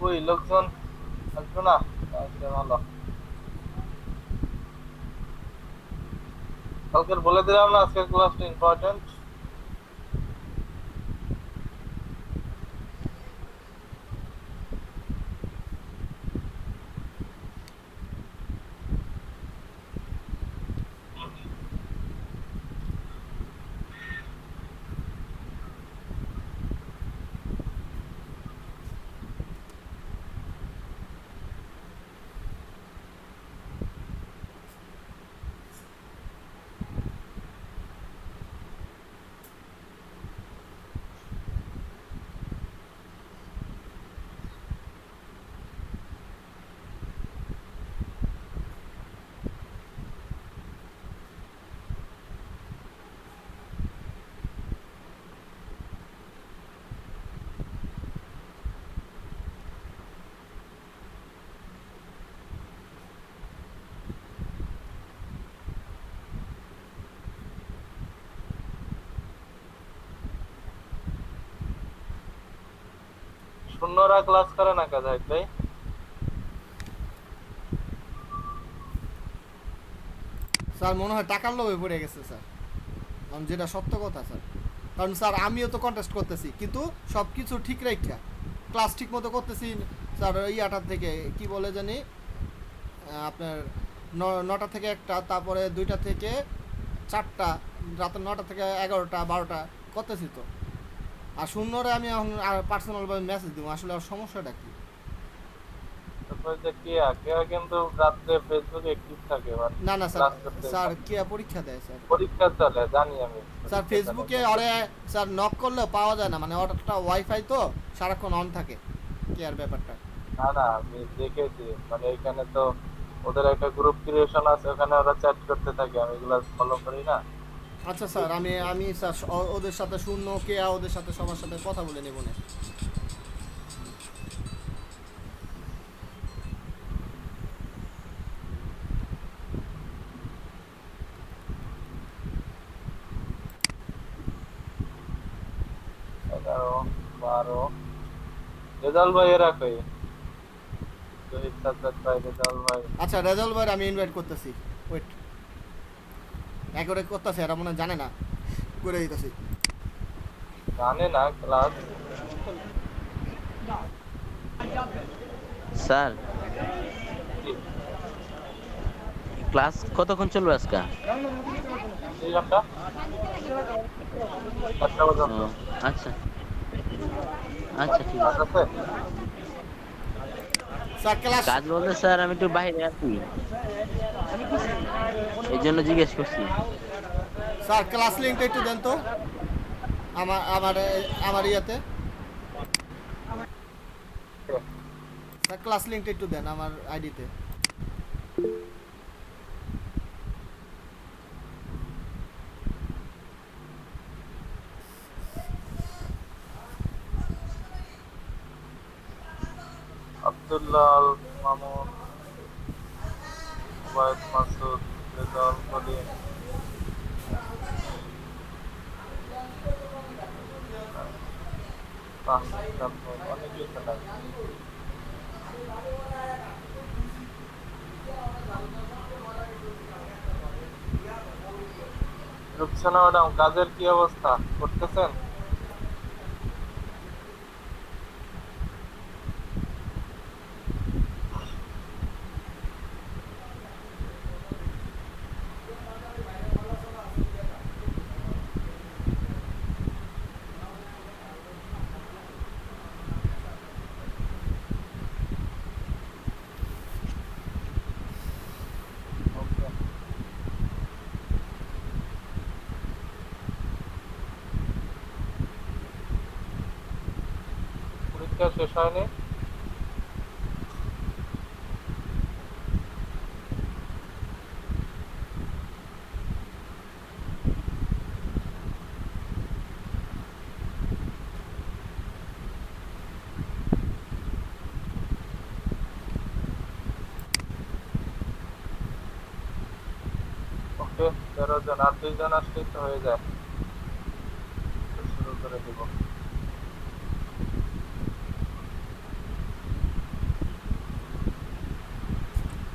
ওই লোকজন আসবে না, আসলে ভালো। কালকের বলে দিলাম না আজকের ক্লাসটা ইম্পর্টেন্ট। শূন্যরা ক্লাস করে না কাজ ভাই? স্যার মনে হয় টাকার লোভে পড়ে গেছে স্যার, যেটা সত্য কথা স্যার। কারণ স্যার আমিও তো কন্টেস্ট করতেছি, কিন্তু সব কিছু ঠিক রাখা ক্লাস ঠিক মতো করতেছি স্যার। ইয়াটার থেকে কি বলে জানি আপনার 9টা থেকে 1টা, তারপরে 2টা থেকে 4টা, রাতের 9টা থেকে 11টা 12টা করতেছি তো। আর শূন্যরে আমি এখন আর পার্সোনালভাবে মেসেজ দেবো, আসলে আর সমস্যাটা কি? তারপরে যে কেয়া কেয়া কিন্তু রাত্রে ফেসবুকে অ্যাক্টিভ থাকে, না না স্যার, ক্লাস করতে স্যার কে পরীক্ষা দেয় স্যার? পরীক্ষা চলে জানি আমি, স্যার পরীক্ষা চলে। ফেসবুকে আরে স্যার নক করলে পাওয়া যায় না, মানে ওটা ওয়াইফাই তো সারাক্ষণ অন থাকে কি আর ব্যাপারটা। না না, আমি দেখেছি, মানে এখানে তো ওদের একটা গ্রুপ ক্রিয়েশন আছে, ওখানে ওরা চ্যাট করতে থাকে, আমি এগুলো ফলো করি না। আচ্ছা স্যার, আমি আমি স্যার ওদের সাথে শূন্য কেয়া ওদের সাথে সবার সাথে কথা বলে নেব না। এগারো, বারো, রেজাল ভাই এরা কই? শহীদ সাজ্জাদ ভাই, রেজাল ভাই। আচ্ছা রেজাল্ট ভাই আমি ইনভাইট করতেছি, ওয়েট। একবারে করতেছে, এরা মনে হয় জানে না, করে দিতেছি। জানে না ক্লাস? স্যার কি ক্লাস কতক্ষণ চলবে আজকে? 2 ঘন্টা, 4টা ও পর্যন্ত। আচ্ছা আচ্ছা ঠিক কাজ আছে। আছে? স্যার ক্লাস, কাজ বলতে স্যার আমি একটু বাইরে আছি, এই জন্য জিজ্ঞেস করছি। স্যার ক্লাস লিঙ্কটা একটু দেন তো আমার আমার আমার ইয়াতে। স্যার ক্লাস লিঙ্কটা একটু দেন আমার আইডিতে। আব্দুল্লাহ আল মামুন, ওবায়দ মাসুদ, রেজাউল করিম, অনেকেই খেলা। রুকসানা ম্যাডাম, কাজের কি অবস্থা, করতেছেন? Okay. পরীক্ষা শেষ হয়নি? ওকে, 13 জন, আর 2 জন আসলেই তো হয়ে যায়। তো শুরু করে দিব।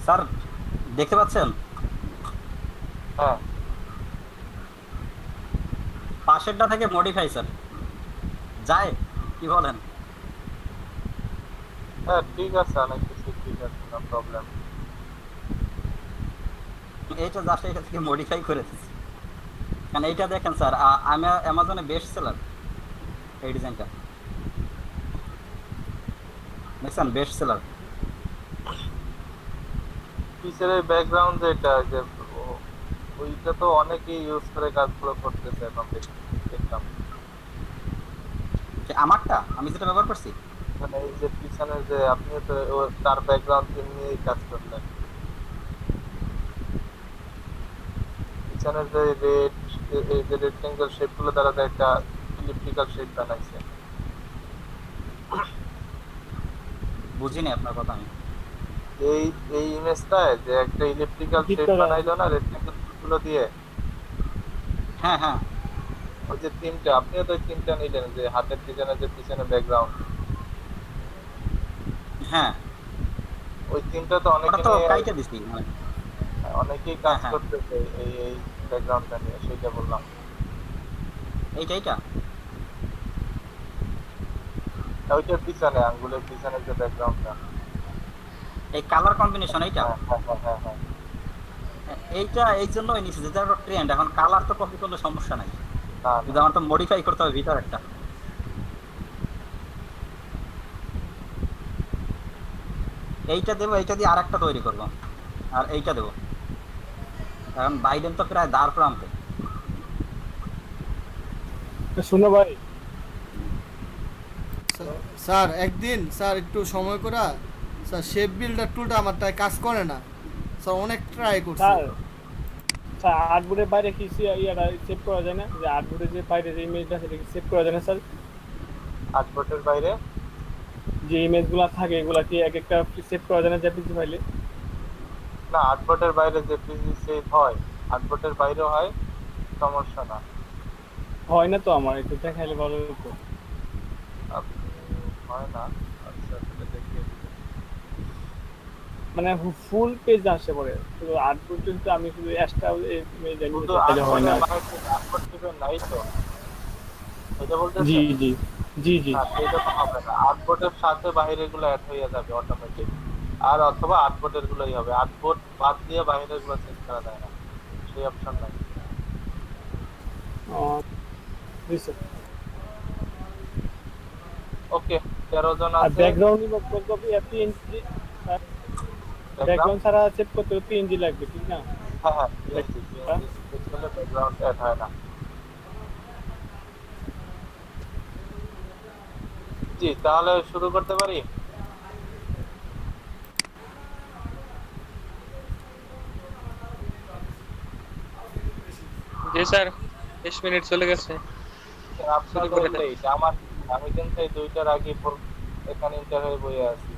স্যার দেখতে পাচ্ছেন হ্যাঁ পাশেরটা থেকে মডিফাই স্যার যায়, কি বলেন? হ্যাঁ, ঠিক আছে, অনেক কিছু ঠিক আছে, নো প্রবলেম। এইটা জাস্ট এটা থেকে মডিফাই করে দিচ্ছি। কারণ এইটা দেখেন স্যার, আমি অ্যামাজনে বেস্ট সেলার এই ডিজাইনটা, দেখছেন বেস্ট সেলার। পিছের এই ব্যাকগ্রাউন্ড যেটা যে ওইটা তো অনেকেই ইউজ করে কাজগুলো করতেছে এখন দেখলাম। আমারটা আমি যেটা ব্যবহার করছি, মানে এই যে পিছনে যে আপনি তো তার ব্যাকগ্রাউন্ড নিয়েই কাজ করলেন, পিছনের যে রেড, এই যে রেক্টেঙ্গেল শেপ গুলো দ্বারা যে একটা ইলিপ্টিক্যাল শেপ বানাইছে। বুঝিনি আপনার কথা আমি। এই এই ইমেজটায় যে একটা ইলিপ্টিক্যাল শেপ বানাইলো না রেক্টেঙ্গেল গুলো দিয়ে, হ্যাঁ হ্যাঁ ওই যে তিনটা, আপনিও তো তিনটা নিলেন, যে হাতের পিছনে যে পিছনে ব্যাকগ্রাউন্ড, হ্যাঁ, ওই তিনটা তো ওটা অনেকে তো নিয়ে, কাইটা দিছি মানে। অনেকেই হ্যাঁ কাজ হ্যাঁ, করতেছে এই এই ব্যাকগ্রাউন্ডটা নিয়ে, সেটা বললাম। এইটা এইটা ওইটার পিছনে, আঙ্গুলের পিছনে যে ব্যাকগ্রাউন্ডটা। এই কালার কম্বিনেশন এইটা, হ্যাঁ হ্যাঁ হ্যাঁ হ্যাঁ হ্যাঁ। এইটা এই জন্যই নিছি যেটা ট্রেন্ড এখন। কালার তো কপি করলে সমস্যা নাই, না কিন্তু না, আমার তো মডিফাই করতে হবে ভিতর একটা। এইটা দেবো, এইটা দিয়ে আরেকটা তৈরি করবো, আর এইটা দেবো। কারণ বাইডেন তো প্রায় দ্বার প্রান্তে। শুনো ভাই, স্যার একদিন স্যার একটু সময় করে স্যার শেপ বিল্ডার টুলটা আমারটায় কাজ করে না স্যার, অনেক ট্রাই করছি। স্যার স্যার আর্টবোর্ডের বাইরে কি ইয়াটা সেভ করা যায় না? যে আর্টবোর্ডের যে বাইরে যে ইমেজটা সেটা কি সেভ করা যায় না স্যার? আর্টবোর্ডের বাইরে? যে ইমেজগুলো থাকে এগুলা কি এক একটা সেভ করা যায় না জেপিজি ফাইলে? না, আর্টবোর্ডের বাইরে যে পিজি সেভ হয়, আর্টবোর্ডের বাইরে হয়, সমস্যা না। হয় না তো, আমার একটু দেখাইলে ভালো হতো। আপনি, হয় না? আচ্ছা, তাহলে দেখিয়ে দিবো। মানে ফুল পেজ আসে পড়ে, শুধু আর্টবোর্ড কিন্তু আমি শুধু এক্সট্রা ইমেজ শুধু তাহলে হয় না। আর্টবোর্ডের বাইরে আর্টবোর্ড দিবেন নাই তো, এটা জি বলতেছেন? জি জি জি। না, এইরকম হবে না, আর্টবোর্ডের সাথে বাইরে গুলো অ্যাড হয়ে যাবে অটোমেটিক। আর অথবা আর্টবোর্ডের গুলোই হবে, আর্টবোর্ড বাদ দিয়ে বাইরের গুলো চেঞ্জ করা যায় না, সেই অপশন নাই। জি স্যার। ওকে, 13 জন আর আছে। ব্যাকগ্রাউন্ড করতে পিএনজি, ব্যাকগ্রাউন্ড ছাড়া সেভ করতে পিএনজি লাগবে ঠিক না? হ্যাঁ হ্যাঁ, পিএনজি পিএনজি সেট করলে ব্যাকগ্রাউন্ড অ্যাড হয় না। জি, তাহলে শুরু করতে পারি? জি স্যার, 20 মিনিট চলে গেছে, শুরু আপনাদের করে দেন। লেট, আমার, আমি কিন্তু এই 2টার আগে এখানে ইন্টারভিউ বইয়ে আছি।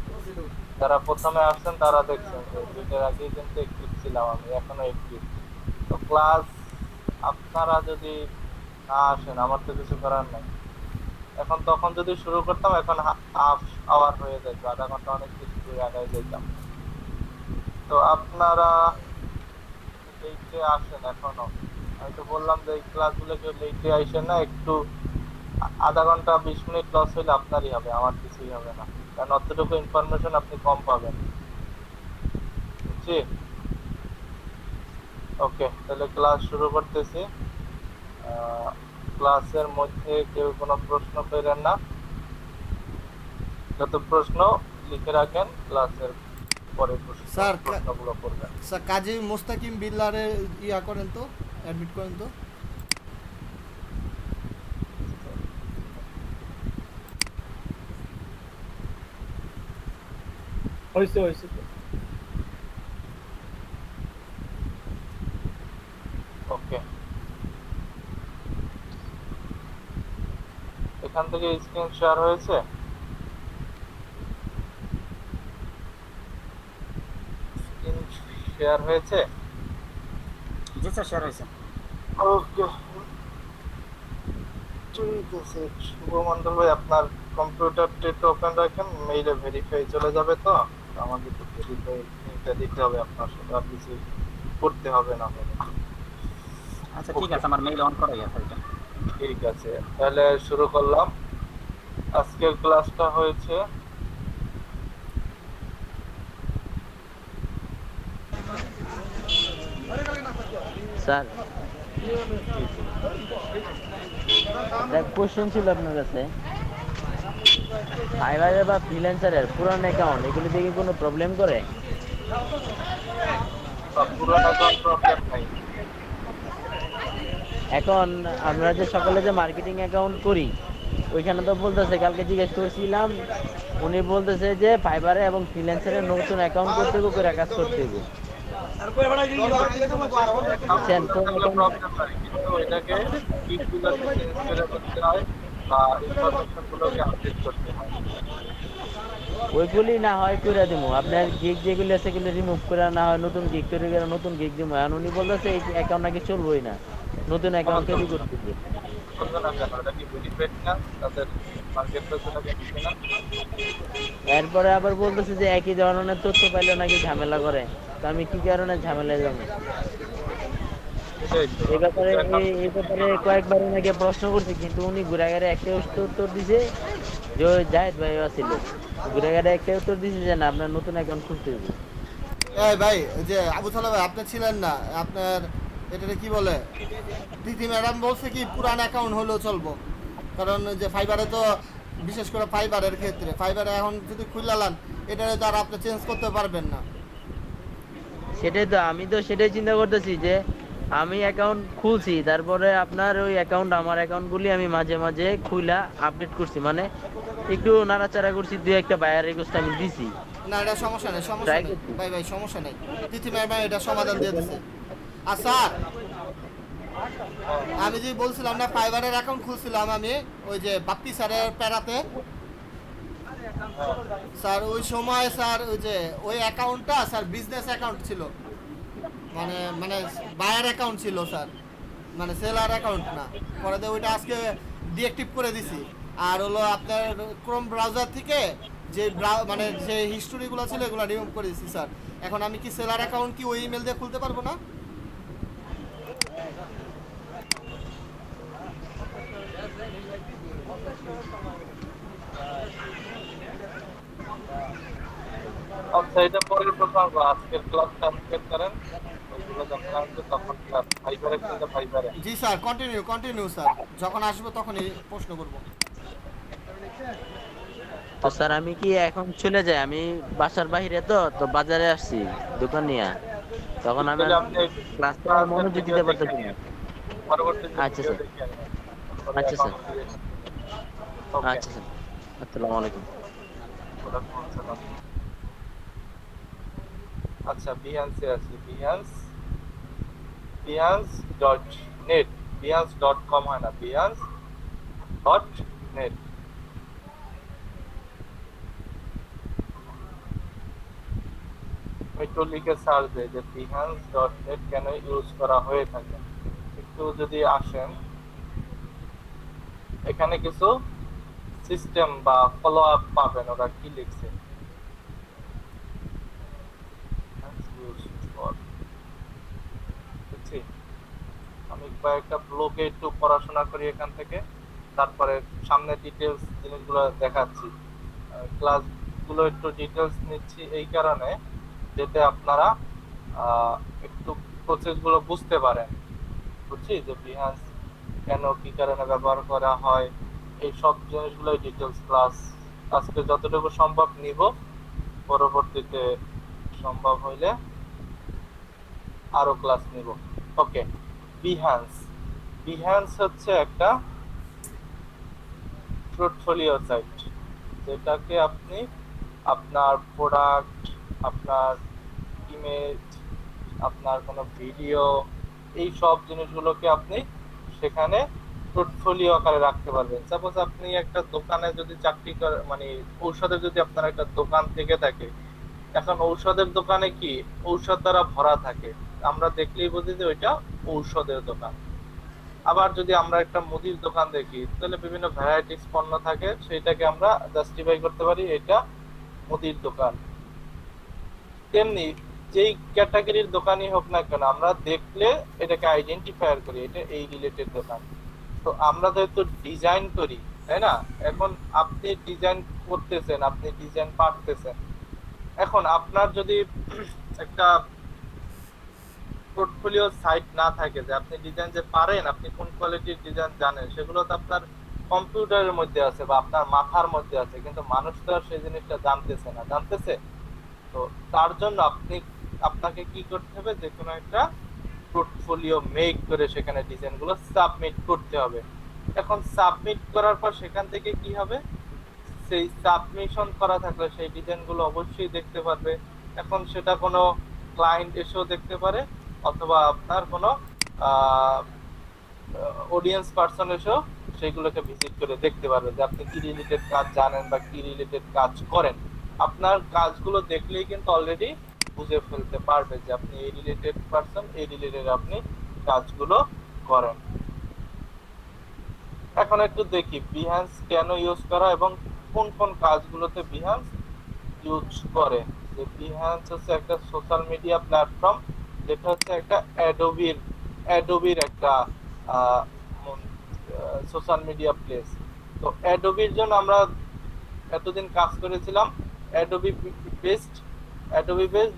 যারা প্রথমে আসছেন তারা দেখছেন যে 2টার আগেই কিন্তু অ্যাক্টিভ ছিলাম, আমি এখনো অ্যাক্টিভ। তো ক্লাস, আপনারা যদি না আসেন আমার তো কিছু করার নাই। এখন তখন যদি শুরু করতাম, এখন হাফ আওয়ার হয়ে যেত, আধা ঘন্টা অনেক কিছু আগায় যেতাম। তো আপনারা লেটে আসেন এখনো, আমি তো বললাম যে এই ক্লাসগুলো কেউ লেটে আসেন না, একটু আধা ঘন্টা 20 মিনিট লস হইলে আপনারই হবে, আমার কিছুই হবে না, কারণ অতটুকু ইনফরমেশন আপনি কম পাবেন। বুঝছি? ওকে, তাহলে ক্লাস শুরু করতেছি। ক্লাসের মধ্যে কেউ কোনো প্রশ্ন করেন না, যত প্রশ্ন লিখে রাখেন, ক্লাসের পরে স্যার প্রশ্নগুলো করবেন। স্যার কাজী মোস্তাকিম বিল্লারে ইয়া করেন তো, অ্যাডমিট করেন তো। হয়েছে হয়েছে। ওকে, এখান থেকে স্ক্রিন শেয়ার হয়েছে? স্ক্রিন শেয়ার হয়েছে? জি স্যার শেয়ার হয়েছে। ওকে, ঠিক আছে। শুভমন্ডল ভাই, আপনার কম্পিউটারটা একটু ওপেন রাখেন, মেইলে ভেরিফাই চলে যাবে তো। আমাকে তো ভেরিফাই দিতে হবে, আপনার সাথে আর কিছু করতে হবে না। আচ্ছা ঠিক আছে, আমার মেইল অন করা গেছে এটা। ঠিক আছে, তাহলে শুরু করলাম। আজকের ক্লাসটা হয়েছে স্যার এক কোশ্চেন ছিল আপনার কাছে, ফাইবারের বা ফ্রিল্যান্সারের পুরান অ্যাকাউন্ট এগুলো দিয়ে কি কোনো প্রবলেম করে? পুরোনো কোনো প্রবলেম নাই। এখন আমরা যে সকলে যে মার্কেটিং অ্যাকাউন্ট করি, ওইখানে তো বলতেছে, কালকে জিজ্ঞেস করছিলাম, উনি বলতেছে যে ফাইবারে এবং ফ্রিল্যান্সারে নতুন অ্যাকাউন্ট করতে হবে, করে কাজ করতে হবে। বুঝছেন? তো কোনো প্রবলেম নাই, কিন্তু এটাকে কিগুলোকে চেঞ্জ করে করতে হয় বা ইনফরমেশন গুলোকে আপডেট করতে হয়। ওইগুলি না হয় করে দিব, আপনার গিগ যেগুলি আছে সেগুলি রিমুভ করে, না হয় নতুন গিগ তৈরি করে নতুন গিগ দিব। এখন উনি বলতেছে এই অ্যাকাউন্ট নাকি চলবেই না, নতুন অ্যাকাউন্ট তৈরি করতে হবে। চলবে না কেন? এটা কি ভেরিফাইড না? তাদের মার্কেট প্লেস এটাকে দিচ্ছে না? এরপরে আবার বলতেছে যে একই ধরনের তথ্য পাইলে নাকি ঝামেলা করে। তো আমি কি কারণে ঝামেলায় যাবো? এটাই তো। এই ব্যাপারে কয়েকবার ওনাকে প্রশ্ন করছি, কিন্তু উনি ঘুরাঘারে একটা উত্তর দিছে যে ওই জাহেদ ভাই আছিল, ঘুরাঘারে একটা উত্তর দিছে যে না, আপনার নতুন অ্যাকাউন্ট খুলতে হবে। এই ভাই, ওই যে আবু সালা ভাই, আপনি ছিলেন না, আপনার এটাকে কি বলে, দিদি ম্যাডাম বলছে কি পুরান অ্যাকাউন্ট হলেও চলবো, কারণ ওই যে ফাইবারে তো, বিশেষ করে ফাইবারের ক্ষেত্রে, ফাইবারে এখন যদি খুললালান, এটা তো আর আপনি চেঞ্জ করতে পারবেন না। সেটাই তো, আমি তো সেটাই চিন্তা করতেছি যে আমি অ্যাকাউন্ট খুলছি, তারপরে আপনার ওই অ্যাকাউন্ট, আমার অ্যাকাউন্টগুলি আমি মাঝে মাঝে খুইলা আপডেট করছি, মানে একটু নাড়াচাড়া করছি, দুই একটা বায়ার রিকোয়েস্ট আমি দিছি। না, এটা সমস্যা নেই, সমস্যা ট্রাই নেই করছি। ভাই, ভাই সমস্যা নেই, তিথি ম্যাডাম এটা সমাধান দিয়ে দিচ্ছে। আর স্যার, আমি যে বলছিলাম না ফাইবারের অ্যাকাউন্ট খুলছিলাম আমি, ওই যে বাপ্পি স্যারের প্যারাতে, স্যার ওই সময় স্যার ওই যে ওই অ্যাকাউন্টটা স্যার বিজনেস অ্যাকাউন্ট ছিল, মানে মানে বায়ার অ্যাকাউন্ট ছিল স্যার, মানে সেলার অ্যাকাউন্ট না। পরে তো ওইটা আজকে ডিঅ্যাক্টিভ করে দিছি। আর হলো আপনার ক্রোম ব্রাউজার থেকে যে মানে যে হিস্টোরিগুলো ছিল এগুলো রিমুভ করে দিছি স্যার। এখন আমি কি সেলার অ্যাকাউন্ট কি ওই ইমেল দিয়ে খুলতে পারবো না? আচ্ছা, এটা পরের প্রসঙ্গ। আজকের ক্লাস কমপ্লিট করেন, ওইগুলো যখন আসবে তখন ক্লাস ফাইবারে কিন্তু ফাইবারে। জি স্যার, কন্টিনিউ কন্টিনিউ স্যার, যখন আসবো তখনই প্রশ্ন করবো। তো স্যার আমি কি এখন চলে যাই? আমি বাসার বাইরে তো তো বাজারে আসছি দোকান নিয়ে, তখন আমি তাহলে আপনি ক্লাসে ক্লাসের মনোযোগ ভিডিও দিতে দেখে পারতেছি নিন, না। পরবর্তীতে আচ্ছা ভিডিও স্যার, দেখে নিন। তারপরে আচ্ছা স্যার, অ্যাকাউন্ট ক্রিয়েশন। ওকে, আচ্ছা স্যার, আসসালামু আলাইকুম। ওয়ালাইকুম আসসালাম। আচ্ছা, বিহান্সে আছি, Behance dot net, Behance dot com হয় না, বিহান্স ডট নেট। একটু লিখে সার্চ দেয় যে বিহান্স ডট নেট কেন ইউজ করা হয়ে থাকে। একটু যদি আসেন, এখানে কিছু সিস্টেম বা ফলো আপ পাবেন, ওরা কি লিখছে। বুঝছি, আমি কয়েকটা ব্লগে একটু পড়াশোনা করি এখান থেকে, তারপরে সামনে ডিটেলস জিনিসগুলো দেখাচ্ছি। ক্লাসগুলো একটু ডিটেলস নিচ্ছি এই কারণে, যাতে আপনারা একটু প্রসেসগুলো বুঝতে পারেন। বুঝছি যে বিহান্স কেন কি কারণে ব্যবহার করা হয়, এই সব জিনিসগুলো ডিটেলস ক্লাস আজকে যতটুকু সম্ভব নিব, পরবর্তীতে সম্ভব হইলে আরো ক্লাস নিব। ওকে, বিহান্স, বিহান্স হচ্ছে একটা পোর্টফোলিও সাইট, যেটাকে আপনি আপনার প্রোডাক্ট, আপনার ইমেজ, আপনার কোনো ভিডিও, এই সব জিনিসগুলোকে আপনি সেখানে পোর্টফোলিও আকারে রাখতে পারবেন। সাপোজ আপনি একটা দোকানে যদি চাকরি করে, মানে ঔষধের যদি আপনার একটা দোকান থেকে থাকে, এখন ঔষধের দোকানে কি ঔষধ দ্বারা ভরা থাকে, আমরা দেখলেই বুঝি যে ওইটা ঔষধের দোকান। আবার যদি আমরা একটা মুদির দোকান দেখি তাহলে বিভিন্ন ভ্যারাইটিস পণ্য থাকে, সেটাকে আমরা জাস্টিফাই করতে পারি এটা মুদির দোকান। তেমনি যেই ক্যাটাগরির দোকানই হোক না কেন, আমরা দেখলে এটাকে আইডেন্টিফায়ার করি এটা এই রিলেটেড দোকান। তো আমরা যেহেতু ডিজাইন করি, তাই না, এখন আপনি ডিজাইন করতেছেন, আপনি ডিজাইন পারতেছেন, এখন আপনার যদি একটা পোর্টফোলিও সাইট না থাকে যে আপনি ডিজাইন যে পারেন, আপনি কোন কোয়ালিটির ডিজাইন জানেন, সেগুলো তো আপনার কম্পিউটারের মধ্যে আছে বা আপনার মাথার মধ্যে আছে, কিন্তু মানুষ তো আর সেই জিনিসটা জানতেছে না, জানতেছে। তো তার জন্য আপনাকে কি করতে হবে, যে কোনো একটা পোর্টফোলিও মেক করে সেখানে ডিজাইনগুলো সাবমিট করতে হবে। এখন সাবমিট করার পর সেখান থেকে কি হবে, সেই সাবমিশন করা থাকলে সেই ডিজাইনগুলো অবশ্যই দেখতে পারবে। এখন সেটা কোনো ক্লায়েন্ট এসেও দেখতে পারে, অথবা আপনার কোনো অডিয়েন্স পার্সন এসেও সেগুলোকে ভিজিট করে দেখতে পারবে যে আপনি কি রিলেটেড কাজ জানেন বা কি রিলেটেড কাজ করেন। আপনার কাজগুলো দেখলেই কিন্তু অলরেডি বুঝে ফেলতে পারবে যে আপনি এই রিলেটেড পার্সন, এই রিলেটেড আপনি কাজগুলো করেন। এখন একটু দেখি বিহান্স কেন ইউজ করা এবং কোন কোন কাজগুলোতে বিহান্স ইউজ করে। যে বিহান্স হচ্ছে একটা সোশ্যাল মিডিয়া প্ল্যাটফর্ম, যেটা হচ্ছে একটা অ্যাডোবির একটা সোশ্যাল মিডিয়া প্লেস। তো অ্যাডোবির জন্য আমরা এতদিন কাজ করেছিলাম অ্যাডোবি বেসড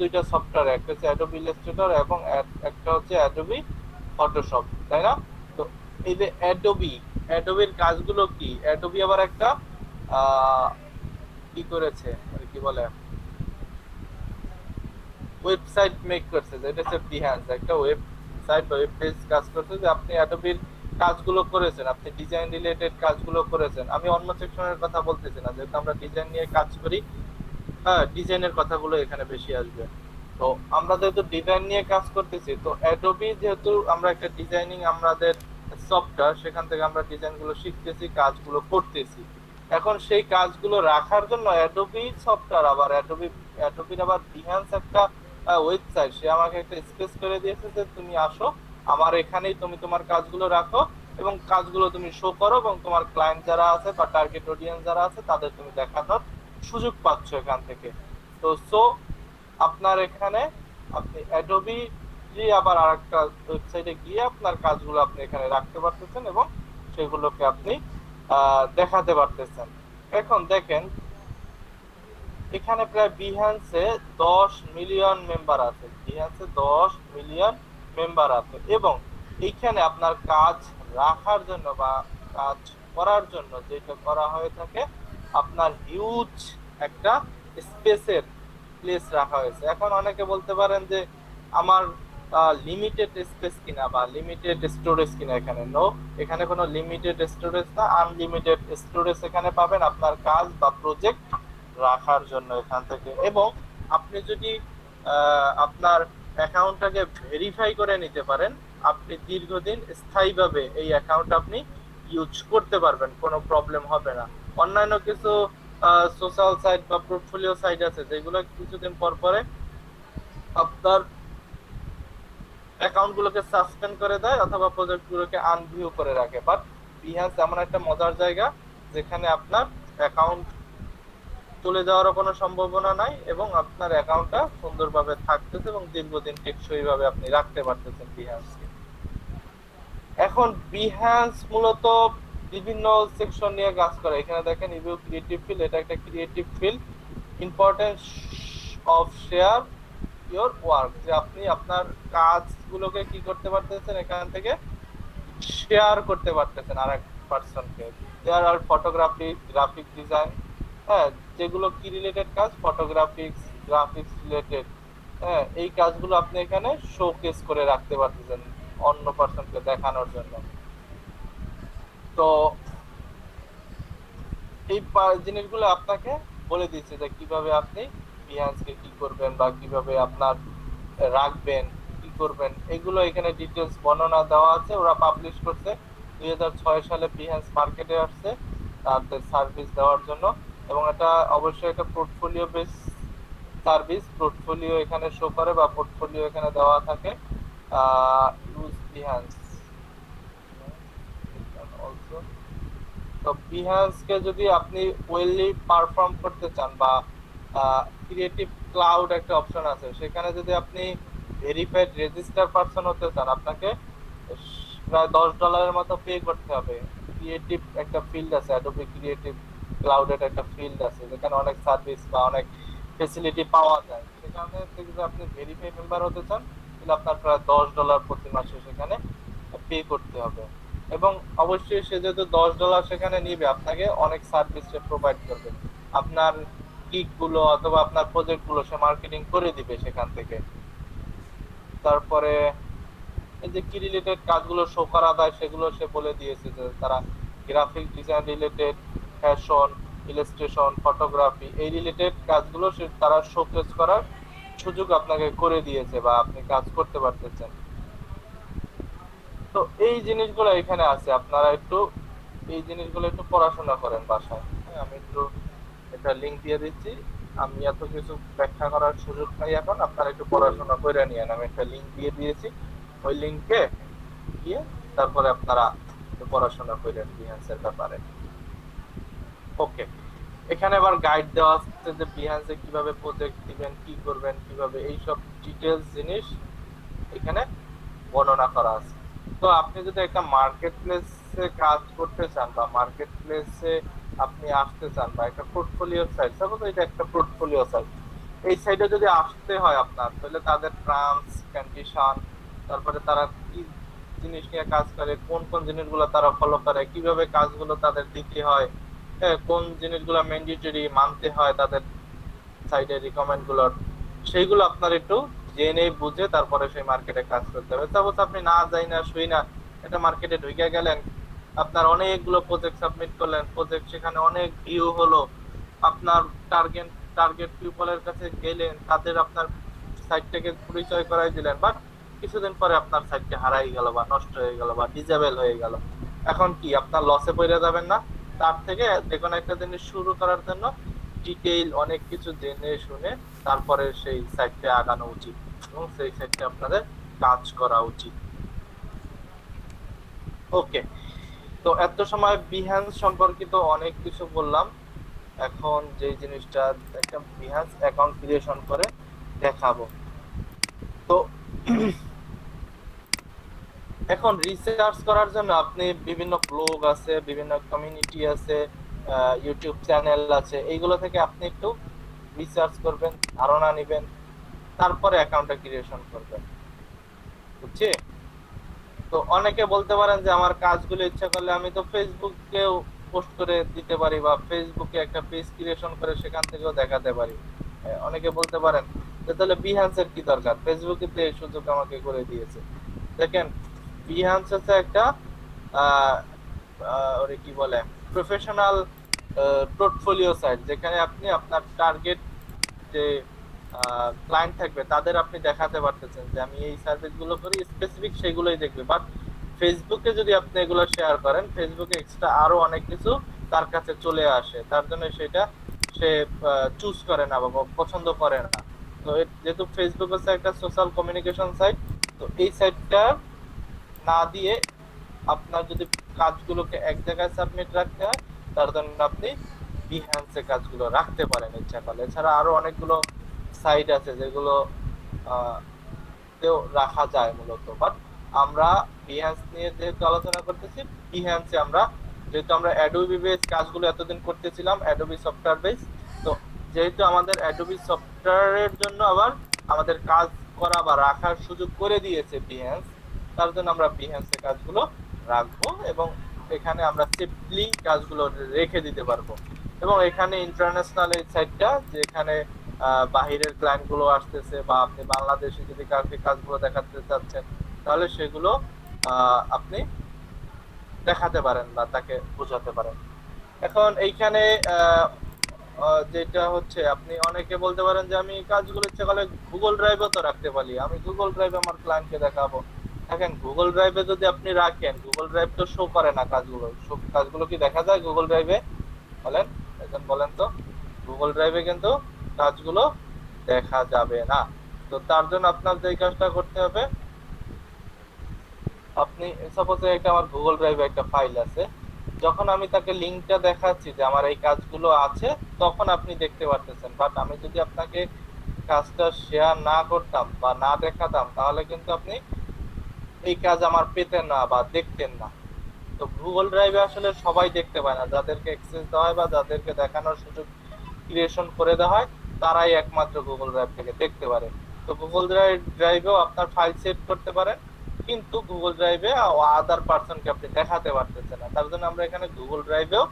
দুইটা সফটওয়্যার, একটা হচ্ছে অ্যাডোবি ইলাস্ট্রেটর এবং একটা হচ্ছে অ্যাডোবি ফটোশপ, তাই না? তো এই যে অ্যাডোবির কাজগুলো কি, অ্যাডোবি আবার একটা কি করেছে, কি বলে, ওয়েবসাইট মেক করছে, যেটা হচ্ছে বিহান্স, একটা ওয়েবসাইট বা ওয়েব পেজ কাজ করছে। যে আপনি অ্যাডোবির কাজগুলো করেছেন, আপনি ডিজাইন রিলেটেড কাজগুলো করেছেন, আমি অন্য সেকশনের কথা বলতেছি না, যেহেতু আমরা ডিজাইন নিয়ে কাজ করি, হ্যাঁ ডিজাইনের কথাগুলো এখানে বেশি আসবে। তো আমরা যেহেতু ডিজাইন নিয়ে কাজ করতেছি, তো অ্যাডোবি যেহেতু আমরা একটা ডিজাইনিং আমাদের সফটওয়্যার, সেখান থেকে আমরা ডিজাইনগুলো শিখতেছি, কাজগুলো করতেছি। এখন সেই কাজগুলো রাখার জন্য অ্যাডোবি সফটওয়্যার আবার অ্যাডোবির আবার বিহান্স একটা ওয়েবসাইট, সে আমাকে একটা স্পেস করে দিয়েছে যে তুমি আসো আমার এখানেই, তুমি তোমার কাজগুলো রাখো এবং কাজগুলো তুমি শো করো, এবং তোমার ক্লায়েন্ট যারা আছে বা টার্গেট অডিয়েন্স যারা আছে তাদের তুমি দেখানোর সুযোগ পাচ্ছ এখান থেকে। তো আপনার এখানে আপনি অ্যাডোবি আবার আরেকটা ওয়েবসাইটে গিয়ে আপনার কাজগুলো আপনি এখানে রাখতে পারতেছেন এবং সেগুলোকে আপনি দেখাতে পারতেছেন। এখন দেখেন এখানে প্রায় বিহান্সে 10 মিলিয়ন মেম্বার আছে, বিহান্সে 10 মিলিয়ন মেম্বার আছে, এবং এইখানে আপনার কাজ রাখার জন্য বা কাজ করার জন্য যেটা করা হয়ে থাকে, আপনার হিউজ একটা স্পেসের প্লেস রাখা হয়েছে। এখন অনেকে বলতে পারেন যে আমার লিমিটেড স্পেস কিনা বা লিমিটেড স্টোরেজ কিনা, এখানে নো, এখানে কোনো লিমিটেড স্টোরেজ না, আনলিমিটেড স্টোরেজ এখানে পাবেন আপনার কাজ বা প্রজেক্ট রাখার জন্য এখান থেকে। এবং আপনি যদি আপনার অ্যাকাউন্টটাকে ভেরিফাই করে নিতে পারেন, আপনি দীর্ঘদিন স্থায়ীভাবে এই অ্যাকাউন্ট আপনি ইউজ করতে পারবেন, কোনো প্রবলেম হবে না। অন্যান্য কিছু সোশ্যাল সাইট বা পোর্টফোলিও সাইট আছে যেগুলো কিছুদিন পর পরে আপনার অ্যাকাউন্টগুলোকে সাসপেন্ড করে দেয় অথবা প্রজেক্টগুলোকে আনভিউ করে রাখে। বাট বিহান্স এমন একটা মজার জায়গা যেখানে আপনার অ্যাকাউন্ট চলে যাওয়ারও কোনো সম্ভাবনা নাই এবং আপনার অ্যাকাউন্টটা সুন্দরভাবে থাকতেছে এবং দীর্ঘদিন টেকসইভাবে আপনি রাখতে পারতেছেন বিহান্সকে। এখন বিহান্স মূলত বিভিন্ন সেকশন নিয়ে কাজ করে। এখানে দেখেন রিভিউ ক্রিয়েটিভ ফিল্ড, এটা একটা creative field. Importance of share your work, যে আপনি আপনার কাজগুলোকে কি করতে পারতেছেন, এখান থেকে শেয়ার করতে পারতেছেন আরেক পারসনকে। দেয়ার আর ফটোগ্রাফি, গ্রাফিক ডিজাইন, হ্যাঁ যেগুলো কি রিলেটেড কাজ, ফটোগ্রাফিক্স, গ্রাফিক্স রিলেটেড, হ্যাঁ এই কাজগুলো আপনি এখানে শোকেস করে রাখতে পারতেছেন অন্য পারসনকে দেখানোর জন্য। তো এই জিনিসগুলো আপনাকে বলে দিচ্ছে যে কিভাবে আপনি বিহান্সকে কি করবেন বা কিভাবে আপনার রাখবেন, কি করবেন, এগুলো এখানে ডিটেলস বর্ণনা দেওয়া আছে। ওরা পাবলিশ করছে 2006 সালে বিহান্স মার্কেটে আসছে তাদের সার্ভিস দেওয়ার জন্য, এবং এটা অবশ্যই একটা পোর্টফোলিও বেস সার্ভিস। পোর্টফোলিও এখানে শো করে বা পোর্টফোলিও এখানে দেওয়া থাকে। Use Behance also. তো বিহান্সকে যদি আপনি ওয়েললি পারফর্ম করতে চান বা ক্রিয়েটিভ ক্লাউড একটা অপশন আছে, সেখানে যদি আপনি ভেরিফাইড রেজিস্টার পারসন হতে চান, আপনাকে প্রায় $10 মতো পে করতে হবে। ক্রিয়েটিভ একটা ফিল্ড আছে, অ্যাডোবি ক্রিয়েটিভ ক্লাউডের একটা ফিল্ড আছে যেখানে অনেক সার্ভিস বা অনেক ফেসিলিটি পাওয়া যায়। সেখানে থেকে যদি আপনি ভেরিফাই মেম্বার হতে চান, তাহলে আপনার প্রায় $10 প্রতি মাসে সেখানে পে করতে হবে। এবং অবশ্যই সে যেহেতু $10 সেখানে নিবে, আপনাকে অনেক সার্ভিস সে প্রোভাইড করবে। আপনার গিগ গুলো অথবা আপনার প্রজেক্ট গুলো সে মার্কেটিং করে দিবে সেখান থেকে। তারপরে এই যে কি রিলেটেড কাজগুলো শো করা যায় সেগুলো সে বলে দিয়েছে, যে তারা graphic design related, fashion, illustration, photography এই রিলেটেড কাজগুলো সে তারা শোকেস করার সুযোগ আপনাকে করে দিয়েছে বা আপনি কাজ করতে পারতেছেন। তো এই জিনিসগুলো এখানে আছে, আপনারা একটু এই জিনিসগুলো একটু পড়াশোনা করেন বাসায়। হ্যাঁ, আমি একটু এটা লিংক দিয়ে দিচ্ছি। আমি এত কিছু ব্যাখ্যা করার সুযোগ পাই এখন, আপনারা একটু পড়াশোনা করে নিয়েন। আমি একটা লিংক দিয়ে দিয়েছি, ওই লিংকে গিয়ে তারপরে আপনারা একটু পড়াশোনা করেন বিহান্সের ব্যাপারে। ওকে, এখানে আবার গাইড দেওয়া আছে যে বিহান্সে কিভাবে প্রজেক্ট দিবেন, কি করবেন, কিভাবে এইসব ডিটেলস জিনিস এখানে বর্ণনা করা আছে। তো আপনি যদি একটা মার্কেট প্লেসে কাজ করতে চান বা মার্কেট প্লেসে আপনি আসতে চান বা একটা পোর্টফোলিও সাইট, সাপোজ এটা একটা পোর্টফোলিও সাইট, এই সাইটে যদি আসতে হয় আপনার, তাহলে তাদের টার্মস কন্ডিশন, তারপরে তারা কি জিনিস নিয়ে কাজ করে, কোন কোন জিনিসগুলো তারা ফলো করে, কিভাবে কাজগুলো তাদের দিতে হয়, কোন জিনিসগুলো ম্যান্ডেটরি মানতে হয় তাদের সাইডের রিকমেন্ড গুলোর, সেইগুলো আপনার একটু জেনে বুঝে তারপরে সেই মার্কেটে কাজ করতে হবে। সাপোজ আপনি না যাই না শুই না একটা মার্কেটে ঢুকে গেলেন, আপনার অনেকগুলো প্রজেক্ট সাবমিট করলেন, প্রজেক্ট সেখানে অনেক ভিউ হলো, আপনার টার্গেট টার্গেট পিপলের কাছে গেলেন, তাদের আপনার সাইটটাকে পরিচয় করাই দিলেন, বাট কিছুদিন পরে আপনার সাইটটা হারাই গেল বা নষ্ট হয়ে গেল বা ডিজেবল হয়ে গেল, এখন কি আপনার লসে পড়ে যাবেন না? তার থেকে দেখুন একটা জিনিস শুরু করার জন্য ডিটেইল অনেক কিছু জেনে শুনে তারপরে সেই সাইটে আগানো উচিত এবং সেই সাইটে আপনাদের কাজ করা উচিত। ওকে, তো এত সময় বিহান্স সম্পর্কিত অনেক কিছু বললাম। এখন যে জিনিসটা একটা বিহান্স অ্যাকাউন্ট ক্রিয়েশন করে দেখাবো। তো এখন রিসার্চ করার জন্য আপনি বিভিন্ন ব্লগ আছে, বিভিন্ন কমিউনিটি আছে, ইউটিউব চ্যানেল আছে, এইগুলো থেকে আপনি একটু রিসার্চ করবেন, ধারণা নেবেন, তারপরে অ্যাকাউন্টটা ক্রিয়েশন করবেন, বুঝছি? তো অনেকে বলতে পারেন যে আমার কাজগুলো ইচ্ছা করলে আমি তো ফেসবুকেও পোস্ট করে দিতে পারি বা ফেসবুকে একটা পেজ ক্রিয়েশন করে সেখান থেকেও দেখাতে পারি। অনেকে বলতে পারেন যে তাহলে বিহান্সের কি দরকার, ফেসবুকে তো এই সুযোগ আমাকে করে দিয়েছে। দেখেন, বিহান্স হচ্ছে একটা ওরে কি বলে প্রফেশনাল পোর্টফোলিও সাইট, যেখানে আপনি আপনার টার্গেট যে ক্লায়েন্ট থাকবে তাদের আপনি দেখাতে পারতেছেন যে আমি এই সার্ভিসগুলো করি, স্পেসিফিক সেগুলোই দেখবে। বাট ফেসবুকে যদি আপনি এগুলো শেয়ার করেন, ফেসবুকে এক্সট্রা আরো অনেক কিছু তার কাছে চলে আসে, তার জন্য সেটা সে চুজ করে না বা পছন্দ করে না। তো যেহেতু ফেসবুক হচ্ছে একটা সোশ্যাল কমিউনিকেশন সাইট, তো এই সাইটটা না দিয়ে আপনার যদি কাজগুলোকে এক জায়গায় সাবমিট রাখতে হয়, তার জন্য আপনি বিহান্সে কাজগুলো রাখতে পারেন ইচ্ছা করলে। এছাড়া আরো অনেকগুলো সাইট আছে যেগুলো তেও রাখা যায় মূলত, বাট আমরা বিহান্স নিয়ে যেহেতু আলোচনা করতেছি, বিহান্সে আমরা যেহেতু আমরা অ্যাডোবি বেস কাজগুলো এতদিন করতেছিলাম, অ্যাডোবি সফটওয়্যার বেস, তো যেহেতু আমাদের অ্যাডোবি সফটওয়্যারের জন্য আবার আমাদের কাজ করা বা রাখার সুযোগ করে দিয়েছে বিহান্স, তার জন্য আমরা বিহান্সে কাজগুলো রাখবো এবং এখানে আমরা সেফলি কাজগুলো রেখে দিতে পারবো। এবং এখানে ইন্টারন্যাশনাল এই সাইটটা, যেখানে বাহিরের ক্লায়েন্ট গুলো আসতেছে বা আপনি বাংলাদেশে যদি কাউকে কাজগুলো দেখাতে চাচ্ছেন, তাহলে সেগুলো আপনি দেখাতে পারেন বা তাকে বোঝাতে পারেন। এখন এইখানে যেটা হচ্ছে, আপনি অনেকে বলতে পারেন যে আমি কাজগুলো ইচ্ছা করলে গুগল ড্রাইভে তো রাখতে পারি, আমি গুগল ড্রাইভে আমার ক্লায়েন্টকে দেখাবো। দেখেন, গুগল ড্রাইভে যদি আপনি রাখেন, গুগল ড্রাইভ তো শো করে না কাজগুলো। কাজগুলো কি দেখা যায় গুগল ড্রাইভে? বলেন, এখন বলেন তো। গুগল ড্রাইভে কিন্তু কাজগুলো দেখা যাবে না। তো তার জন্য আপনার যে কাজটা করতে হবে, আপনি সাপোজ একটা আমার গুগল ড্রাইভে একটা ফাইল আছে, যখন আমি তাকে লিঙ্কটা দেখাচ্ছি যে আমার এই কাজগুলো আছে, তখন আপনি দেখতে পারতেছেন। বাট আমি যদি আপনাকে কাজটা শেয়ার না করতাম বা না দেখাতাম, তাহলে কিন্তু আপনি এই কাজ আমার পেতেন না বা দেখতেন না। তো গুগল ড্রাইভে আসলে সবাই দেখতে পায় না, যাদেরকে অ্যাক্সেস দেওয়া হয় বা যাদেরকে দেখানোর সুযোগ ক্রিয়েশন করে দেওয়া হয়, তারাই একমাত্র গুগল ড্রাইভ থেকে দেখতে পারে। তো গুগল ড্রাইভেও আপনার ফাইল সেভ করতে পারেন, কিন্তু গুগল ড্রাইভে আদার পারসনকে আপনি দেখাতে পারতেছেন না। তার জন্য আমরা এখানে গুগল ড্রাইভেও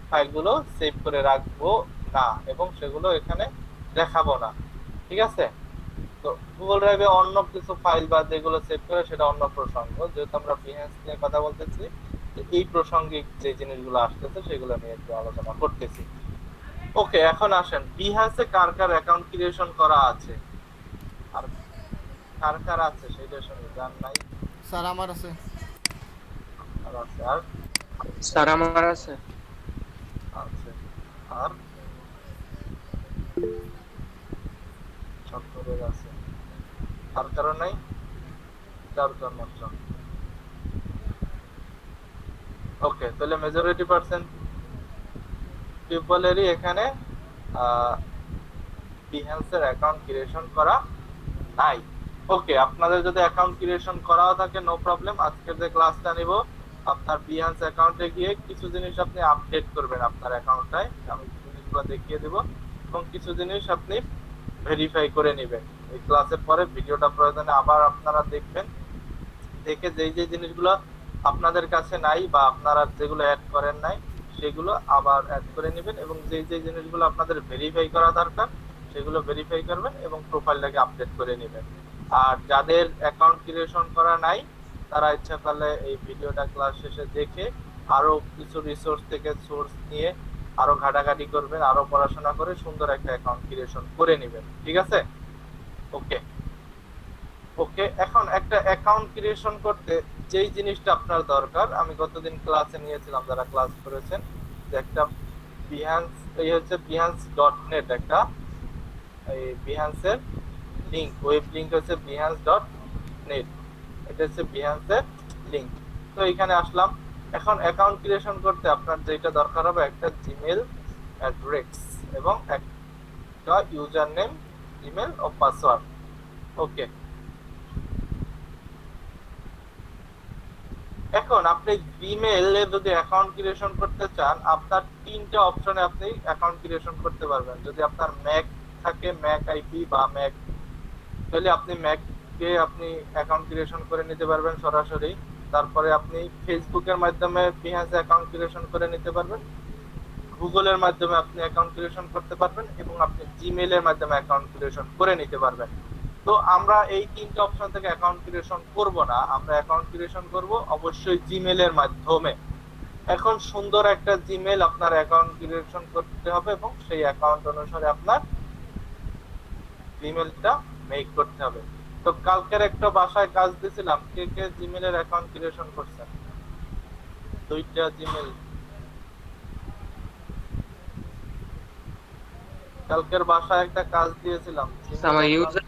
ফাইলগুলো সেভ করে রাখবো না এবং সেগুলো এখানে দেখাবো না। ঠিক আছে? তো গুগল ড্রাইভে অন্য কিছু ফাইল বা যেগুলো সেভ করে সেটা অন্য প্রসঙ্গ, যেহেতু আমরা বিহেন্স নিয়ে কথা বলতেছি, তো এই প্রসঙ্গিক যে জিনিসগুলো আসতেছে সেগুলো নিয়ে একটু আলোচনা করতেছি। ওকে, এখন আসেন বিহাসে কার কার অ্যাকাউন্ট ক্রিয়েশন করা আছে আর কার কার আছে সেটার সঙ্গে জান নাই? স্যার আমার আছে। আর আছে, আর স্যার আমার আছে। আছে, আর সকলের আছে, আর কারণ নাই, চারজন মাত্র। ওকে, তাহলে মেজরিটি পার্সেন্ট পিপলেরই এখানে বিহেন্সের অ্যাকাউন্ট ক্রিয়েশন করা নাই। ওকে, আপনাদের যদি অ্যাকাউন্ট ক্রিয়েশন করাও থাকে, নো প্রবলেম। আজকের যে ক্লাসটা নিব, আপনার বিহেন্স অ্যাকাউন্টে গিয়ে কিছু জিনিস আপনি আপডেট করবেন আপনার অ্যাকাউন্টটায়, আমি জিনিসগুলো দেখিয়ে দেব, এবং কিছু জিনিস আপনি ভেরিফাই করে নেবেন। এই ক্লাসের পরে ভিডিওটা প্রয়োজনে আবার আপনারা দেখবেন, দেখে যেই যে জিনিসগুলো আপনাদের কাছে নাই বা আপনারা যেগুলো অ্যাড করেন নাই সেগুলো আবার অ্যাড করে নেবেন, এবং যেই যে জিনিসগুলো আপনাদের ভেরিফাই করা দরকার সেগুলো ভেরিফাই করবেন এবং প্রোফাইলটাকে আপডেট করে নেবেন। আর যাদের অ্যাকাউন্ট ক্রিয়েশন করা নাই, তারা ইচ্ছা করলে এই ভিডিওটা ক্লাস শেষে দেখে আরো কিছু রিসোর্স থেকে সোর্স নিয়ে আরো ঘাটাঘাটি করবেন, আরো পড়াশোনা করে সুন্দর একটা অ্যাকাউন্ট ক্রিয়েশন করে নেবেন। ঠিক আছে? ওকে ওকে, এখন একটা অ্যাকাউন্ট ক্রিয়েশন করতে যেই জিনিসটা আপনার দরকার, আমি গতদিন ক্লাসে নিয়েছিলাম, যারা ক্লাস করেছেন, যে একটা বিহান্স, এই হচ্ছে behance.net, একটা এই বিহান্সের লিংক, ওয়েব লিংক হচ্ছে behance.net, এটা হচ্ছে বিহান্সের লিংক। তো এখানে আসলাম। এখন অ্যাকাউন্ট ক্রিয়েশন করতে আপনার যেটা দরকার হবে, একটা জিমেল অ্যাড্রেস এবং একটা ইউজার নেম, ইমেল ও পাসওয়ার্ড। ওকে, এখন আপনি জিমেইলে যদি অ্যাকাউন্ট ক্রিয়েশন করতে চান, আপনার তিনটা অপশনে আপনি অ্যাকাউন্ট ক্রিয়েশন করতে পারবেন। যদি আপনার ম্যাক থাকে, ম্যাক আইপি বা ম্যাক, তাহলে আপনি ম্যাকে আপনি অ্যাকাউন্ট ক্রিয়েশন করে নিতে পারবেন সরাসরি। তারপরে আপনি ফেসবুকের মাধ্যমে বিহেন্স অ্যাকাউন্ট ক্রিয়েশন করে নিতে পারবেন, গুগলের মাধ্যমে আপনি অ্যাকাউন্ট ক্রিয়েশন করতে পারবেন, এবং আপনি জিমেইলের মাধ্যমে অ্যাকাউন্ট ক্রিয়েশন করে নিতে পারবেন। তো আমরা এই তিনটা অপশন থেকে অ্যাকাউন্ট ক্রিয়েশন করব না, আমরা অ্যাকাউন্ট ক্রিয়েশন করব অবশ্যই জিমেইলের মাধ্যমে। এখন সুন্দর একটা জিমেইল আপনার অ্যাকাউন্ট ক্রিয়েশন করতে হবে এবং সেই অ্যাকাউন্ট অনুসারে আপনার জিমেইলটা মেক করতে হবে। তো কালকের একটা বাসায় কাজ দিয়েছিলাম, কে কে জিমেইলের অ্যাকাউন্ট ক্রিয়েশন করছেন? দুইটা জিমেইল কালকের বাসায় একটা কাজ দিয়েছিলাম, আমার ইউজার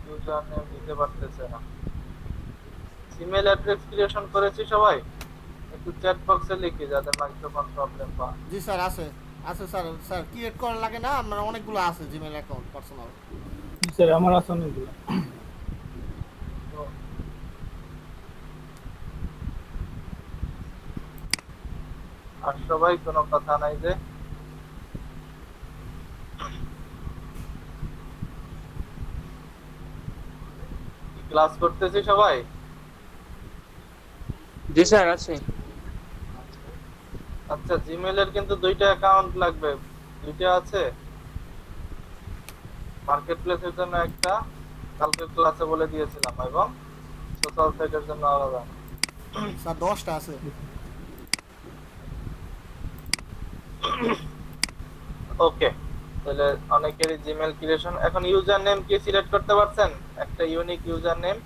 ইউজার নেম দিতে পারতেছে না। ইমেল অ্যাড্রেস ক্রিয়েশন করেছি সবাই? একটু চ্যাট বক্সে লিখি যাদের মাইক্রোফোন প্রবলেম বা। জি স্যার আছে, আছে স্যার। স্যার ক্রিয়েট করা লাগে না, আমার অনেকগুলো আছে জিমেল অ্যাকাউন্ট পার্সোনাল। স্যার আমার আছে অনেকগুলো। আর সবাই, কোনো কথা নাই যে? ক্লাস করতেছি সবাই? জি স্যার আছে। আচ্ছা, জিমেইলের কিন্তু দুইটা অ্যাকাউন্ট লাগবে। দুইটা আছে, মার্কেট প্লেসের জন্য একটা, কালকে ক্লাসে বলে দিয়েছিলাম, এবং সোশ্যাল সাইটের জন্য আলাদা। স্যার 10টা আছে। ওকে, তাহলে অনেকেরই জিমেইল ক্রিয়েশন। এখন ইউজার নেম কি সিলেক্ট করতে পারছেন? একটা ইউনিক ইউজার নেম।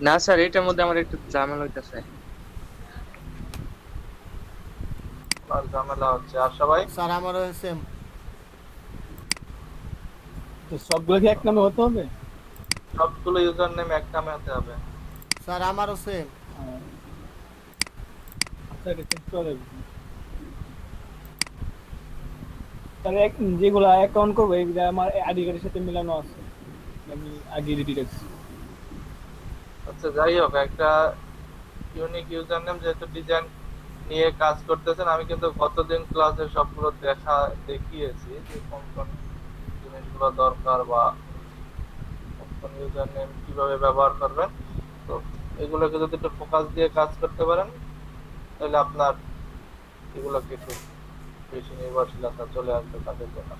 না স্যার, এটার মধ্যে আমার একটু ঝামেলা হইতাছে। আর ঝামেলা হচ্ছে। আর সবাই? স্যার আমারও সেম। তো সবগুলো কি এক নামে হতে হবে? সবগুলো ইউজার নেম এক নামে হতে হবে। স্যার আমারও সেম। আচ্ছা এটা চেক করা যাবে তাহলে যেগুলা অ্যাকাউন্ট করবো এগুলা আমার আইডি কার্ডের সাথে মিলানো আছে আমি আগে রেডি রাখছি আচ্ছা যাই হোক, একটা ইউনিক ইউজার নেম যেহেতু ডিজাইন নিয়ে কাজ করতেছেন, আমি কিন্তু গতদিন ক্লাসে সবগুলো দেখিয়েছি যে কোন কোন জিনিসগুলো দরকার বা কোন ইউজার নেম কিভাবে ব্যবহার করবেন। তো এগুলোকে যদি একটু ফোকাস দিয়ে কাজ করতে পারেন তাহলে আপনার এগুলোকে একটু বেশি নির্ভরশীলতা চলে আসবে কাজের জন্য।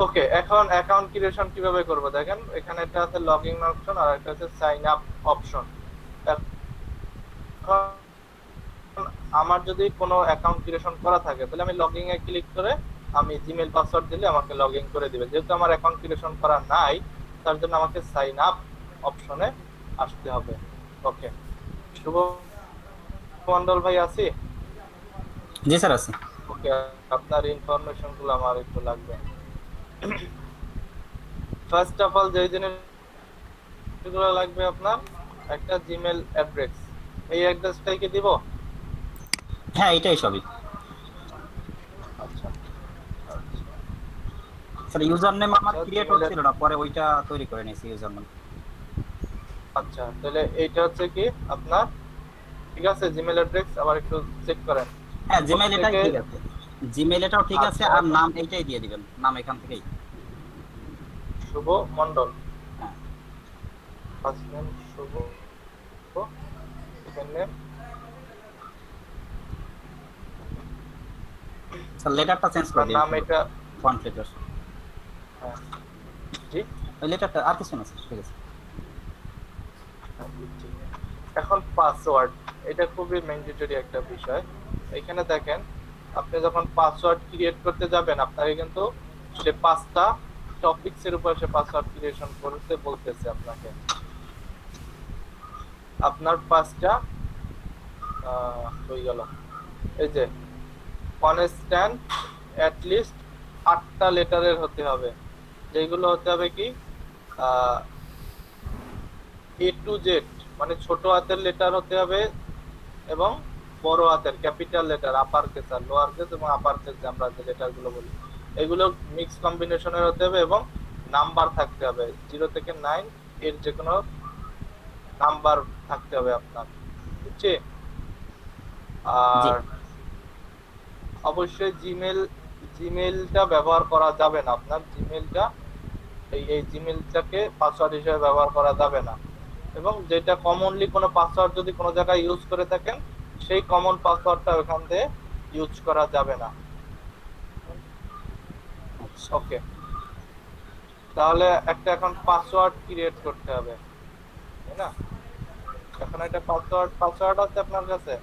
ওকে, এখন অ্যাকাউন্ট ক্রিয়েশন কিভাবে করব দেখেন, এখানে একটা আছে লগইন অপশন আর একটা আছে সাইন আপ অপশন। আমার যদি কোনো অ্যাকাউন্ট ক্রিয়েশন করা থাকে তাহলে আমি লগইন এ ক্লিক করে আমি জিমেইল পাসওয়ার্ড দিলে আমাকে লগইন করে দিবে। যেহেতু আমার অ্যাকাউন্ট ক্রিয়েশন করা নাই তার জন্য আমাকে সাইন আপ অপশনে আসতে হবে। ওকে, শুভ মন্ডল ভাই আছি? জি স্যার আছে। ওকে, আপনার ইনফরমেশন গুলো আমার একটু লাগবে। ফার্স্ট অফ অল যে জিনিসগুলো লাগবে আপনার, একটা জিমেইল অ্যাড্রেস। এই অ্যাড্রেসটাই কি দিব? হ্যাঁ এটাই সবই আচ্ছা আচ্ছা স্যার। ইউজার নেম আমার আচ্ছা, ক্রিয়েট তাহলে- হচ্ছিল না, পরে ওইটা তৈরি করে নিয়েছি ইউজার নেম। আচ্ছা, তাহলে এইটা হচ্ছে কি আপনার, ঠিক আছে? জিমেইল অ্যাড্রেস আবার একটু চেক করেন। হ্যাঁ জিমেইল এটাই প্রত্যেকে- ঠিক আছে, জিমেইল এটাও ঠিক আছে, আচ্ছা। আর নাম এইটাই দিয়ে দিবেন, নাম এখান থেকেই। শুভ মন্ডল, হ্যাঁ ফার্স্ট নেম শুভ, সেকেন্ড নেম স্যার লেটারটা চেঞ্জ করে আপনার দিন, নাম এটা, ফন্ট লেটার। হ্যাঁ জি, ওই লেটারটা আর কিছু না স্যার, ঠিক আছে। এখন পাসওয়ার্ড, এটা খুবই ম্যান্ডেটরি একটা বিষয়। এখানে দেখেন, আপনি যখন পাসওয়ার্ড ক্রিয়েট করতে যাবেন আপনাকে কিন্তু সে 5টা টপিকস এর উপর সে পাসওয়ার্ড ক্রিয়েশন করতে বলতেছে আপনাকে। আপনার 5টা হয়ে গেল, এই যে কনস্ট্যান্ট অ্যাট লিস্ট 8টা লেটারের হতে হবে, যেগুলো হতে হবে কি এ টু জেড, মানে ছোট হাতের লেটার হতে হবে এবং বড় হাতের ক্যাপিটাল লেটার, আপার কেস আর লোয়ার কেস এবং আপার কেস আমরা যে লেটার গুলো বলি এগুলো মিক্স কম্বিনেশনের হতে হবে এবং নাম্বার থাকতে হবে 0 থেকে 9 এর যে কোনো নাম্বার থাকতে হবে আপনার, বুঝছি? জি। আর অবশ্যই জিমেইলটা ব্যবহার করা যাবে না, আপনার জিমেইলটা এই জিমেইলটাকে পাসওয়ার্ড হিসেবে ব্যবহার করা যাবে না। এবং যেটা কমনলি কোনো পাসওয়ার্ড যদি কোনো জায়গায় ইউজ করে থাকেন সেই কমন পাসওয়ার্ডটা ওখান থেকে ইউজ করা যাবে না। ওকে, তাহলে একটা এখন পাসওয়ার্ড ক্রিয়েট করতে হবে, তাই না? এখন একটা পাসওয়ার্ড আছে আপনার কাছে?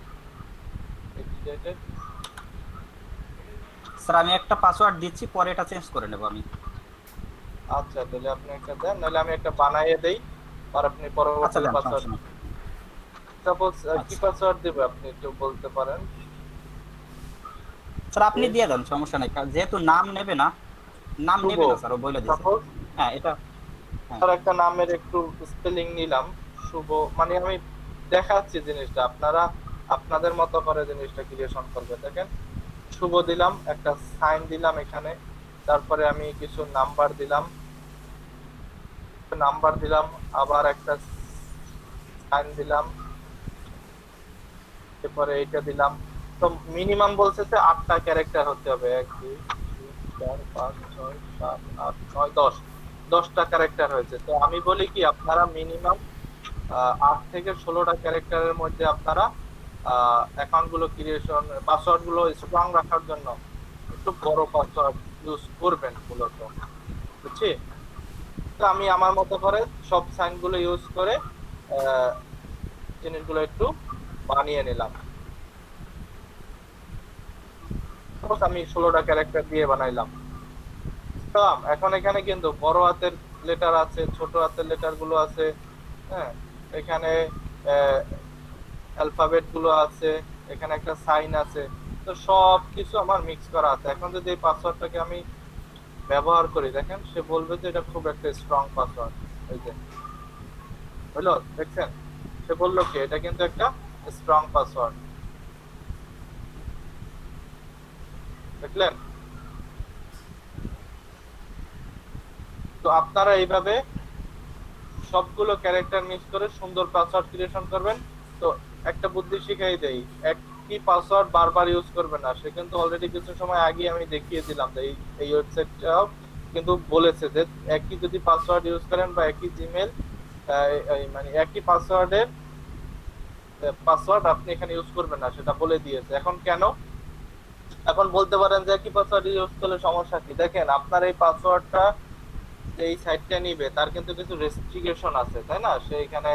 স্যার আমি একটা পাসওয়ার্ড দিচ্ছি, পরে এটা চেঞ্জ করে নেব আমি। আচ্ছা, তাহলে আপনি একটা দেন, নাহলে আমি একটা বানাইয়ে দেই আর আপনি আচ্ছা পরবর্তীতে দেন, পাসওয়ার্ড, সমস্যা নেই। সাপোজ কি আচ্ছা। পাসওয়ার্ড দেব আপনি একটু বলতে পারেন? স্যার আপনি দিয়ে দেন, সমস্যা নেই, কারণ যেহেতু নাম নেবে না, নাম শুভ, নেবে না স্যার, ও বলে দিয়েছে। সাপোজ হ্যাঁ এটা, হ্যাঁ স্যার একটা নামের একটু স্পেলিং নিলাম, শুভ, মানে আমি দেখাচ্ছি জিনিসটা, আপনারা আপনাদের মতো করে জিনিসটা ক্রিয়েশন করবে। দেখেন, শুভ দিলাম, একটা সাইন দিলাম এখানে, তারপরে আমি কিছু নাম্বার দিলাম, আবার একটা সাইন দিলাম, এরপরে এইটা দিলাম। তো মিনিমাম বলছে যে 8টা ক্যারেক্টার হতে হবে, 1 2 3 4 5 6 7 8 9 10, 10টা ক্যারেক্টার হয়েছে। তো আমি বলি কি, আপনারা মিনিমাম 8 থেকে 16টা ক্যারেক্টারের মধ্যে আপনারা অ্যাকাউন্ট গুলো ক্রিয়েশন, পাসওয়ার্ড গুলো স্ট্রং রাখার জন্য একটু বড় পাসওয়ার্ড ইউজ করবেন মূলত, বুঝছি? তো আমি আমার মতো করে সব সাইন গুলো ইউজ করে জিনিসগুলো একটু বানিয়ে নিলাম। আমি 16টা ক্যারেক্টার দিয়ে বানাইলাম। তো এখন এখানে কিন্তু বড় হাতের লেটার আছে, ছোট হাতের লেটার গুলো আছে, হ্যাঁ, এখানে অ্যালফাবেট গুলো আছে, এখানে একটা সাইন আছে। তো সব কিছু আমার মিক্স করা আছে। এখন যদি এই পাসওয়ার্ডটাকে আমি ব্যবহার করি, দেখেন সে বলবে যে এটা খুব একটা স্ট্রং পাসওয়ার্ড। এই যে হলো, দেখছেন? সে বললো কি এটা কিন্তু একটা স্ট্রং পাসওয়ার্ড, দেখলেন? তো আপনারা এইভাবে সবগুলো ক্যারেক্টার মিক্স করে সুন্দর পাসওয়ার্ড ক্রিয়েশন করবেন। তো একটা বুদ্ধি শিখাই দেই, একই পাসওয়ার্ড বারবার ইউজ করবেন না। সে কিন্তু অলরেডি কিছু সময় আগে আমি দেখিয়ে দিলাম যে এই ওয়েবসাইটটাও কিন্তু বলেছে যে একই যদি পাসওয়ার্ড ইউজ করেন বা একই জিমেল মানে একই পাসওয়ার্ড আপনি এখানে ইউজ করবেন না, সেটা বলে দিয়েছে। এখন কেন? এখন বলতে পারেন যে একই পাসওয়ার্ড ইউজ করলে সমস্যা কি? দেখেন আপনার এই পাসওয়ার্ডটা এই সাইটটা নিবে তার কিন্তু কিছু রেস্ট্রিকশন আছে, তাই না? সে এখানে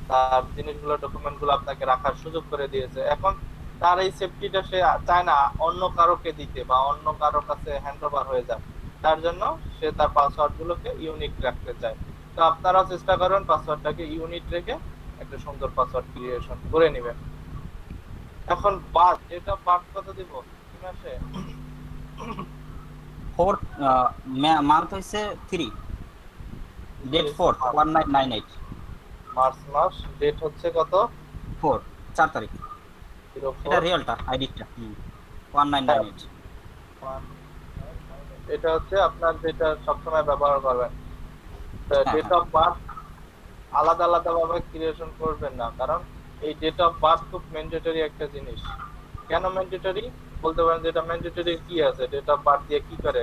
তার জিনিসগুলো ডকুমেন্টগুলো আপনাকে রাখার সুযোগ করে দিয়েছে। এখন তার এই সেফটিটা সে চায় না অন্য কারোকে দিতে বা অন্য কারো কাছে হ্যান্ড ওভার হয়ে যাক, তার জন্য সে তার পাসওয়ার্ড গুলোকে ইউনিক রাখতে চায়। তো আপনারাও চেষ্টা করবেন পাসওয়ার্ডটাকে ইউনিক রেখে একটা সুন্দর পাসওয়ার্ড ক্রিয়েশন করে নেবেন। এখন বার্থ, এটা বার্থ কত দিব? কি মাসে? 4 মান্থ হইছে 3, ডেট 4 1998 মার্চ মাস, ডেট হচ্ছে কত? 4 তারিখ। 04 এটা রিয়েলটা আইডিটা 1998। এটা হচ্ছে আপনার যেটা সবসময় ব্যবহার করবেন। হ্যাঁ, ডেট হ্যাঁ। অফ বার্থ আলাদা আলাদা ভাবে ক্রিয়েশন করবেন না, কারণ এই ডেট অফ বার্থ খুব ম্যান্ডেটরি একটা জিনিস। কেন ম্যান্ডেটরি? বলতে পারেন যেটা ম্যান্ডেটরি কি আছে, ডেট অফ বার্থ দিয়ে কি করে?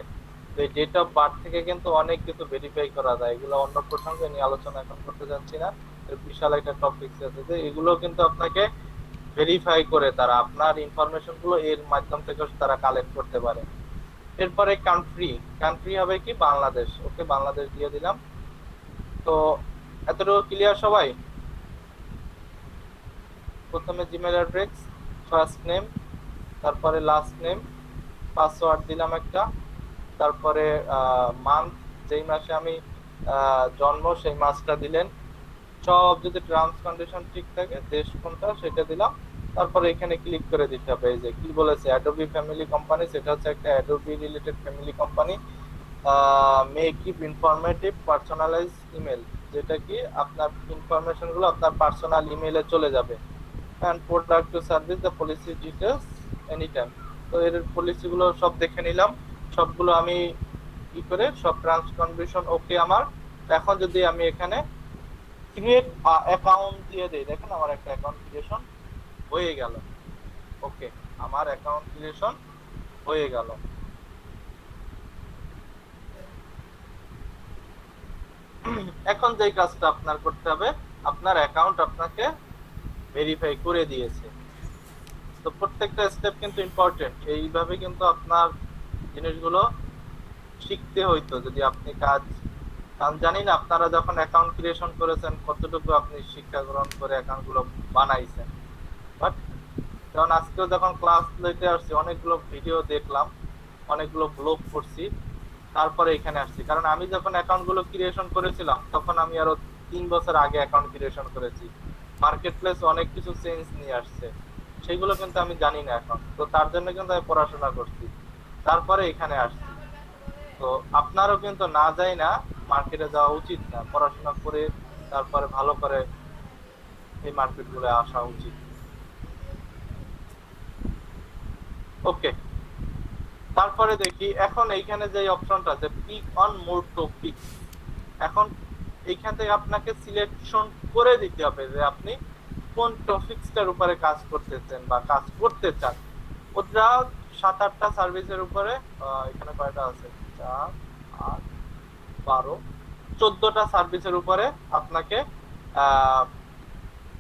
তো এই ডেট অফ বার্থ থেকে কিন্তু অনেক কিছু ভেরিফাই করা যায়। এগুলো অন্য প্রসঙ্গে নিয়ে আলোচনা এখন করতে যাচ্ছি না, এর বিশাল একটা টপিক আছে যে এগুলো কিন্তু আপনাকে ভেরিফাই করে তারা আপনার ইনফরমেশন গুলো এর মাধ্যম থেকে তারা কালেক্ট করতে পারে। এরপরে কান্ট্রি, কান্ট্রি হবে কি বাংলাদেশ। ওকে, বাংলাদেশ দিয়ে দিলাম। তো এতটুকু ক্লিয়ার সবাই? প্রথমে জিমেল অ্যাড্রেস, ফার্স্ট নেম, তারপরে লাস্ট নেম, পাসওয়ার্ড দিলাম একটা, তারপরে মান্থ, যেই মাসে আমি জন্ম সেই মাসটা দিলেন। সব যদি টার্মস কন্ডিশন ঠিক থাকে, দেশ কোনটা সেটা দিলাম। তারপরে এখানে ক্লিক করে দিতে হবে। এই যে কি বলেছে, অ্যাডোবি ফ্যামিলি কোম্পানি, সেটা হচ্ছে একটা অ্যাডোবি রিলেটেড ফ্যামিলি কোম্পানি। মে কিপ ইনফরমেটিভ পার্সোনালাইজ ইমেল, যেটা কি আপনার ইনফরমেশন গুলো আপনার পার্সোনাল ইমেইলে চলে যাবে। And product to service the policy details any time. তো এর পলিসি গুলো সব দেখে নিলাম, সবগুলো আমি কি করে সব টার্মস কন্ডিশন ওকে আমার। এখন যদি আমি এখানে ক্রিয়েট অ্যাকাউন্ট দিয়ে দেই, দেখেন আমার একটা অ্যাকাউন্ট ক্রিয়েশন হয়ে গেল। ওকে, আমার অ্যাকাউন্ট ক্রিয়েশন হয়ে গেল। এখন যে কাজটা আপনার করতে হবে, আপনার অ্যাকাউন্ট আপনাকে ভেরিফাই করে দিয়েছে। তো প্রত্যেকটা স্টেপ কিন্তু ইম্পর্টেন্ট, এইভাবে কিন্তু আপনার জিনিসগুলো শিখতে হইতো যদি আপনি কাজ। আমি জানি না আপনারা যখন অ্যাকাউন্ট ক্রিয়েশন করেছেন কতটুকু আপনি শিক্ষা গ্রহণ করে অ্যাকাউন্ট গুলো বানাইছেন, বাট কারণ আজকেও যখন ক্লাস লইতে আসছি অনেকগুলো ভিডিও দেখলাম, অনেকগুলো ব্লগ পড়ছি, তারপরে এখানে আসছি। কারণ আমি যখন অ্যাকাউন্ট গুলো ক্রিয়েশন করেছিলাম তখন আমি আরো 3 বছর আগে অ্যাকাউন্ট ক্রিয়েশন করেছি। মার্কেট প্লেস অনেক কিছু চেঞ্জ নিয়ে আসছে, সেগুলো কিন্তু আমি জানি না এখন। তো তার জন্য কিন্তু আমি পড়াশোনা করছি, তারপরে এখানে আসছি। তো আপনারও কিন্তু না যাই না মার্কেটে যাওয়া উচিত না, পড়াশোনা করে তারপরে ভালো করে এই মার্কেট গুলো আসা উচিত। ওকে, তারপরে দেখি এখন এইখানে যে অপশনটা আছে পিক অন মোর টপিক, এখন এইখান থেকে আপনাকে সিলেকশন করে দিতে হবে যে আপনি কোন টপিকসটার উপরে কাজ করতেছেন বা কাজ করতে চান। ওটা 7-8টা সার্ভিসের উপরে, এখানে কয়টা আছে, 4 8 12 14টা সার্ভিসের উপরে আপনাকে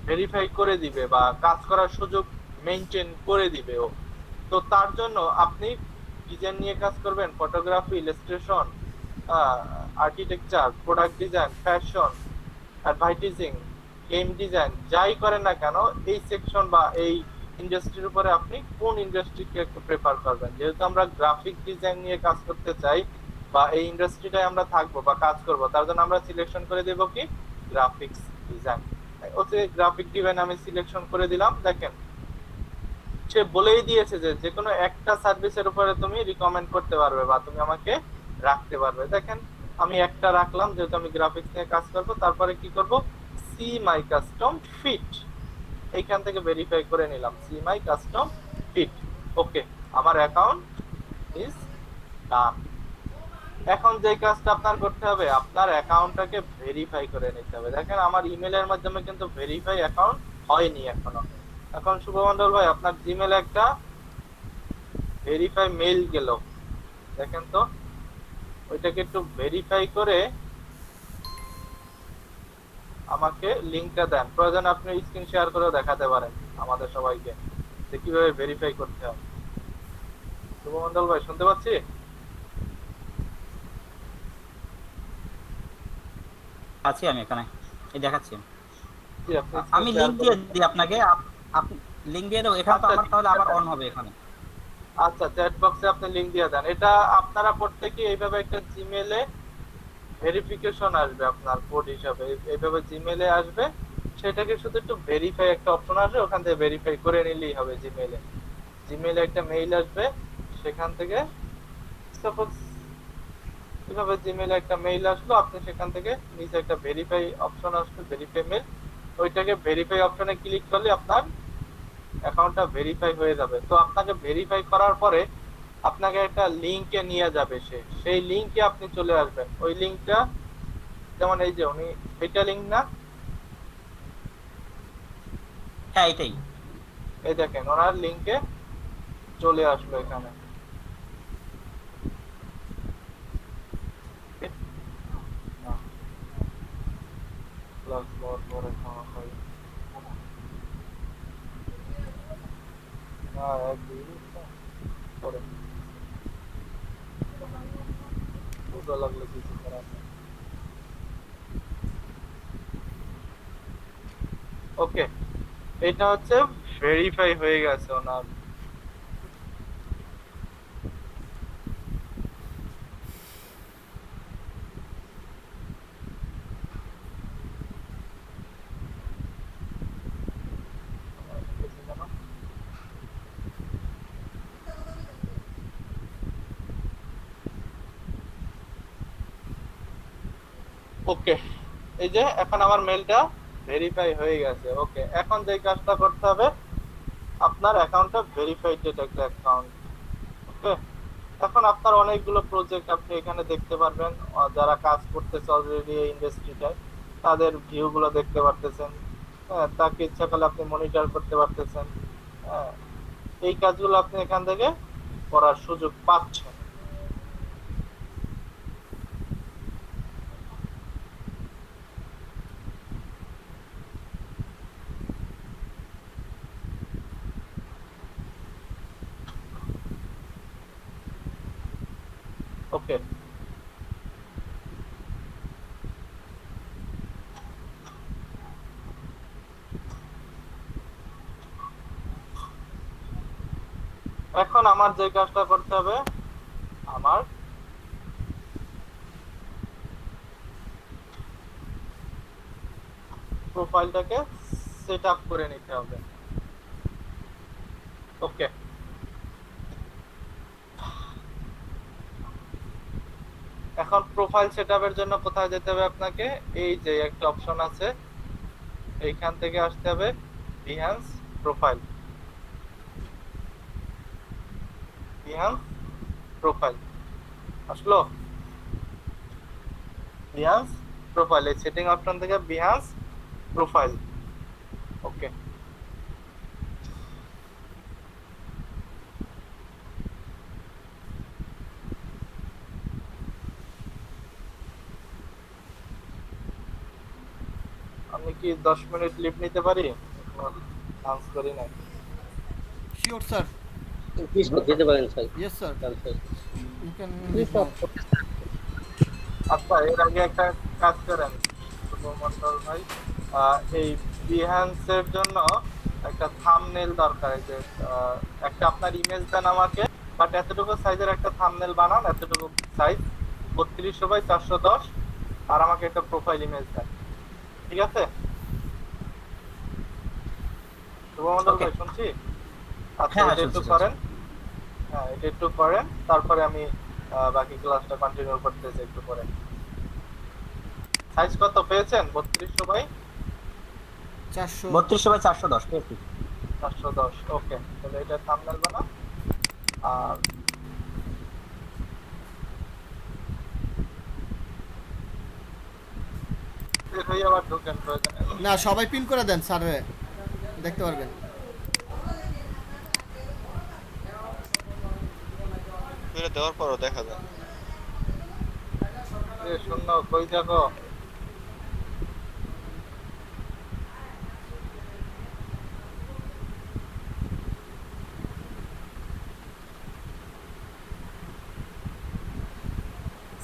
ভেরিফাই করে দিবে বা কাজ করার সুযোগ মেইনটেইন করে দিবে ও। তো তার জন্য আপনি ডিজাইন নিয়ে কাজ করবেন, photography, illustration, architecture, product design, fashion, advertising, game design, যাই করেন না কেন এই সেকশন বা এই ইন্ডাস্ট্রির উপরে আপনি কোন ইন্ডাস্ট্রিকে প্রেফার করবেন। যেহেতু আমরা গ্রাফিক ডিজাইন নিয়ে কাজ করতে চাই বা এই ইন্ডাস্ট্রিটায় আমরা থাকবো বা কাজ করব, তার জন্য আমরা সিলেকশন করে দেব কি গ্রাফিক্স ডিজাইন। ওকে, গ্রাফিক ডিজাইন আমি সিলেকশন করে দিলাম। দেখেন সে বলেই দিয়েছে যে যে কোনো একটা সার্ভিসের উপরে তুমি রিকমেন্ড করতে পারবে বা তুমি আমাকে রাখতে পারবে। দেখেন আমি একটা রাখলাম যেহেতু আমি গ্রাফিক্স নিয়ে কাজ করব। তারপরে কি করব, সি মাই কাস্টম ফিট, এইখান থেকে ভেরিফাই করে নিলাম সি মাই কাস্টম ফিট। ওকে, আমার অ্যাকাউন্ট ইজ ডান। এখন যে কাজটা আপনার করতে হবে, আপনার অ্যাকাউন্টটাকে ভেরিফাই করে নিতে হবে। দেখেন আমার ইমেলের মাধ্যমে কিন্তু ভেরিফাই অ্যাকাউন্ট হয়নি এখনো। এখন শুভমন্ডল ভাই আপনার জিমেলে একটা ভেরিফাই মেইল গেল, দেখেন তো ওইটাকে একটু ভেরিফাই করে আমাকে লিংকটা দেন। প্রয়োজন আপনি স্ক্রিন শেয়ার করেও দেখাতে পারেন আমাদের সবাইকে যে কিভাবে ভেরিফাই করতে হয়। শুভমন্ডল ভাই শুনতে পাচ্ছি? আছি আমি এখানে, এই দেখাচ্ছি। জি, আপনি আমি screen লিংক share দিয়ে করেন। দিই আপনাকে, আপনি লিংক দিয়ে দাও এখানে, তো আচ্ছা, আমার ঠিক তাহলে আবার আছে। অন হবে এখানে। আচ্ছা, চ্যাট বক্সে আপনি লিংক দিয়ে দেন। এটা আপনারা প্রত্যেকে এইভাবে একটা জিমেলে ভেরিফিকেশন আসবে আপনার কোড হিসাবে, এইভাবে জিমেলে আসবে। সেটাকে শুধু একটু ভেরিফাই একটা অপশন আসবে, ওখান থেকে ভেরিফাই করে নিলেই হবে। জিমেলে জিমেলে একটা মেইল আসবে, সেখান থেকে সাপোজ এভাবে জিমেলে একটা মেইল আসলো, আপনি সেখান থেকে নিচে একটা ভেরিফাই অপশন আসবে, ভেরিফাই মেইল, ওইটাকে ভেরিফাই অপশনে ক্লিক করলে আপনার অ্যাকাউন্টটা ভেরিফাই হয়ে যাবে। তো আপনাকে ভেরিফাই করার পরে আপনাকে একটা লিংকে নিয়ে যাবে, সেই লিংকে আপনি চলে আসবেন। ওই লিংকটা যেমন এই যে উনি, এটা লিংক না, হ্যাঁ এটাই। এই দেখেন ওনার লিংকে চলে আসলো এখানে। না, প্লাস পরে খাওয়া হয় না, এক দুই পরে দুটো লাগলে কিছু করার নেই। ওকে, এটা হচ্ছে ভেরিফাই হয়ে গেছে ওনার। ওকে, এই যে এখন আমার মেলটা ভেরিফাই হয়ে গেছে। ওকে, এখন যে কাজটা করতে হবে, আপনার অ্যাকাউন্টটা ভেরিফাইড একটা অ্যাকাউন্ট। ওকে, এখন আপনার অনেকগুলো প্রজেক্ট আপনি এখানে দেখতে পারবেন। যারা কাজ করতেছে অলরেডি এই ইন্ডাস্ট্রিটায় তাদের ভিউ গুলো দেখতে পারতেছেন। হ্যাঁ, তাকে ইচ্ছা করলে আপনি মনিটর করতে পারতেছেন। হ্যাঁ, এই কাজগুলো আপনি এখান থেকে করার সুযোগ পাচ্ছেন। ওকে, এখন আমার যে কাজটা করতে হবে, আমার প্রোফাইলটাকে সেট আপ করে নিতে হবে। ওকে, এখন প্রোফাইল সেটআপের জন্য কোথায় যেতে হবে আপনাকে, এই যে একটা অপশন আছে এইখান থেকে আসতে হবে, বিহান্স প্রোফাইল। বিহান্স প্রোফাইল আসলো, বিহান্স প্রোফাইল, এই সেটিং অপশন থেকে বিহান্স প্রোফাইল। ওকে, আমি কি 10 মিনিট লিভ নিতে পারি? লাঞ্চ করি না। Sure sir. দিতে পারেন sir. Yes sir, you can কি লিভ সব নাও। আচ্ছা, এর আগে একটা কাজ করেন শুভমন্ডল ভাই, এই বিহান্সের জন্য একটা থাম্বনেল দরকার। এই যে একটা আপনার ইমেজ দেন আমাকে, বাট এতটুকু সাইজের একটা থাম্বনেল বানান, এতটুকু সাইজ 32/410, আর আমাকে একটা প্রোফাইল ইমেজ দেন। ঠিক আছে শুভমন্ডল Okay. ভাই, শুনছি? আচ্ছা, হ্যাঁ, এটা একটু শুনছি, করেন। হ্যাঁ, এটা একটু করেন, তারপরে আমি বাকি ক্লাসটা কন্টিনিউ করতেছি একটু পরে। সাইজ কত পেয়েছেন? 3200 বাই 400। 32/410 পেয়েছি। 410। ওকে, তাহলে এটা থাম্বনেল বানা। আর বের হয়ে আবার ঢোকেন প্রয়োজনে। না সবাই পিন করে দেন স্যার, দেখতে পারবেন। এটা দেওয়ার পরও দেখা যায়। শূন্য কই দেখো।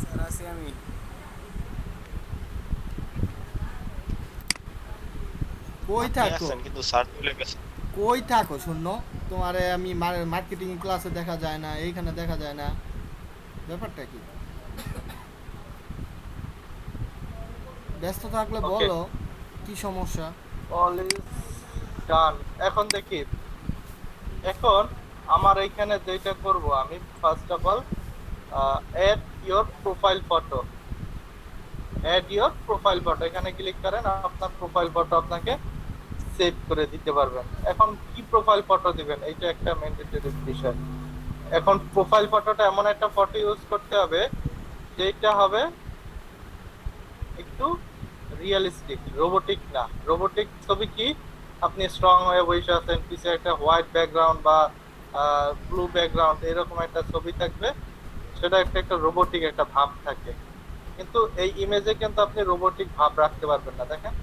স্যার আছি আমি। কই আপনি থাকো, আছেন কিন্তু স্যার চলে গেছে। কই থাকো শূন্য? তোমারে আমি মার্কেটিং ক্লাসে দেখা যায় না, এইখানে দেখা যায় না, ব্যাপারটা কি? ব্যস্ত থাকলে Okay. বলো কি সমস্যা। All is done. এখন দেখি, এখন আমার এইখানে যেটা করব আমি, first of all add your profile photo. Add your profile photo, এখানে ক্লিক করেন, আপনার প্রোফাইল ফটো আপনাকে সেভ করে দিতে পারবেন। এখন কি প্রোফাইল ফটো দিবেন, এইটা একটা ম্যান্ডেটরি বিষয়। এখন প্রোফাইল ফটোটা এমন একটা ফটো ইউজ করতে হবে যেটা হবে একটু রিয়েলিস্টিক, রোবোটিক না। রোবোটিক ছবি কি, আপনি স্ট্রং হয়ে বসে আছেন, পিছে একটা হোয়াইট ব্যাকগ্রাউন্ড বা ব্লু ব্যাকগ্রাউন্ড, এরকম একটা ছবি থাকবে, সেটা একটা রোবোটিক একটা ভাব থাকে। কিন্তু এই ইমেজে কিন্তু আপনি রোবোটিক ভাব রাখতে পারবেন না। দেখেন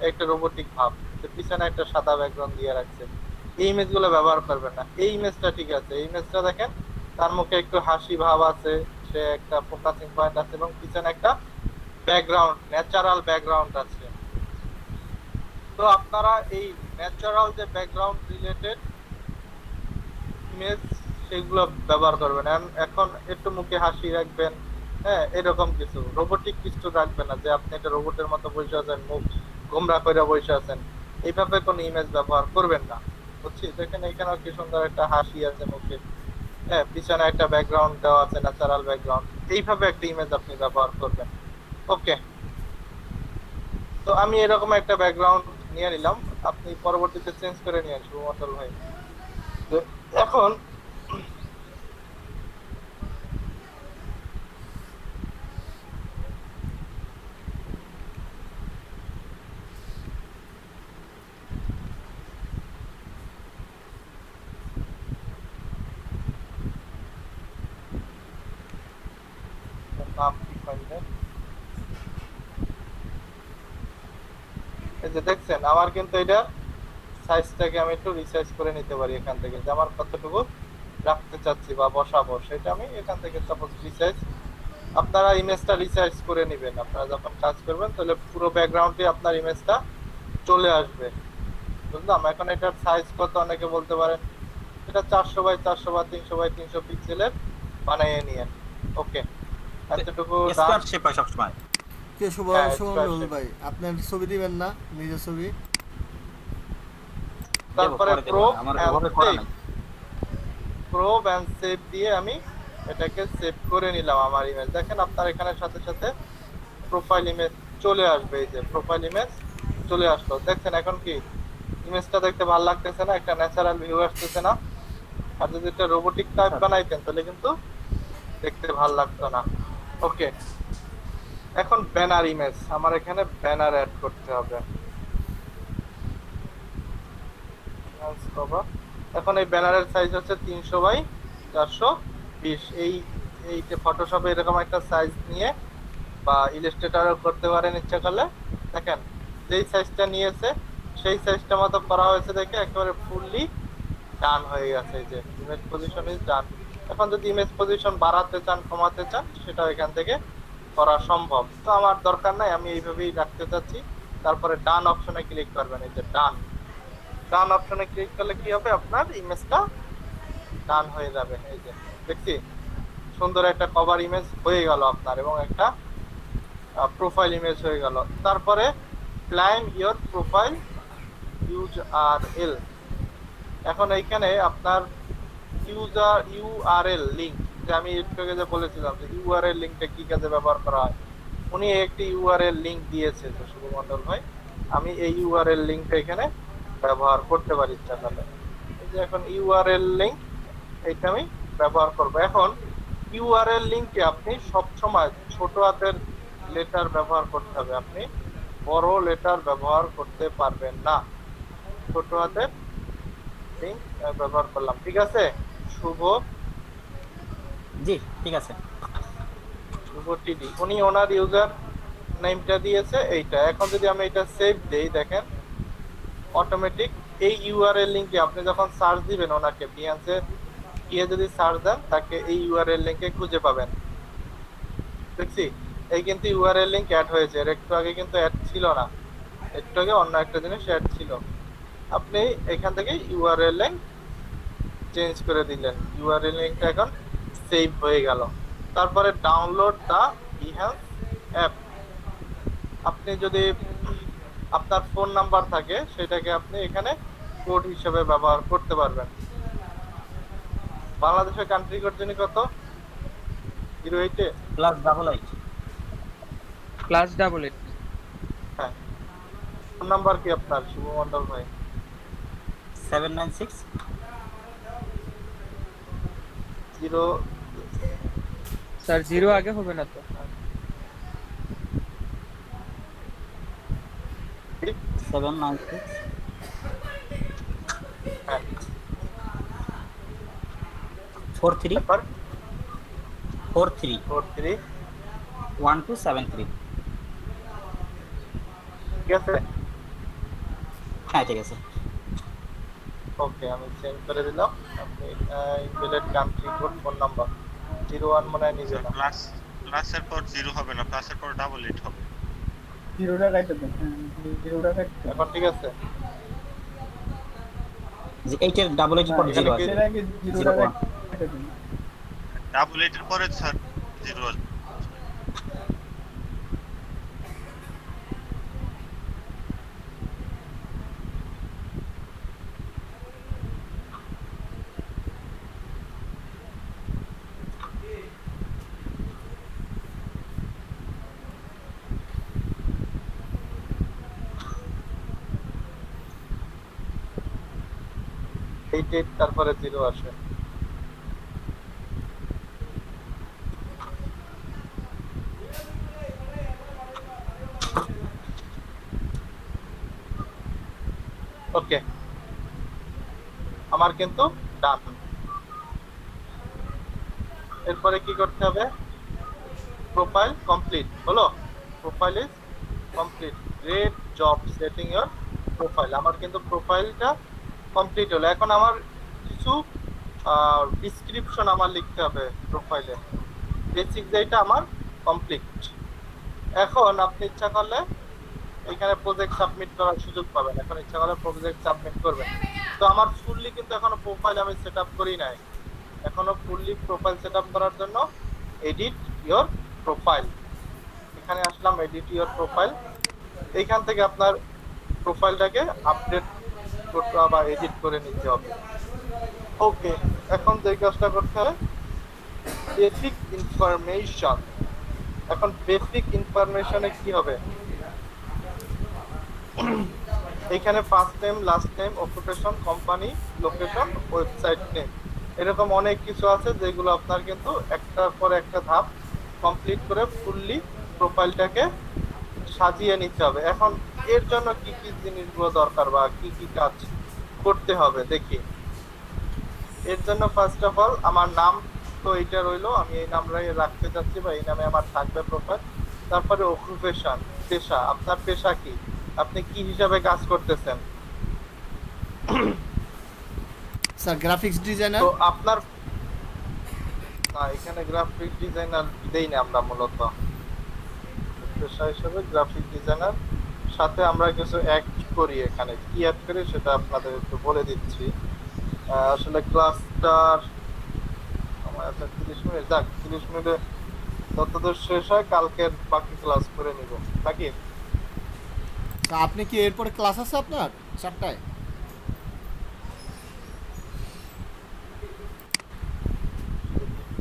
একটা রোবোটিক ভাব, পিছনে একটা সাদা ব্যাকগ্রাউন্ড দিয়ে রাখছে। এই ইমেজগুলো ব্যবহার করবেন না। এই ইমেজটা ঠিক আছে, এই ইমেজটা দেখেন তার মুখে একটু হাসি ভাব আছে, সে একটা ফোকাসিং পয়েন্ট আছে এবং পিছনে একটা ব্যাকগ্রাউন্ড, ন্যাচারাল ব্যাকগ্রাউন্ড আছে। তো আপনারা এই ন্যাচারাল যে ব্যাকগ্রাউন্ড রিলেটেড ইমেজ সেগুলো ব্যবহার করবেন। এখন একটু মুখে হাসি রাখবেন, হ্যাঁ, এরকম কিছু রোবোটিক কিছু রাখবেন না যে আপনি একটা রোবটের মতো বসে আছেন, মুখ গোমরা করে বসে আছেন, এইভাবে কোনো ইমেজ ব্যবহার করবেন না। বুঝছি? দেখেন এখানে কি সুন্দর একটা হাসি আছে মুখে, হ্যাঁ, পিছনে একটা ব্যাকগ্রাউন্ড দেওয়া আছে, ন্যাচারাল ব্যাকগ্রাউন্ড। এইভাবে একটা ইমেজ আপনি ব্যবহার করবেন। ওকে, তো আমি এরকম একটা ব্যাকগ্রাউন্ড নিয়ে নিলাম, আপনি পরবর্তীতে চেঞ্জ করে নিয়ে আসবো মতল ভাই। তো এখন নাম কি ফাইলের, এই যে দেখছেন আমার কিন্তু এটা সাইজটাকে আমি একটু রিসাইজ করে নিতে পারি এখান থেকে, যে আমার কতটুকু রাখতে চাচ্ছি বা বসাবো সেটা আমি এখান থেকে সাপোজ রিসাইজ। আপনারা ইমেজটা রিসাইজ করে নেবেন, আপনারা যখন কাজ করবেন তাহলে পুরো ব্যাকগ্রাউন্ডে আপনার ইমেজটা চলে আসবে। বুঝলাম? এখন এটার সাইজ কত অনেকে বলতে পারেন, এটা 400x400 বা 300x300 পিক্সেলের বানিয়ে নিয়েন। ওকে, এতটুকু স্কোয়ার শেপ হয় সবসময়। কে হ্যাঁ, সুমন ভাই, আপনার ছবি দিবেন না, নিজের ছবি? তারপরে দেবো, পরে দেবো। আমার ওভাবে করা নাই। প্রোব এন্ড সেভ দিয়ে আমি এটাকে সেভ করে নিলাম আমার ইমেজ। দেখেন আপনার এখানে সাথে সাথে প্রোফাইল ইমেজ চলে আসবে, এই যে প্রোফাইল ইমেজ চলে আসলো। দেখছেন এখন কি ইমেজটা দেখতে ভালো লাগতেছে না, একটা ন্যাচারাল ভিউ আসতেছে না? আর যদি একটা রোবোটিক টাইপ বানাইতেন তাহলে কিন্তু দেখতে ভালো লাগতো না। ওকে, এখন ব্যানার ইমেজ, আমার এখানে ব্যানার অ্যাড করতে হবে। এখন এই ব্যানারের সাইজ হচ্ছে 300x420। এই যে ফটোশপে এরকম একটা সাইজ নিয়ে বা ইলাস্ট্রেটরও করতে পারেন ইচ্ছা করলে। দেখেন যেই সাইজটা নিয়েছে সেই সাইজটা মতো করা হয়েছে, দেখে একেবারে ফুললি ডান হয়ে গেছে। এই যে ইমেজ পজিশন ইজ ডান। এখন যদি ইমেজ পজিশন বাড়াতে চান, কমাতে চান, সেটা এখান থেকে করা সম্ভব। তো আমার দরকার নাই, আমি এইভাবেই রাখতে চাচ্ছি। তারপরে ডান অপশনে ক্লিক করবেন, এই যে ডান। ডান অপশনে ক্লিক করলে কি হবে, আপনার ইমেজটা ডান হয়ে যাবে। এই যে দেখছি সুন্দর একটা কভার ইমেজ হয়ে গেল আপনার, এবং একটা প্রোফাইল ইমেজ হয়ে গেল। তারপরে ক্লাইম ইওর প্রোফাইল ইউআরএল। এখন এইখানে আপনার ইউআরএল লিংক, যে আমি একটু আগে যে বলেছিলাম যে ইউআরএল লিংকটা কি কাজে ব্যবহার করা হয়, উনি একটি ইউআরএল লিংক দিয়েছে তো শুভ মন্ডল ভাই, আমি এই ইউআরএল লিংকটা এখানে ব্যবহার করতে পারি ইচ্ছা করলে। এই যে এখন ইউআরএল লিংক, এইটা আমি ব্যবহার করব। এখন ইউআরএল লিংকে আপনি সব সময় ছোট হাতের লেটার ব্যবহার করতে হবে, আপনি বড় লেটার ব্যবহার করতে পারবেন না। ছোট হাতের লিংক ব্যবহার করলাম, ঠিক আছে? শুভ জি ঠিক আছে। শুভ টিডি, উনি ওনার ইউজার নেমটা দিয়েছে এইটা। এখন যদি আমি এটা সেভ দেই, দেখেন অটোমেটিক এই ইউআরএল লিংকে আপনি যখন সার্চ দিবেন ওনাকে বিয়ান্সে গিয়ে যদি সার্চ দেন, তাকে এই ইউআরএল লিংকে খুঁজে পাবেন। দেখছি এই কিন্তু ইউআরএল লিংক অ্যাড হয়েছে, এর একটু আগে কিন্তু অ্যাড ছিল না, একটু আগে অন্য একটা জিনিস অ্যাড ছিল। আপনি এখান থেকে ইউআরএল লিংক চেঞ্জ করে দিলেন, ইউআরএল লিংকটা এখন সেভ হয়ে গেল। তারপরে ডাউনলোড দা বিহ্যান্স অ্যাপ, আপনি যদি আপনার ফোন নাম্বার থাকে সেটাকে আপনি এখানে কোড হিসেবে ব্যবহার করতে পারবেন। বাংলাদেশের কান্ট্রি কোড জানি কত? 08 +88 +88 হ্যাঁ। ফোন নাম্বার কি আপনার শুভ মন্ডল ভাই? 796 0 স্যার 0 আগে হবে না তো? 796 হ্যাঁ 43 তারপর 43 43 1273। ঠিক আছে। হ্যাঁ ঠিক আছে। ওকে আমি সেন্ড করে দিলাম। আপনি invalid country code phone number 01 মনে হয় নিবে না। প্লাসের পর 0 হবে না, প্লাসের পর 88 হবে। 0টা কাটতে দেন, হ্যাঁ 0টা কাটতে এখন ঠিক আছে। যে 8 এর ডাবল 8 পর 0 আছে। এর আগে 0টা কাটতে দেন। 88 এর পরে স্যার 0 আসবে। এইট তারপরে 0 আসে। ওকে আমার কিন্তু ডান। এরপরে কি করতে হবে? প্রোফাইল কমপ্লিট হলো, profile is complete, great job setting your profile. আমার কিন্তু প্রোফাইলটা কমপ্লিট হলো। এখন আমার কিছু ডিসক্রিপশন আমার লিখতে হবে প্রোফাইলে, বেসিক যেটা আমার কমপ্লিট। এখন আপনি ইচ্ছা করলে এখানে প্রজেক্ট সাবমিট করার সুযোগ পাবেন, এখন ইচ্ছা করলে প্রজেক্ট সাবমিট করবেন। তো আমার ফুললি কিন্তু এখনো প্রোফাইল আমি সেট আপ করি নাই, এখনো ফুললি প্রোফাইল সেট আপ করার জন্য এডিট ইওর প্রোফাইল, এখানে আসলাম এডিট ইওর প্রোফাইল। এইখান থেকে আপনার প্রোফাইলটাকে আপডেট করতে বা এডিট করে নিতে হবে। ওকে এখন যে কাজটা করতে হবে বেসিক ইনফরমেশন। এখন বেসিক ইনফরমেশনে কি হবে? এখানে first name, last name, occupation, company, location, website name, এরকম অনেক কিছু আছে যেগুলো আপনার কিন্তু একটার পর একটা ধাপ কমপ্লিট করে ফুললি প্রোফাইলটাকে সাজিয়ে নিতে হবে। এখন এর জন্য কি কি জিনিসগুলো দরকার বা কি কি কাজ করতে হবে দেখি। এর জন্য ফার্স্ট অফ অল আমার নাম তো এইটা রইলো, আমি এই নামটাই রাখতে চাচ্ছি বা এই নামে আমার থাকবে প্রোফাইল। তারপরে অকুপেশন, পেশা, আপনার পেশা কি, আপনি কি হিসাবে কাজ করতেছেন। Sir graphics designer. তো আপনার না এখানে গ্রাফিক ডিজাইনার দেই না আমরা, মূলত পেশা হিসেবে গ্রাফিক ডিজাইনার সাথে আমরা কিছু অ্যাড করি। এখানে কি অ্যাড করি সেটা আপনাদের একটু বলে দিচ্ছি। আসলে ক্লাসটার আমার 30 মিনিট, যাক 30 মিনিটে যতদূর শেষ হয় কালকের বাকি ক্লাস করে নিব নাকি। আপনি কি এরপরে ক্লাস আছে আপনার 4টায়?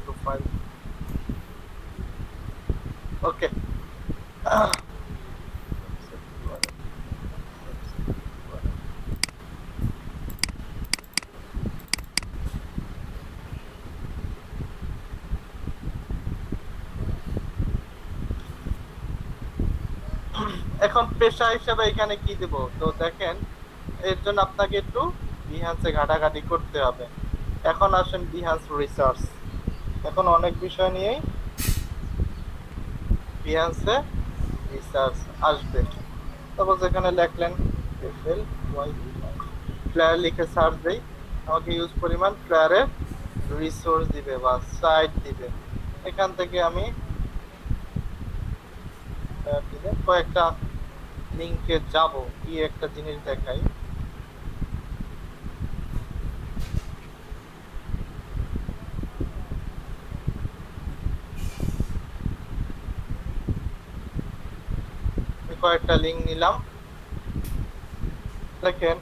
প্রোফাইল ওকে এখন পেশা হিসেবে এখানে কি দেব, তো দেখেন এর জন্য আপনাকে একটু বিহান্সে ঘাটাঘাটি করতে হবে। এখন আসেন বিহান্স রিসার্চ। এখন অনেক বিষয় নিয়েই বিহান্সে রিসার্চ আসবে। তারপর যেখানে লিখলেন প্লেয়ার লিখে সার্চ দেই, আমাকে ইউজ পরিমাণ প্লেয়ারের রিসোর্স দিবে বা সাইট দিবে। এখান থেকে আমি কয়েকটা লিংকে যাব, কি একটা জিনিস দেখাই। কয়েকটা লিংক নিলাম। দেখেন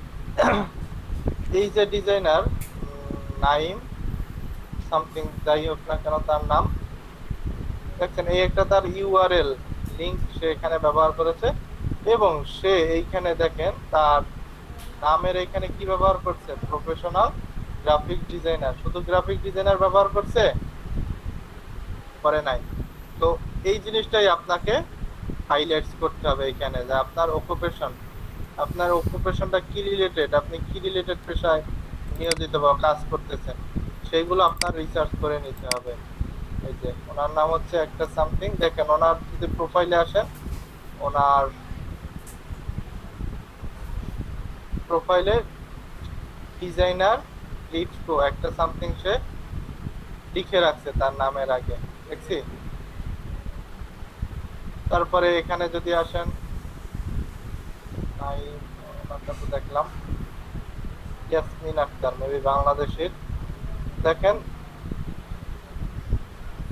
এই যে ডিজাইনার নাইম সামথিং, যাই হোক না কেন তার নাম, দেখছেন এই একটা তার ইউআরএল লিংক সে এখানে ব্যবহার করেছে, এবং সে এইখানে দেখেন তার নামের এখানে কি ব্যবহার করছে, প্রফেশনাল গ্রাফিক ডিজাইনার। শুধু গ্রাফিক ডিজাইনার ব্যবহার করছে, করে নাই। তো এই জিনিসটাই আপনাকে হাইলাইটস করতে হবে এখানে, যে আপনার অকুপেশনটা কি রিলেটেড, আপনি কি রিলেটেড পেশায় নিয়োজিত বা কাজ করতেছেন, সেইগুলো আপনার রিসার্চ করে নিতে হবে। এই যে ওনার নাম হচ্ছে একটা সামথিং, দেখেন ওনার যদি প্রোফাইলে আসেন, ওনার প্রোফাইলে ডিজাইনার লিড প্রো একটা সামথিং সে লিখে রাখছে তার নামের আগে, দেখছি। তারপরে এখানে যদি আসেন, দেখলাম ইয়াসমিন আক্তার, মেবি বাংলাদেশের। দেখেন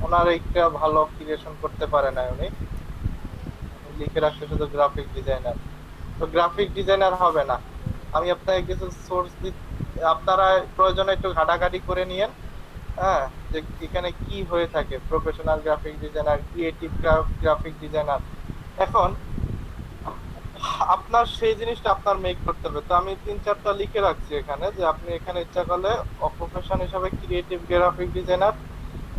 ওনার একটা ভালো ক্রিয়েশন করতে পারে না, উনি লিখে রাখছে শুধু গ্রাফিক ডিজাইনার। তো গ্রাফিক ডিজাইনার হবে না। আমি আপনাকে কিছু সোর্স আপনারা প্রয়োজনে একটু ঘাটাঘাটি করে নিয়েন, হ্যাঁ, যে এখানে কি হয়ে থাকে, professional graphic designer, creative graphic designer. এখন আপনার সেই জিনিসটা আপনার মেক করতে হবে। তো আমি 3-4টা লিখে রাখছি এখানে, যে আপনি এখানে ইচ্ছা করলে অকুপেশন হিসাবে creative graphic designer,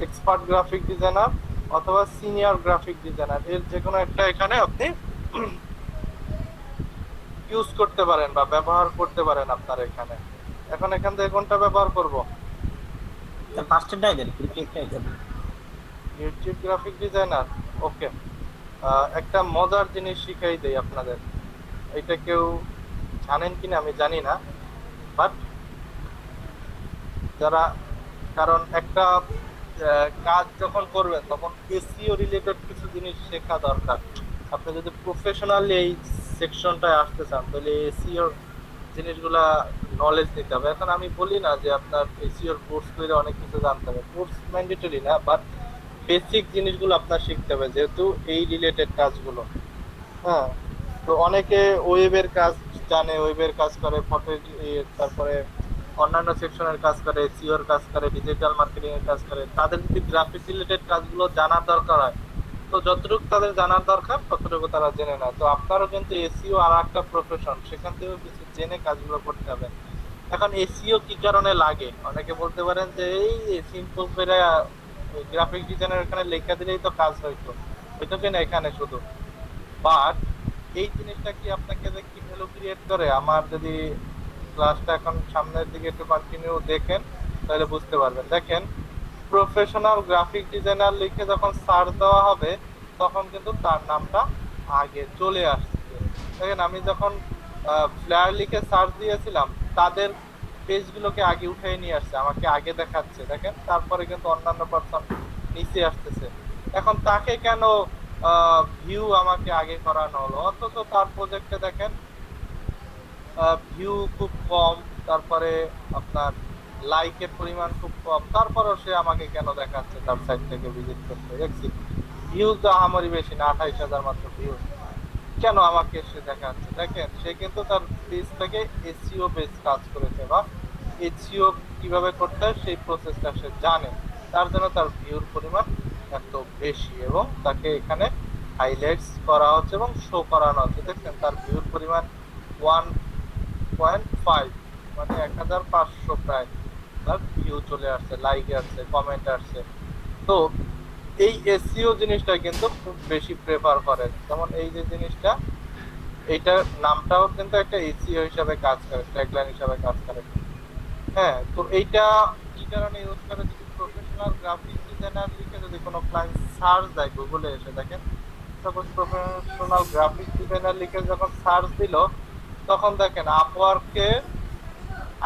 expert graphic designer অথবা সিনিয়র গ্রাফিক ডিজাইনার, এর যে কোনো একটা এখানে আপনি ইউজ করতে পারেন বা ব্যবহার করতে পারেন আপনার এখানে। এখন এখান থেকে কোনটা ব্যবহার করব? ফার্স্টটাই দেন, ক্রিয়েটিভটাই দেন, ক্রিয়েটিভ গ্রাফিক ডিজাইনার। ওকে, একটা মজার জিনিস শিখাই দেই আপনাদের, এটা কেউ জানেন কিনা আমি জানি না, বাট যারা, কারণ একটা কাজ যখন করবেন তখন এসইও রিলেটেড কিছু জিনিস শেখা দরকার। আপনি যদি প্রফেশনালি এই সেকশনটায় আসতে চান, তাহলে এসইওর জিনিসগুলা নলেজ নিতে হবে। এখন আমি বলি না যে আপনার এসইওর কোর্স করে অনেক কিছু জানতে হবে, কোর্স ম্যান্ডেটরি না, বাট বেসিক জিনিসগুলো আপনার শিখতে হবে, যেহেতু এই রিলেটেড কাজগুলো। হ্যাঁ, তো অনেকে ওয়েবের কাজ জানে, ওয়েবের কাজ করে, ফটো, তারপরে অন্যান্য সেকশনের কাজ করে, সিওর কাজ করে, ডিজিটাল মার্কেটিং এর কাজ করে। তাদের যদি গ্রাফিক রিলেটেড কাজগুলো জানার দরকার হয়, তো যতটুকু তাদের জানার দরকার ততটুকু তারা জেনে না। তো আপনারও কিন্তু এসইও আর একটা প্রফেশন, সেখান থেকেও কিছু জেনে কাজগুলো করতে হবে। এখন এসইও কি কারণে লাগে, অনেকে বলতে পারেন যে এই সিম্পল করে গ্রাফিক ডিজাইনের এখানে লেখা দিলেই তো কাজ হইতো, হইতো কিনা এখানে শুধু। বাট এই জিনিসটা কি আপনাকে কি ভ্যালু ক্রিয়েট করে, আমার যদি ক্লাসটা এখন সামনের দিকে একটু কন্টিনিউ দেখেন তাহলে বুঝতে পারবেন। দেখেন প্রফেশনাল গ্রাফিক ডিজাইনার লিখে যখন সার্চ দেওয়া হবে, তখন কিন্তু তার নামটা আগে চলে আসছে। দেখেন আমি যখন ফ্লায়ার লিখে সার্চ দিয়েছিলাম, তাদের পেজগুলোকে আগে উঠিয়ে নিয়ে আসছে, আমাকে আগে দেখাচ্ছে। দেখেন তারপরে কিন্তু অন্যান্য পারসন নিচে আসতেছে। এখন তাকে কেন ভিউ আমাকে আগে করানো হলো, অথচ তার প্রজেক্টে দেখেন ভিউ খুব কম, তারপরে আপনার লাইকের পরিমাণ খুব কম, তারপরেও সে আমাকে কেন দেখাচ্ছে তার সাইট থেকে ভিজিট করতে। দেখছি ভিউ তো আমারই বেশি না, 28,000 মাত্র ভিউ, কেন আমাকে সে দেখাচ্ছে? দেখেন সে কিন্তু তার পেজ থেকে এসইও বেস কাজ করেছে, বা এসইও কিভাবে করতে হয় সেই প্রসেসটা সে জানে, তার জন্য তার ভিউর পরিমাণ এত বেশি, এবং তাকে এখানে হাইলাইটস করা হচ্ছে এবং শো করানো হচ্ছে। দেখছেন তার ভিউর পরিমাণ 1.5, মানে 1500 প্রায় তার ভিউ চলে আসছে, লাইক আসছে, কমেন্ট আসছে। তো এই এসইও জিনিসটা কিন্তু খুব বেশি প্রেফার করে। যেমন এই যে জিনিসটা, এইটার নামটাও কিন্তু একটা এসইও হিসাবে কাজ করে, ট্যাগলাইন হিসাবে কাজ করে। হ্যাঁ, তো এইটা কি কারণে ইউজ করে, যদি প্রফেশনাল গ্রাফিক ডিজাইনার লিখে যদি কোনো ক্লায়েন্ট সার্চ দেয় গুগলে এসে, দেখেন সাপোজ প্রফেশনাল গ্রাফিক ডিজাইনার লিখে যখন সার্চ দিল, তখন দেখেন আপওয়ার্কে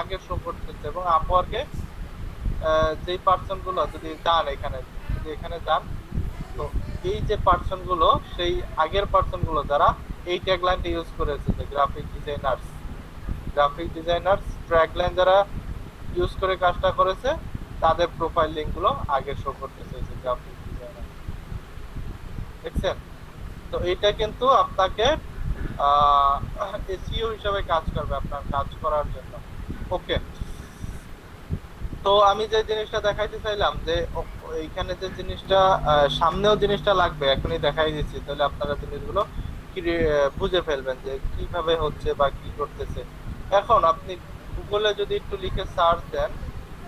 আগে শো করতেছে, এবং আপওয়ার্কে যেই পার্সন গুলো যদি যান, এখানে যদি এখানে যান, তো এই যে পার্সন গুলো, সেই আগের পার্সন গুলো যারা এই ট্যাগলাইনটা ইউজ করেছে, যে গ্রাফিক ডিজাইনার্স ট্যাগলাইন যারা ইউজ করে কাজটা করেছে, তাদের প্রোফাইল লিংক গুলো আগে শো করতেছে যে গ্রাফিক ডিজাইনার। দেখছেন? তো এটা কিন্তু আপনাকে এসইও হিসাবে কাজ করবে আপনার কাজ করার জন্য। ওকে, তো আমি যে জিনিসটা দেখাইতে চাইলাম, যে এইখানে যে জিনিসটা সামনেও জিনিসটা লাগবে, এখনই দেখাই দিচ্ছি, তাহলে আপনারা জিনিসগুলো বুঝে ফেলবেন যে কিভাবে হচ্ছে বা কি করতেছে। এখন আপনি গুগলে যদি একটু লিখে সার্চ দেন,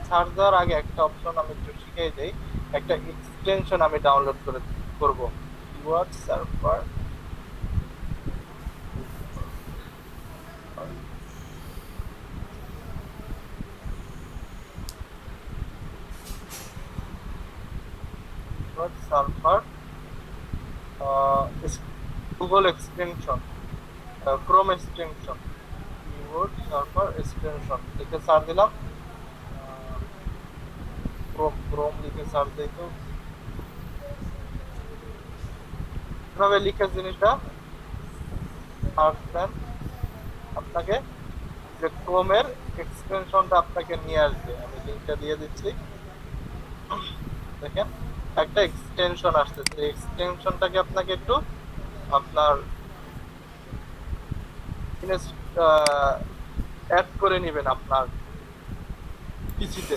সার্চ দেওয়ার আগে একটা অপশন আমি একটু শিখিয়ে দেই, একটা এক্সটেনশন আমি ডাউনলোড করব, keyword server. Server Google extension, Chrome extension, keyword server extension লিখে সার্চ দিলাম। ক্রোম লিখে সার্চ দিই, তো কিভাবে লিখে জিনিসটা সার্চ দেন, আপনাকে যে ক্রোমের এক্সটেনশনটা আপনাকে নিয়ে আসবে। আমি লিংকটা দিয়ে দিচ্ছি, দেখেন একটা এক্সটেনশন আসতেছে। এই এক্সটেনশনটাকে আপনাকে একটু আপনার অ্যাড করে নেবেন আপনার পিসিতে।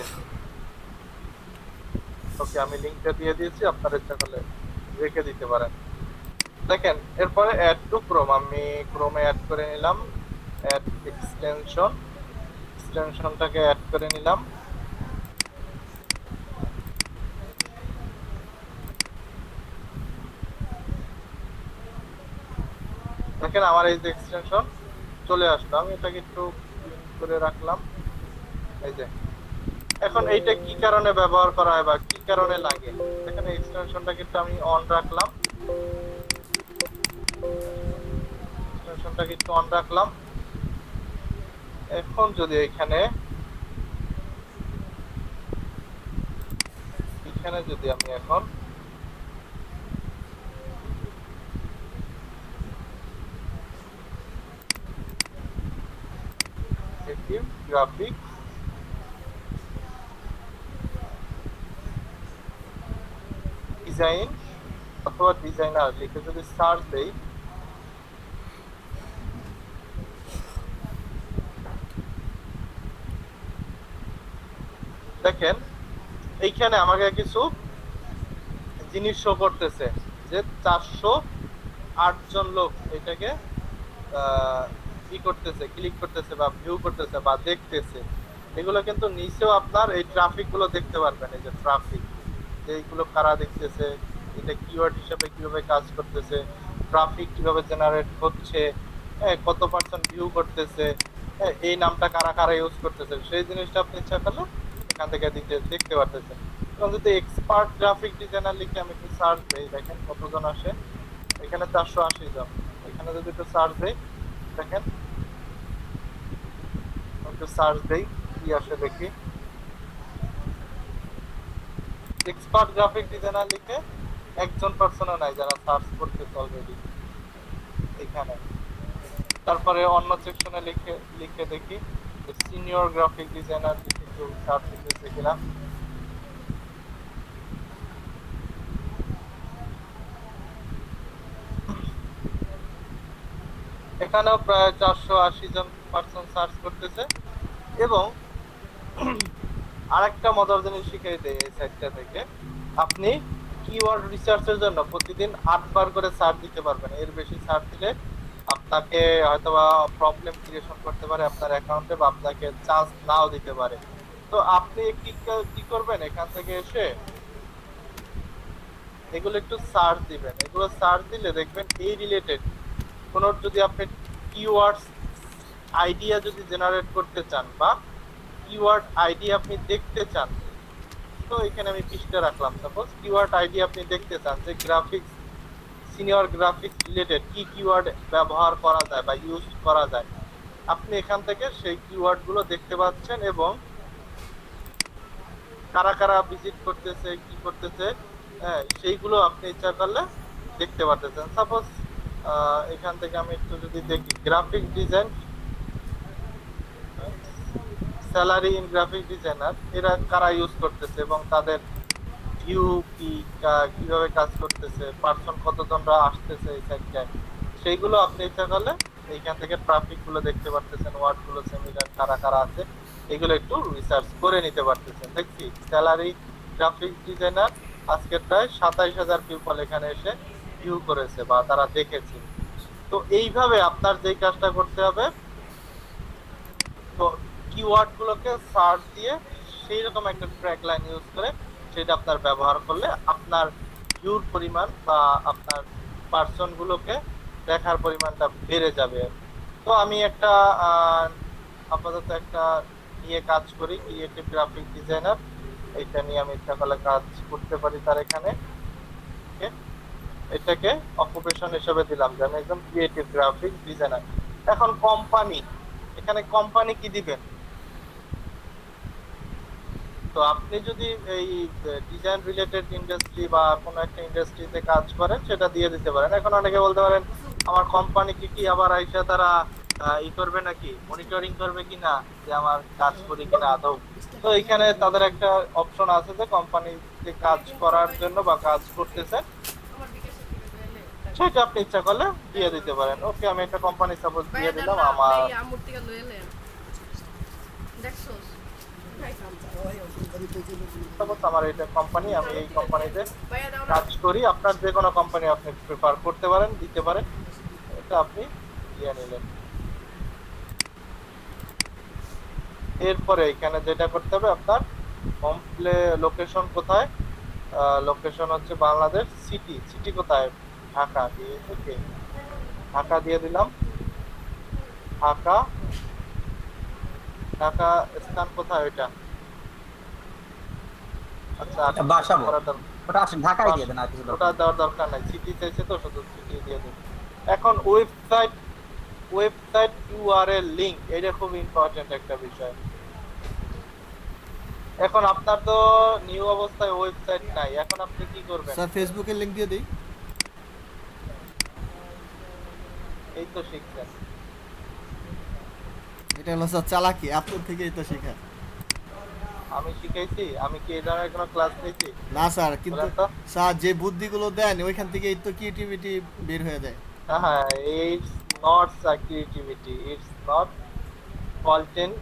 ওকে, আমি লিংকটা দিয়ে দিয়েছি, আপনারা ইচ্ছা করলে রেখে দিতে পারেন। দেখেন এরপরে অ্যাড টু ক্রোম, আমি ক্রোমে অ্যাড করে নিলাম, অ্যাড এক্সটেনশনটাকে অ্যাড করে নিলাম। দেখেন আমার এই যে এক্সটেনশন চলে আসলো, আমি এটাকে একটু করে রাখলাম। এই যে এখন এইটা কি কারণে ব্যবহার করা হয় বা কি কারণে লাগে, দেখেন এক্সটেনশনটাকে একটু আমি অন রাখলাম, এক্সটেনশনটাকে একটু অন রাখলাম। এখন যদি এখানে যদি আমি এখন গ্রাফিক ডিজাইন অথবা ডিজাইনার লিখে যদি সার্চ দেই, দেখেন এইখানে আমাকে কিছু জিনিস শো করতেছে, যে 408 জন লোক এটাকে কি করতেছে, ক্লিক করতেছে বা ভিউ করতেছে বা দেখতেছে। এগুলো কিন্তু নিচেও আপনার এই ট্রাফিক গুলো দেখতে পারবেন, এই যে ট্রাফিক, যে এইগুলো কারা দেখতেছে, এটা কিওয়ার্ড হিসেবে কিভাবে কাজ করতেছে, ট্রাফিক কিভাবে জেনারেট হচ্ছে, কত পার্সেন্ট ভিউ করতেছে, এই নামটা কারা কারা ইউজ করতেছে, সেই জিনিসটা আপনি ইচ্ছা করলে এখান থেকে দেখতে পারতেছেন। এবং যদি এক্সপার্ট গ্রাফিক ডিজাইনার লিখে আমি একটু সার্চ দিই, দেখেন কতজন আসে, এখানে 480 জন। এখানে যদি একটু সার্চ দিই, দেখেন একটু সার্চ দেই কি আসে দেখি, এক্সপার্ট গ্রাফিক ডিজাইনার লিখে একজন পার্সনও নাই যারা সার্চ করতেছে অলরেডি এখানে। তারপরে অন্য সেকশনে লিখে দেখি সিনিয়র গ্রাফিক ডিজাইনার লিখে একটু সার্চ দিতেছে কিনা। এখানেও প্রায় 480 জন পার্সন সার্চ করতেছে। এবং আরেকটা মজার জিনিস শিখিয়ে দেয় এই সাইটটা থেকে, আপনি কিওয়ার্ড রিসার্চের জন্য প্রতিদিন 8 বার করে সার্চ দিতে পারবেন। এর বেশি সার্চ দিলে আপনাকে হয়তোবা প্রবলেম ক্রিয়েশন করতে পারে আপনার অ্যাকাউন্টে, বা আপনাকে চান্স নাও দিতে পারে। তো আপনি কি করবেন, এখান থেকে এসে এগুলো একটু সার্চ দিবেন। এগুলো সার্চ দিলে দেখবেন এই রিলেটেড কোনো যদি আপনি কিওয়ার্ডস আইডিয়া যদি জেনারেট করতে চান, বা কিওয়ার্ড আইডি আপনি দেখতে চান, তো এখানে আমি পৃষ্ঠা রাখলাম। সাপোজ কিওয়ার্ড আইডি আপনি দেখতে চান যে গ্রাফিক্স, সিনিয়র গ্রাফিক্স রিলেটেড কি কিওয়ার্ড ব্যবহার করা যায় বা ইউজ করা যায়, আপনি এখান থেকে সেই কিওয়ার্ড গুলো দেখতে পাচ্ছেন, এবং কারা কারা ভিজিট করতেছে, কি করতেছে, হ্যাঁ, সেইগুলো আপনি ইচ্ছা করলে দেখতে পারতেছেন। সাপোজ এখান থেকে আমি একটু যদি দেখি graphic design, salary in graphic designer, এরা কারা ইউজ করতেছে এবং তাদের ভিউ কি, কিভাবে কাজ করতেছে, পার্সন কতজনরা আসতেছে এই সাইটটায়, সেইগুলো আপনি ইচ্ছা করলে এইখান থেকে ট্রাফিক গুলো দেখতে পারতেছেন, ওয়ার্ড গুলো সেমিনার কারা কারা আছে এগুলো একটু রিসার্চ করে নিতে পারতেছেন। দেখছি স্যালারি গ্রাফিক ডিজাইনার আজকে প্রায় 27,000 পিপল এখানে এসে ভিউ করেছে বা তারা দেখেছে। তো এইভাবে আপনার যেই কাজটা করতে হবে, তো কিওয়ার্ড গুলোকে সার্চ দিয়ে সেই রকম একটা ট্র্যাক লাইন ইউজ করে সেটা আপনার ব্যবহার করলে আপনার ভিউর পরিমাণ বা আপনার পার্সন গুলোকে দেখার পরিমাণটা বেড়ে যাবে। তো আমি একটা আপাতত একটা নিয়ে কাজ করি, ক্রিয়েটিভ গ্রাফিক ডিজাইনার, এটা নিয়ে আমি ইচ্ছা করলে কাজ করতে পারি তার এখানে। এটাকে অকুপেশন হিসেবে দিলাম যে আমি একদম ক্রিয়েটিভ গ্রাফিক ডিজাইনার। এখন কোম্পানি, এখানে কোম্পানি কি দিবেন, তো আপনি যদি এই ডিজাইন রিলেটেড ইন্ডাস্ট্রি বা কোনো একটা ইন্ডাস্ট্রিতে কাজ করেন সেটা দিয়ে দিতে পারেন। এখন অনেকে বলতে পারেন আমার কোম্পানি কি আবার আইসা তারা ই করবে নাকি, মনিটরিং করবে কিনা যে আমার কাজ করি কিনা আদৌ। তো এখানে তাদের একটা অপশন আছে যে কোম্পানিতে কাজ করার জন্য বা কাজ করতেছে সেটা আপনি ইচ্ছা করলে দিয়ে দিতে পারেন। ওকে, আমি একটা কোম্পানি সাপোজ দিয়ে দিলাম আমার, সাপোজ আমার এটা কোম্পানি, আমি এই কোম্পানিতে কাজ করি। আপনার যে কোনো কোম্পানি আপনি প্রেফার করতে পারেন, দিতে পারেন, এটা আপনি দিয়ে নিলেন। এরপরে এখানে যেটা করতে হবে, আপনার হোম লোকেশন কোথায়, লোকেশন হচ্ছে বাংলাদেশ, সিটি কোথায়, ঢাকা, দিয়ে ওকে ঢাকা দিয়ে দিলাম। ঢাকা স্থান কোথায় ওইটা, আচ্ছা বাসাবো ওটা আসেন ঢাকায় দিয়ে দেন, আর কিছু ওটা দেওয়ার দরকার নাই, সিটি চাইছে তো শুধু সিটি দিয়ে দিন। এখন ওয়েবসাইট ইউআরএল লিংক, এটা খুব ইম্পর্টেন্ট একটা বিষয়। এখন আপনার তো নিউ অবস্থায় ওয়েবসাইট নাই, এখন আপনি কি করবেন? স্যার ফেসবুকের লিংক দিয়ে দেই। এই তো শিখছেন, এটা হলো স্যার চালাকি, আপনার থেকেই তো শেখা। আমি শিখাইছি? আমি কি এই ধরনের কোনো ক্লাস নিয়েছি? না স্যার, কিন্তু বলেন তো। স্যার যে বুদ্ধিগুলো দেন ওইখান থেকেই তো ক্রিয়েটিভিটি বের হয়ে যায়। হ্যাঁ, it's not creativity, it's not content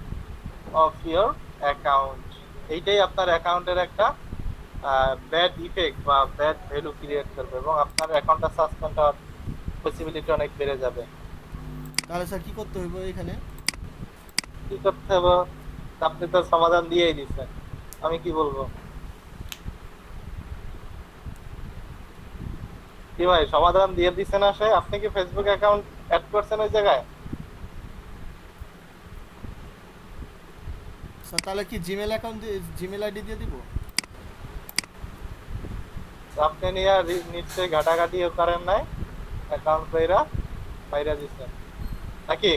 of your account. এইটাই আপনার অ্যাকাউন্টের একটা ব্যাড ইফেক্ট বা ব্যাড ভ্যালু ক্রিয়েট করবে, এবং আপনার অ্যাকাউন্টটা সাসপেন্ড হওয়ার পসিবিলিটি অনেক বেড়ে যাবে। তাহলে স্যার কি করতে হইব এখানে? কি করতে হবে, আপনি তো সমাধান দিয়েই দিচ্ছেন, আমি কি বলবো? কি ভাই, সমাধান দিয়ে দিচ্ছেন না সে? আপনি কি ফেসবুক অ্যাকাউন্ট অ্যাড করছেন ওই জায়গায়? স্যার তাহলে কি জিমেল অ্যাকাউন্ট দিয়ে, জিমেল আইডি দিয়ে দিব? আপনি নিয়ে নিশ্চয়ই ঘাটাঘাটিও করেন নাই, অ্যাকাউন্ট বাইরা দিচ্ছেন নাকি?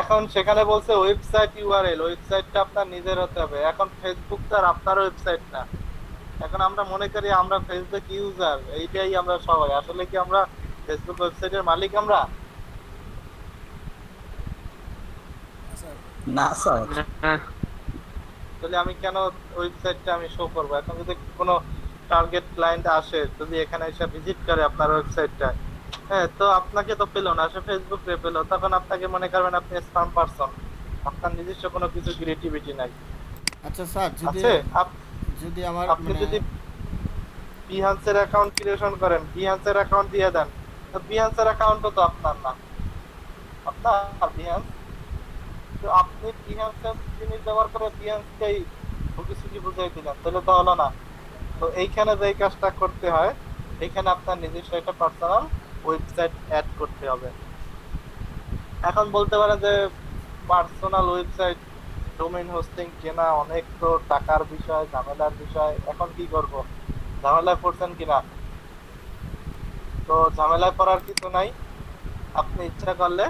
এখন সেখানে বলছে ওয়েবসাইট ইউআরএল, ওয়েবসাইটটা আপনার নিজের হতে হবে। এখন ফেসবুক তো আর আপনার ওয়েবসাইট না। এখন আমরা মনে করি আমরা ফেসবুক ইউজার, এইটাই আমরা সবাই। আসলে কি আমরা ফেসবুক ওয়েবসাইটের মালিক? আমরা না স্যার, তাহলে আমি কেন ওয়েবসাইটটা আমি শো করবো? এখন যদি কোনো টার্গেট ক্লায়েন্ট আসে, যদি এখানে এসে ভিজিট করে আপনার ওয়েবসাইটটা, হ্যাঁ, তো আপনাকে তো পেলো না, সে ফেসবুক রে পেলো, তখন আপনাকে মনে করবেন আপনি স্প্যাম পারসন, আপনার নিজস্ব কোনো কিছু ক্রিয়েটিভিটি নাই। আচ্ছা স্যার, যদি আছে যদি আমার আপনি যদি বিহান্সের অ্যাকাউন্ট ক্রিয়েশন করেন, বিহান্সের অ্যাকাউন্ট দিয়ে দেন, তো বিহান্সের অ্যাকাউন্টও তো আপনার না, আপনার বিহান্স, তো আপনি বিহান্সের জিনিস ব্যবহার করে বিহান্সকেই ভুকিসুকি বুঝাই দিলেন, তাহলে তো হলো না। তো এইখানে যে কাজটা করতে হয়, এখানে আপনার নিজস্ব একটা পার্সোনাল ওয়েবসাইট অ্যাড করতে হবে। এখন বলতে পারেন যে পার্সোনাল ওয়েবসাইট ডোমেইন হোস্টিং কেনা অনেক তো টাকার বিষয়, ঝামেলার বিষয়, এখন কি করব, ঝামেলায় পড়ছেন কিনা? তো ঝামেলায় পড়ার কিছু নাই। আপনি ইচ্ছা করলে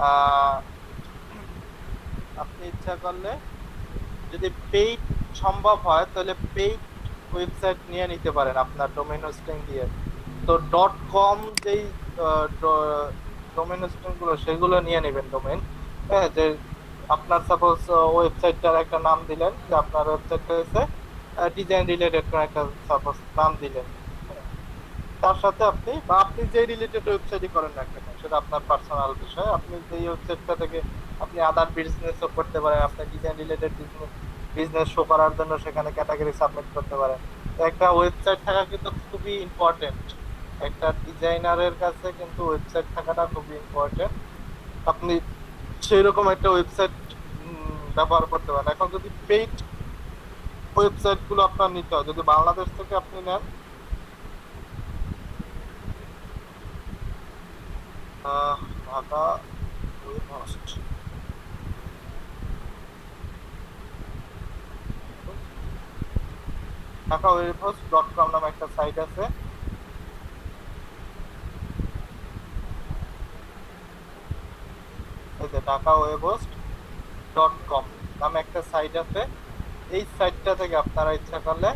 আহ, আপনি ইচ্ছা করলে যদি পেইড সম্ভব হয় তাহলে পেইড ওয়েবসাইট নিয়ে নিতে পারেন আপনার ডোমেইন হোস্টিং দিয়ে। তো ডট কম যেই ডোমেইন হোস্টিং গুলো সেগুলো নিয়ে নেবেন ডোমেইন। হ্যাঁ, যে আপনার সাপোজ ওয়েবসাইটটার একটা নাম দিলেন, যে আপনার ওয়েবসাইটটা হচ্ছে ডিজাইন রিলেটেড কোনো একটা সাপোজ নাম দিলেন। তার সাথে আপনি বা আপনি যে রিলেটেড ওয়েবসাইটই করেন না কেন সেটা আপনার পার্সোনাল বিষয়, আপনি যেই ওয়েবসাইটটা থেকে আপনি আদার বিজনেসও করতে পারেন, আপনার ডিজাইন রিলেটেড বিজনেস শো করার জন্য সেখানে ক্যাটাগরি সাবমিট করতে পারেন। তো একটা ওয়েবসাইট থাকা কিন্তু খুবই ইম্পর্টেন্ট, একটা ডিজাইনারের কাছে কিন্তু ওয়েবসাইট থাকাটা খুবই ইম্পর্টেন্ট। আপনি সেই রকম একটা ওয়েবসাইট ব্যবহার করতে পারেন। এখন যদি পেইড ওয়েবসাইট গুলো আপনার নিতে হয়, যদি বাংলাদেশ থেকে আপনি নেন, Dhaka web host, Dhaka web host .com নামে একটা সাইট আছে। এই যে ঢাকা ওয়েব হোস্ট .com নামে একটা সাইট আছে। এই সাইটটা থেকে আপনারা ইচ্ছা করলে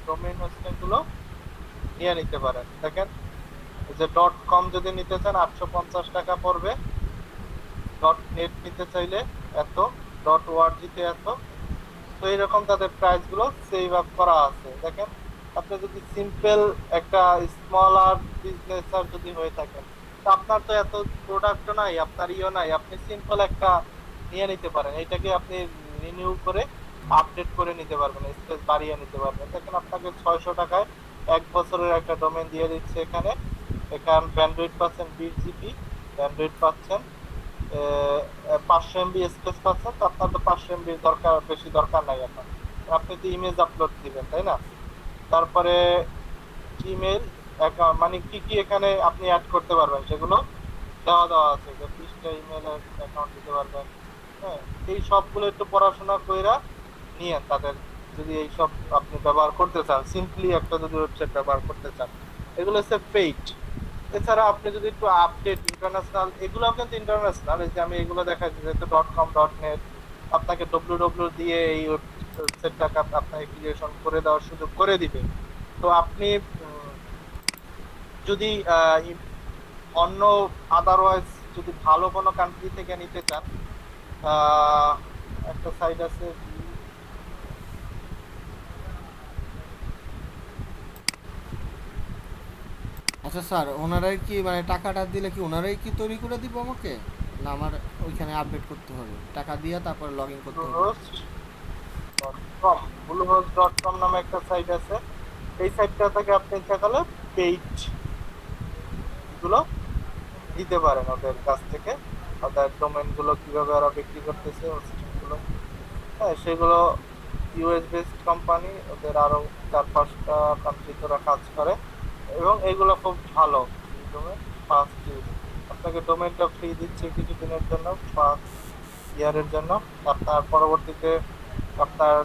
ডোমেইন হোস্টিং গুলো নিয়ে নিতে পারেন। দেখেন, এই যে .com যদি নিতে চান 850 টাকা পড়বে, .net নিতে চাইলে এত, .org তে এত। তো এইরকম তাদের প্রাইস গুলো সেভ আপ করা আছে। দেখেন, আপনি যদি সিম্পল একটা স্মলার বিজনেসার যদি হয়ে থাকেন, তো আপনার তো এত প্রোডাক্ট নাই, আপনার নাই, আপনি সিম্পল একটা নিয়ে নিতে পারেন। এটাকে আপনি রিনিউ করে আপডেট করে নিতে পারবেন, স্পেস বাড়িয়ে নিতে পারবেন। দেখেন, আপনাকে 600 টাকায় 1 বছরের একটা ডোমেইন দিয়ে দিচ্ছে। এখানে ব্যান্ডউইডথ পাচ্ছেন 20 জিবি ব্যান্ডউইডথ পাচ্ছেন, 500 এমবি স্পেস পাচ্ছেন। তো আপনার তো 500 এমবি দরকার, বেশি দরকার নাই এখন। আপনি তো ইমেজ আপলোড দিবেন, তাই না? তারপরে জিমেল অ্যাকাউন্ট, মানে কি কি এখানে আপনি অ্যাড করতে পারবেন সেগুলো দেওয়া আছে, যে 20টা ইমেল অ্যাকাউন্ট দিতে পারবেন। হ্যাঁ, এই সবগুলো একটু পড়াশোনা কইরা নিয়েন তাদের, যদি এই সব আপনি ব্যবহার করতে চান, সিম্পলি একটা যদি ওয়েবসাইট ব্যবহার করতে চান। এগুলো হচ্ছে পেইড। এছাড়া আপনি যদি একটু আপডেট ইন্টারন্যাশনাল, এগুলো কিন্তু ইন্টারন্যাশনাল, এই যে আমি এগুলো দেখাচ্ছি, যেহেতু .com .net, আপনাকে www দিয়ে এই ওয়েবসাইটটাকে আপনাকে ক্রিয়েশন করে দেওয়ার সুযোগ করে দিবে। তো আপনি যদি অন্য আদারওয়াইজ যদি ভালো কোনো কান্ট্রি থেকে নিতে চান, একটা সাইট আছে, আচ্ছা স্যার, ওনারাই কি মানে টাকাটা দিলে কি ওনারাই কি তৈরি করে দিব আমাকে, না আমার ওইখানে আপডেট করতে হবে, টাকা দিয়ে তারপর লগ ইন করতে হবে? bluehost.com নামে একটা সাইট আছে। এই সাইটটা থেকে আপনি ইচ্ছা করলে পেইড গুলো দিতে পারেন ওদের কাছ থেকে, ওদের ডোমেইন গুলো কিভাবে ওরা বিক্রি করতেছে, হোস্টিং গুলো। হ্যাঁ, সেগুলো ইউএস বেসড কোম্পানি, ওদের আরো 4-5টা কান্ট্রিতে ওরা কাজ করে, এবং এগুলো খুব ভালো ডোমেইন, ফার্স্ট ইউজ। আপনাকে ডোমেইনটা ফ্রি দিচ্ছে কিছু দিনের জন্য, ফার্স্ট ইয়ারের জন্য। আপনার পরবর্তীতে আপনার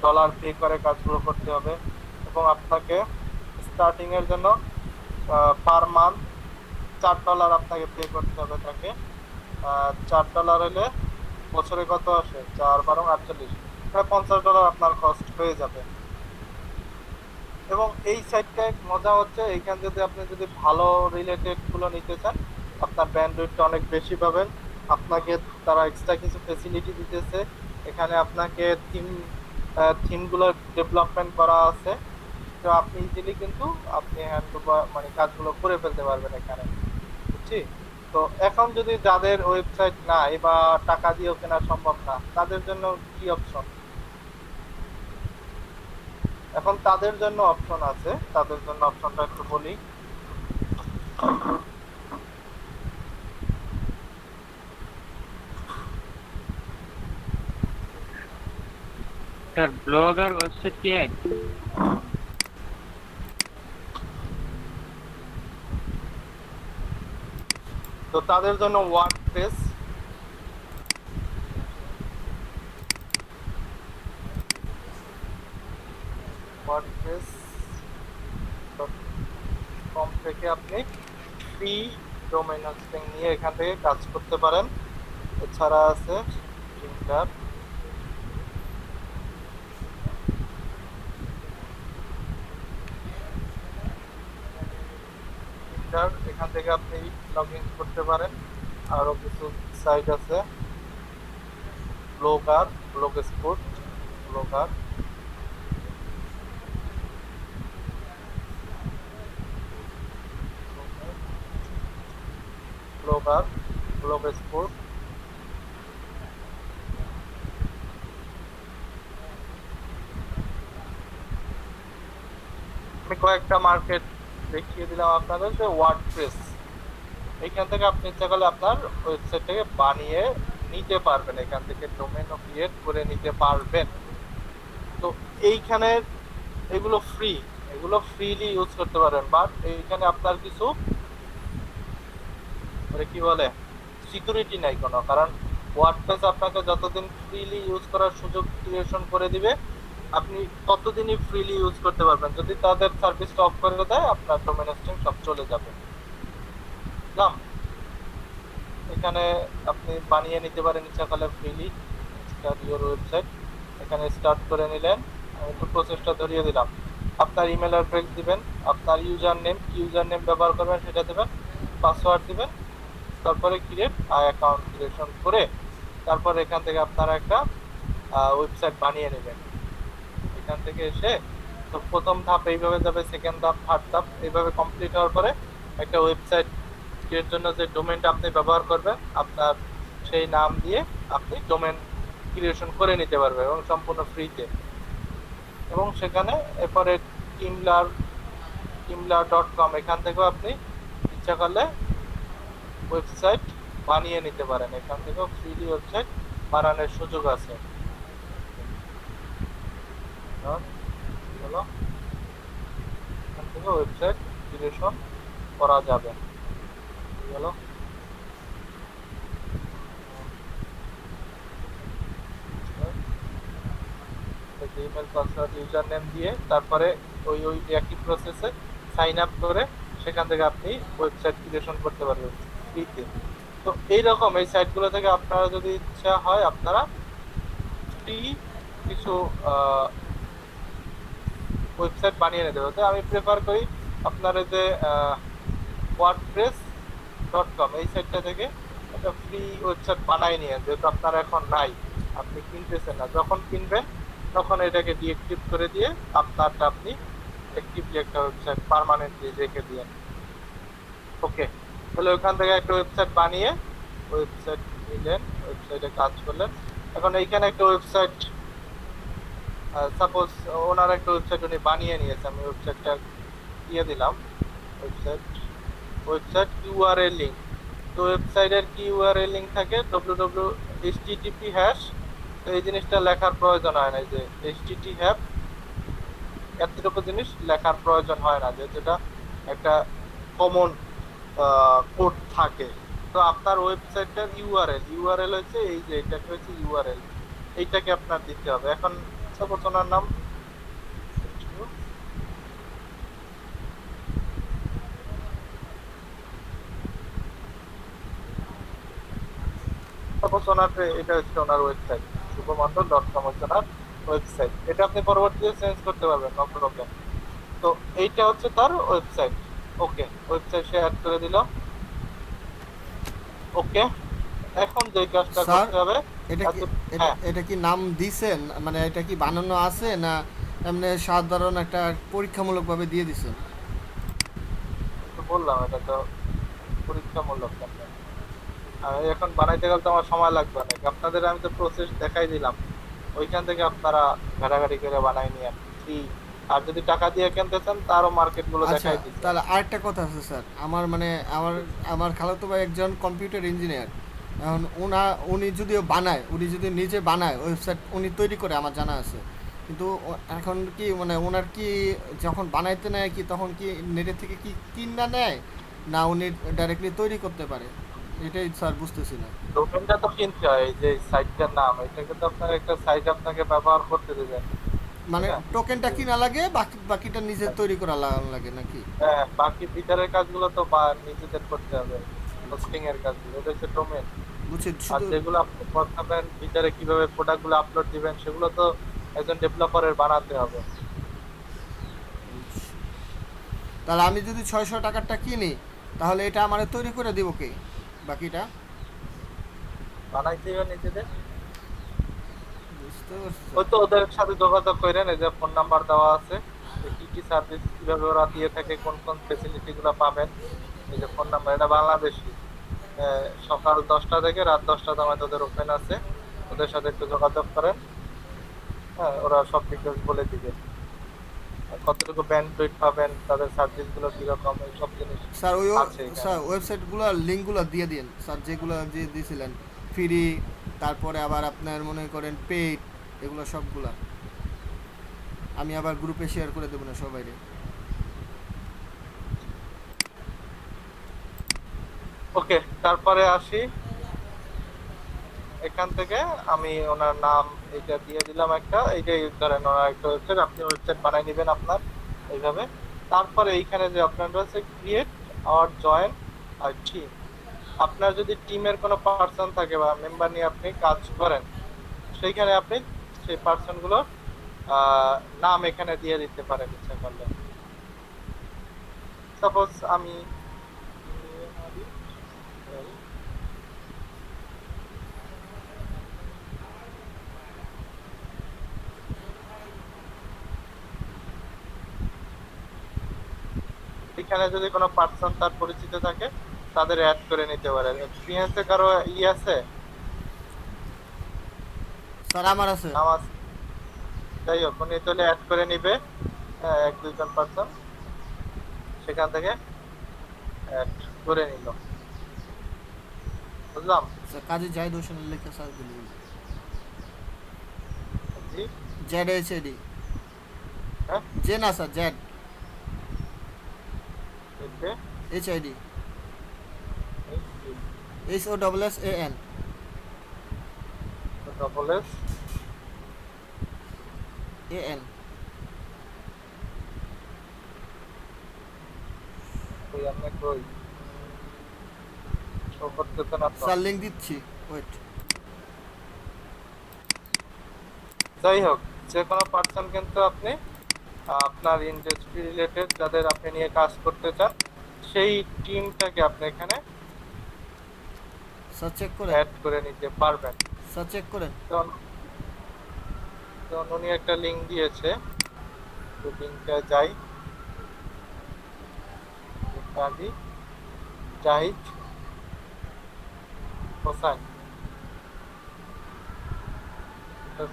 ডলার পে করে কাজগুলো করতে হবে, এবং আপনাকে স্টার্টিং এর জন্য পার মান্থ $4 আপনাকে পে করতে হবে তাকে। $4 হলে বছরে কত আসে, 4×12=48, প্রায় $50 আপনার কস্ট হয়ে যাবে। এবং এই সাইটটায় মজা হচ্ছে, এইখান যদি আপনি যদি ভালো রিলেটেড গুলো নিতে চান, আপনার ব্যান্ডউইডটা অনেক বেশি পাবেন। আপনাকে তারা এক্সট্রা কিছু ফেসিলিটি দিতেছে, এখানে আপনাকে থিমগুলো ডেভেলপমেন্ট করা আছে। তো আপনি ইজিলি কিন্তু আপনি মানে কাজগুলো করে ফেলতে পারবেন এখানে, বুঝছি? তো এখন যদি যাদের ওয়েবসাইট নাই বা টাকা দিয়েও কেনা সম্ভব না, তাদের জন্য কি অপশন? এখন তাদের জন্য অপশন আছে, তাদের জন্য অপশনটা একটু বলি। স্যার ব্লগার ওয়েবসাইট কি এক? তো তাদের জন্য ওয়ার্ডপ্রেস, ওয়ার্ডপ্রেস কম থেকে আপনি ফ্রি ডোমেইন হোস্টিং নিয়ে এখান থেকে কাজ করতে পারেন। এছাড়া আছে প্রিন্টার, এখান থেকে আপনি লগ ইন করতে পারেন। আরো কিছু সাইট আছে, blogger, blog sport, blogger, blogger, blog sport, আমি কয়েকটা মার্কেট দেখিয়ে দিলাম আপনাদের। যে ওয়ার্ডপ্রেস, এইখান থেকে আপনি ইচ্ছা করলে আপনার ওয়েবসাইটটাকে বানিয়ে নিতে পারবেন, এখান থেকে ডোমেইনও ক্রিয়েট করে নিতে পারবেন। তো এইখানে এগুলো ফ্রি, এগুলো ফ্রিলি ইউজ করতে পারেন, বাট এইখানে আপনার কিছু মানে কি বলে সিকিউরিটি নাই কোনো, কারণ ওয়ার্ডপ্রেস আপনাকে যতদিন ফ্রিলি ইউজ করার সুযোগ ক্রিয়েশন করে দিবে আপনি ততদিনই ফ্রিলি ইউজ করতে পারবেন। যদি তাদের সার্ভিসটা অফ করে দেয় আপনার ডোমেইন হোস্টিং সব চলে যাবে। বুঝলাম? এখানে আপনি বানিয়ে নিতে পারেন ইচ্ছা করলে ফ্রিলি স্টার্ট ইওর ওয়েবসাইট। এখানে স্টার্ট করে নিলেন, আমি একটু প্রসেসটা ধরিয়ে দিলাম। আপনার ইমেল অ্যাড্রেস দিবেন, আপনার ইউজার নেম, কি ইউজার নেম ব্যবহার করবেন সেটা দেবেন, পাসওয়ার্ড দিবেন, তারপরে ক্রিয়েট অ্যাকাউন্ট ক্রিয়েশন করে তারপর এখান থেকে আপনারা একটা ওয়েবসাইট বানিয়ে নেবেন। এখান থেকে এসে তো প্রথম ধাপ এইভাবে যাবে, সেকেন্ড ধাপ, থার্ড ধাপ, এইভাবে কমপ্লিট হওয়ার পরে একটা ওয়েবসাইট এর জন্য যে ডোমেইনটা আপনি ব্যবহার করবেন আপনার সেই নাম দিয়ে আপনি ডোমেইন ক্রিয়েশন করে নিতে পারবেন এবং সম্পূর্ণ ফ্রিতে। এবং সেখানে এরপরে টিমলার.com এখান থেকেও আপনি ইচ্ছা করলে ওয়েবসাইট বানিয়ে নিতে পারেন, এখান থেকেও ফ্রিলি ওয়েবসাইট বানানোর সুযোগ আছে। এখান থেকে ওয়েবসাইট ক্রিয়েশন করা যাবে। গেল ইমেল, পাসওয়ার্ড, ইউজার নেম দিয়ে তারপরে ওই একই প্রসেসে সাইন আপ করে সেখান থেকে আপনি ওয়েবসাইট ক্রিয়েশন করতে পারবেন ফ্রিতে। তো এইরকম এই সাইটগুলো থেকে আপনারা যদি ইচ্ছা হয় আপনারা ফ্রি কিছু ওয়েবসাইট বানিয়ে নিতে পারবেন। আমি প্রেফার করি আপনারা যে wordpress.com এই সাইটটা থেকে একটা ফ্রি ওয়েবসাইট বানাই নিয়ে, যেহেতু আপনার এখন নাই, আপনি কিনতেছেন না, যখন কিনবেন তখন এটাকে ডিএক্টিভ করে দিয়ে আপনারটা আপনি অ্যাক্টিভলি একটা ওয়েবসাইট পার্মানেন্টলি রেখে দিয়েন। ওকে, তাহলে ওখান থেকে একটা ওয়েবসাইট বানিয়ে ওয়েবসাইট নিলেন, ওয়েবসাইটে কাজ করলেন। এখন এইখানে একটা ওয়েবসাইট সাপোজ ওনার একটা ওয়েবসাইট উনি বানিয়ে নিয়েছে, আমি ওয়েবসাইটটা দিয়ে দিলাম। ওয়েবসাইট ইউআরএল লিংক, তো ওয়েবসাইটের কি ইউআরএল লিংক থাকে www.http হ্যাশ, তো এই জিনিসটা লেখার প্রয়োজন হয় না, যে http হ্যাপ এতটুকু জিনিস লেখার প্রয়োজন হয় না, যেহেতু এটা একটা কমন কোড থাকে। তো আপনার ওয়েবসাইটটার ইউআরএল হচ্ছে এই যে এটাকে হচ্ছে ইউআরএল, এইটাকে আপনার দিতে হবে। এখন সাপোজ ওনার নাম সাপোজ ওনার এটা হচ্ছে ওনার ওয়েবসাইট, শুভমন্ডল.com হচ্ছে ওনার ওয়েবসাইট। এটা আপনি পরবর্তীতে চেঞ্জ করতে পারবেন, নো প্রবলেম। তো এইটা হচ্ছে তার ওয়েবসাইট। ওকে, ওয়েবসাইট সে অ্যাড করে দিল। ওকে, এখন যে কাজটা করতে হবে এটা কি নাম দিছেন, মানে এটা কি বানানো আছে না এমনি সাধারণ একটা পরীক্ষামূলকভাবে দিয়ে দিছেন? তো বললাম এটা তো পরীক্ষামূলক। এখন বানাইতে গেলে তো আমার সময় লাগবে অনেক, আপনাদের আমি তো প্রসেস দেখাই দিলাম, ওইখান থেকে আপনারা ঘাটাঘাটি করে বানাই নিয়ে ফ্রি আর যদি টাকা দিয়ে কিনতে চান তারও মার্কেট গুলো আচ্ছা দেখাই দিচ্ছে। তাহলে আরেকটা কথা আছে স্যার, আমার মানে আমার খালাতো ভাই একজন কম্পিউটার ইঞ্জিনিয়ার। এখন উনি যদিও বানায়, উনি যদি নিজে বানায় ওয়েবসাইট উনি তৈরি করে আমার জানা আছে, কিন্তু এখন কি মানে ওনার কি যখন বানাইতে নেয় কি তখন কি নেটের থেকে কি কিনা নেয়, না উনি ডাইরেক্টলি তৈরি করতে পারে, এটাই স্যার বুঝতেছি না। ডোমেনটা তো কিনতে হয়, এই যে সাইটটার নাম, এটাকে তো আপনার একটা সাইট আপনাকে ব্যবহার করতে দেবেন। মানে হ্যাঁ। টোকেনটা কিনা লাগে, বাকিটা নিজে তৈরি করা লাগে নাকি? হ্যাঁ, বাকি ভিতরের কাজগুলো তো নিজেদের করতে হবে, হোস্টিং এর কাজগুলো, এটা হচ্ছে ডোমেন। বুঝছি, আর শুধু যেগুলো আপনি বসাবেন ভিতরে কিভাবে প্রোডাক্টগুলো আপলোড দিবেন সেগুলো তো একজন ডেভেলপারের বানাতে হবে। তাহলে আমি যদি 600 টাকারটা কিনি তাহলে এটা আমার তৈরি করে দিব কে বাকিটা? বানাইতে হবে নিজেদের। বুঝতে পারছি ওই তো ওদের সাথে যোগাযোগ করেন, এই যে ফোন নাম্বার দেওয়া আছে, যে কি কি সার্ভিস কিভাবে ওরা দিয়ে থাকে, কোন কোন ফেসিলিটি গুলো পাবেন, এই যে ফোন নাম্বার, এটা বাংলাদেশি। সকাল 10টা থেকে রাত 10টা সময় ওদের ওপেন আছে, ওদের সাথে একটু যোগাযোগ করেন। হ্যাঁ, ওরা সব ডিটেলস বলে দিবে, আর কতটুকু ব্যান্ডউইথ পাবেন, তাদের সার্ভিস গুলো কিরকম, এই সব জিনিস স্যার। আছে এখানে। স্যার ওয়েবসাইটগুলো লিঙ্কগুলো দিয়ে দিন স্যার, যেগুলো যে দিয়েছিলেন ফ্রি, তারপরে আবার আপনার মনে করেন পেইড, এগুলো সবগুলা আমি আবার গ্রুপে শেয়ার করে দেবো না সবাইরে। ওকে, তারপরে আসি এখান থেকে, আমি ওনার নাম এটা দিয়ে দিলাম একটা, এইটাই ধরেন ওনার একটা ওয়েবসাইট, আপনি ওয়েবসাইট বানিয়ে নেবেন আপনার এইভাবে। তারপরে এইখানে যে আপনার রয়েছে ক্রিয়েট আর জয়েন আর টিম, আপনার যদি টিমের কোনো পার্সন থাকে বা মেম্বার নিয়ে আপনি কাজ করেন, সেইখানে আপনি সেই পার্সনগুলোর নাম এখানে দিয়ে দিতে পারেন ইচ্ছা করলে। সাপোজ আমি এখানে যদি কোনো পার্সন তার পরিচিত থাকে তাদের অ্যাড করে নিতে পারেন। এক্সপিরিয়েন্সে কারো আছে? স্যার আমার আছে। নাম আছে, যাই হোক উনি তাহলে অ্যাড করে নিবে, এক দুইজন পার্সন সেখান থেকে অ্যাড করে নিল, বুঝলাম? স্যার কাজে জাহিদ হোসেনের লেখা স্যার দিলেন, জি। ZHAD, হ্যাঁ, জে না স্যার, জেড এতে HID, SOSSAN। Double S AN। ওই আপনি কই শো করতেছে না তো? স্যার লিঙ্ক দিচ্ছি, ওয়েট। যাই হোক, যে কোনো পার্সন কিন্তু আপনি আপনার ইন্ডাস্ট্রি রিলেটেড যাদের আপনি নিয়ে কাজ করতে চান সেই টিমটাকে আপনি এখানে স্যার চেক করেন, অ্যাড করে নিতে পারবেন। স্যার চেক করেন। তো উনি একটা লিংক দিয়েছে, তো লিংকটা যাই, কাজী জাহিদ হোসেন,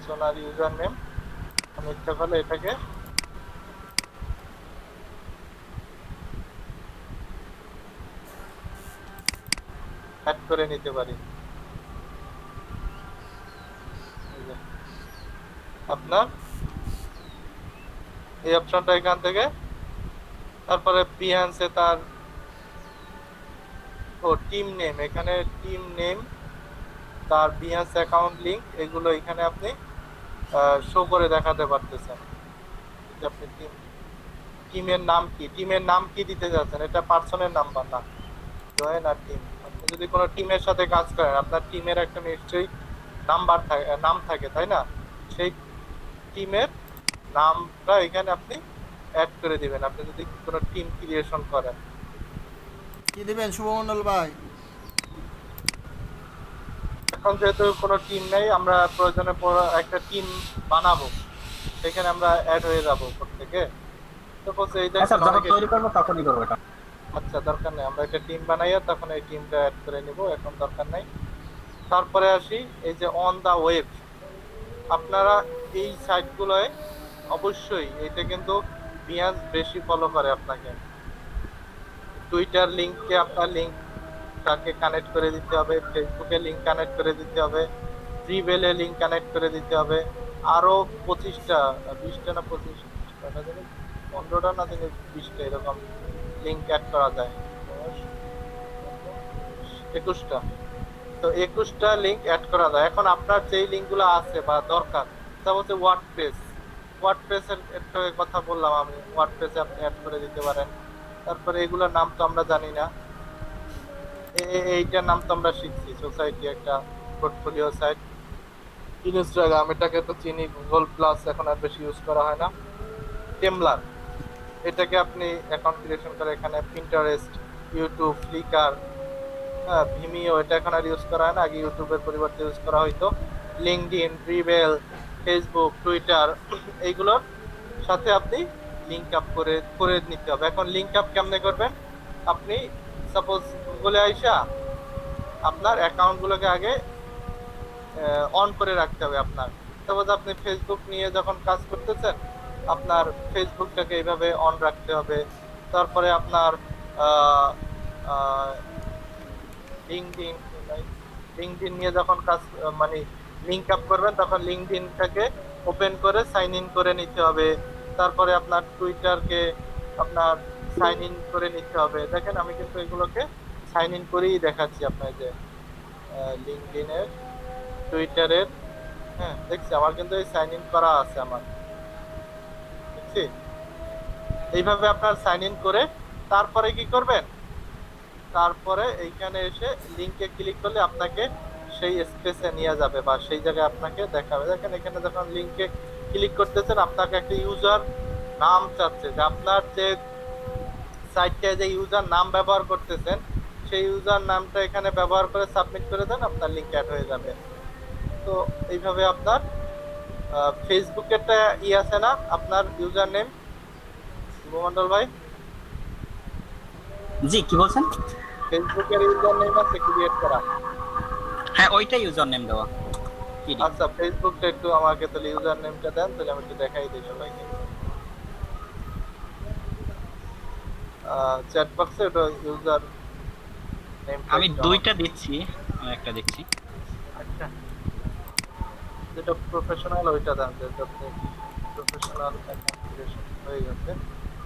সোনার ইউজার নেম, আমি ইচ্ছা করলে এটাকে অ্যাড করে নিতে পারি। এই যে, আপনার এই অপশনটা এখান থেকে, তারপরে বিহান্সে তার টিম নেম, এখানে টিম নেম, তার বিহান্স অ্যাকাউন্ট লিংক, এগুলো এখানে আপনি শো করে দেখাতে পারতেছেন যে আপনি টিমের নাম কি দিতে যাচ্ছেন, এটা পার্সনের নাম্বার না, জয়েন আর টিম। আপনি যদি কোনো টিমের সাথে কাজ করেন আপনার টিমের একটা নিশ্চয়ই নাম থাকে, তাই না? সেই টিমের নামটা এখানে আপনি অ্যাড করে দিবেন আপনি যদি কোনো টিম ক্রিয়েশন করেন। কি দিবেন শুভমন্ডল ভাই? এখন যেহেতু কোনো টিম নেই, আমরা প্রয়োজনে একটা টিম বানাবো, সেখানে আমরা অ্যাড হয়ে যাবো প্রত্যেকে। সাপোজ এই আচ্ছা, দেখেন যখন তৈরি করবো তখনই করবো এটা। আচ্ছা, দরকার নেই, আমরা একটা টিম বানাইয়া তখন এই টিমটা অ্যাড করে নিব, এখন দরকার নাই। তারপরে আসি এই যে অন দা ওয়েব, আপনারা এই সাইটগুলোয় অবশ্যই এটা কিন্তু বিয়ান্স বেশি ফলো করে আপনাকে। টুইটার লিংকে আপনার লিংকটাকে কানেক্ট করে দিতে হবে, ফেসবুকে লিংক কানেক্ট করে দিতে হবে, ফ্রিবেলে লিংক কানেক্ট করে দিতে হবে। আরো 25টা 20টা না 25টা না জানি 15টা না জানি 20টা এরকম লিংক অ্যাড করা যায়। 21টা, তো 21টা লিংক অ্যাড করা যায়। এখন আপনার যেই লিংকগুলো আছে বা দরকার, তা হচ্ছে ওয়ার্ডপ্রেসের একটা কথা বললাম আমি, ওয়ার্ডপ্রেসে আপনি অ্যাড করে দিতে পারেন। তারপরে এগুলোর নাম তো আমরা জানি না, এইটার নাম তো আমরা শিখছি, সোসাইটি একটা পোর্টফোলিও সাইট। ইনস্টাগ্রাম এটাকে তো চিনি, গুগল প্লাস এখন আর বেশি ইউজ করা হয় না। টেমলার এটাকে আপনি অ্যাকাউন্ট ক্রিয়েশন করে এখানে, পিন্টারেস্ট, ইউটিউব, ফ্লিকার, হ্যাঁ ভিমিও, এটা এখন আর ইউজ করা হয় না, আগে ইউটিউবের পরিবর্তে ইউজ করা হয়তো। লিঙ্কডইন, রিবেল, ফেসবুক, টুইটার, এইগুলোর সাথে আপনি লিঙ্ক আপ করে নিতে হবে। এখন লিঙ্ক আপ কেমনে করবেন? আপনি সাপোজ গুগলে আইসা আপনার অ্যাকাউন্টগুলোকে আগে অন করে রাখতে হবে আপনার। সাপোজ আপনি ফেসবুক নিয়ে যখন কাজ করতেছেন, আপনার ফেসবুকটাকে এইভাবে অন রাখতে হবে। তারপরে আপনার লিঙ্কডইন নিয়ে যখন কাজ মানে লিঙ্ক আপ করবেন, তখন লিঙ্কডইনটাকে ওপেন করে সাইন ইন করে নিতে হবে। তারপরে আপনার টুইটারকে আপনার সাইন ইন করে নিতে হবে। দেখেন আমি কিন্তু এগুলোকে সাইন ইন করেই দেখাচ্ছি আপনার, যে লিঙ্কডইনের, টুইটারের, হ্যাঁ দেখছি আমার কিন্তু এই সাইন ইন করা আছে আমার, দেখছি। এইভাবে আপনার সাইন ইন করে তারপরে কি করবেন, তারপরে এইখানে এসে লিংকে ক্লিক করলে আপনাকে সেই স্পেসে নিয়ে যাবে বা সেই জায়গায় আপনাকে দেখাবে। দেখেন এখানে যখন লিংকে ক্লিক করতেছেন, আপনাকে একটা ইউজার নাম চাচ্ছে, যে আপনার যে সাইটে যে ইউজার নাম ব্যবহার করতেছেন, সেই ইউজার নামটা এখানে ব্যবহার করে সাবমিট করে দেন, আপনার লিংক অ্যাড হয়ে যাবে। তো এইভাবে আপনার ফেসবুকেরটা আছে না, আপনার ইউজার নেম, মন্ডল ভাই? জি কি বলছেন? ফেসবুকের ইউজার নেম আছে ক্রিয়েট করা? হ্যাঁ ওইটাই ইউজার নেম দেওয়া। আচ্ছা ফেসবুকটা একটু আমাকে তাহলে ইউজার নেমটা দেন, তাহলে আমি একটু দেখাই দিই সবাইকে। চ্যাট বক্সে ওটা ইউজার নেম আমি দুইটা দিচ্ছি, আমি একটা দিচ্ছি। আচ্ছা যেটা প্রফেশনাল ওইটা দেন, যেটা প্রফেশনাল অ্যাকাউন্ট ক্রিয়েশন হয়ে গেছে।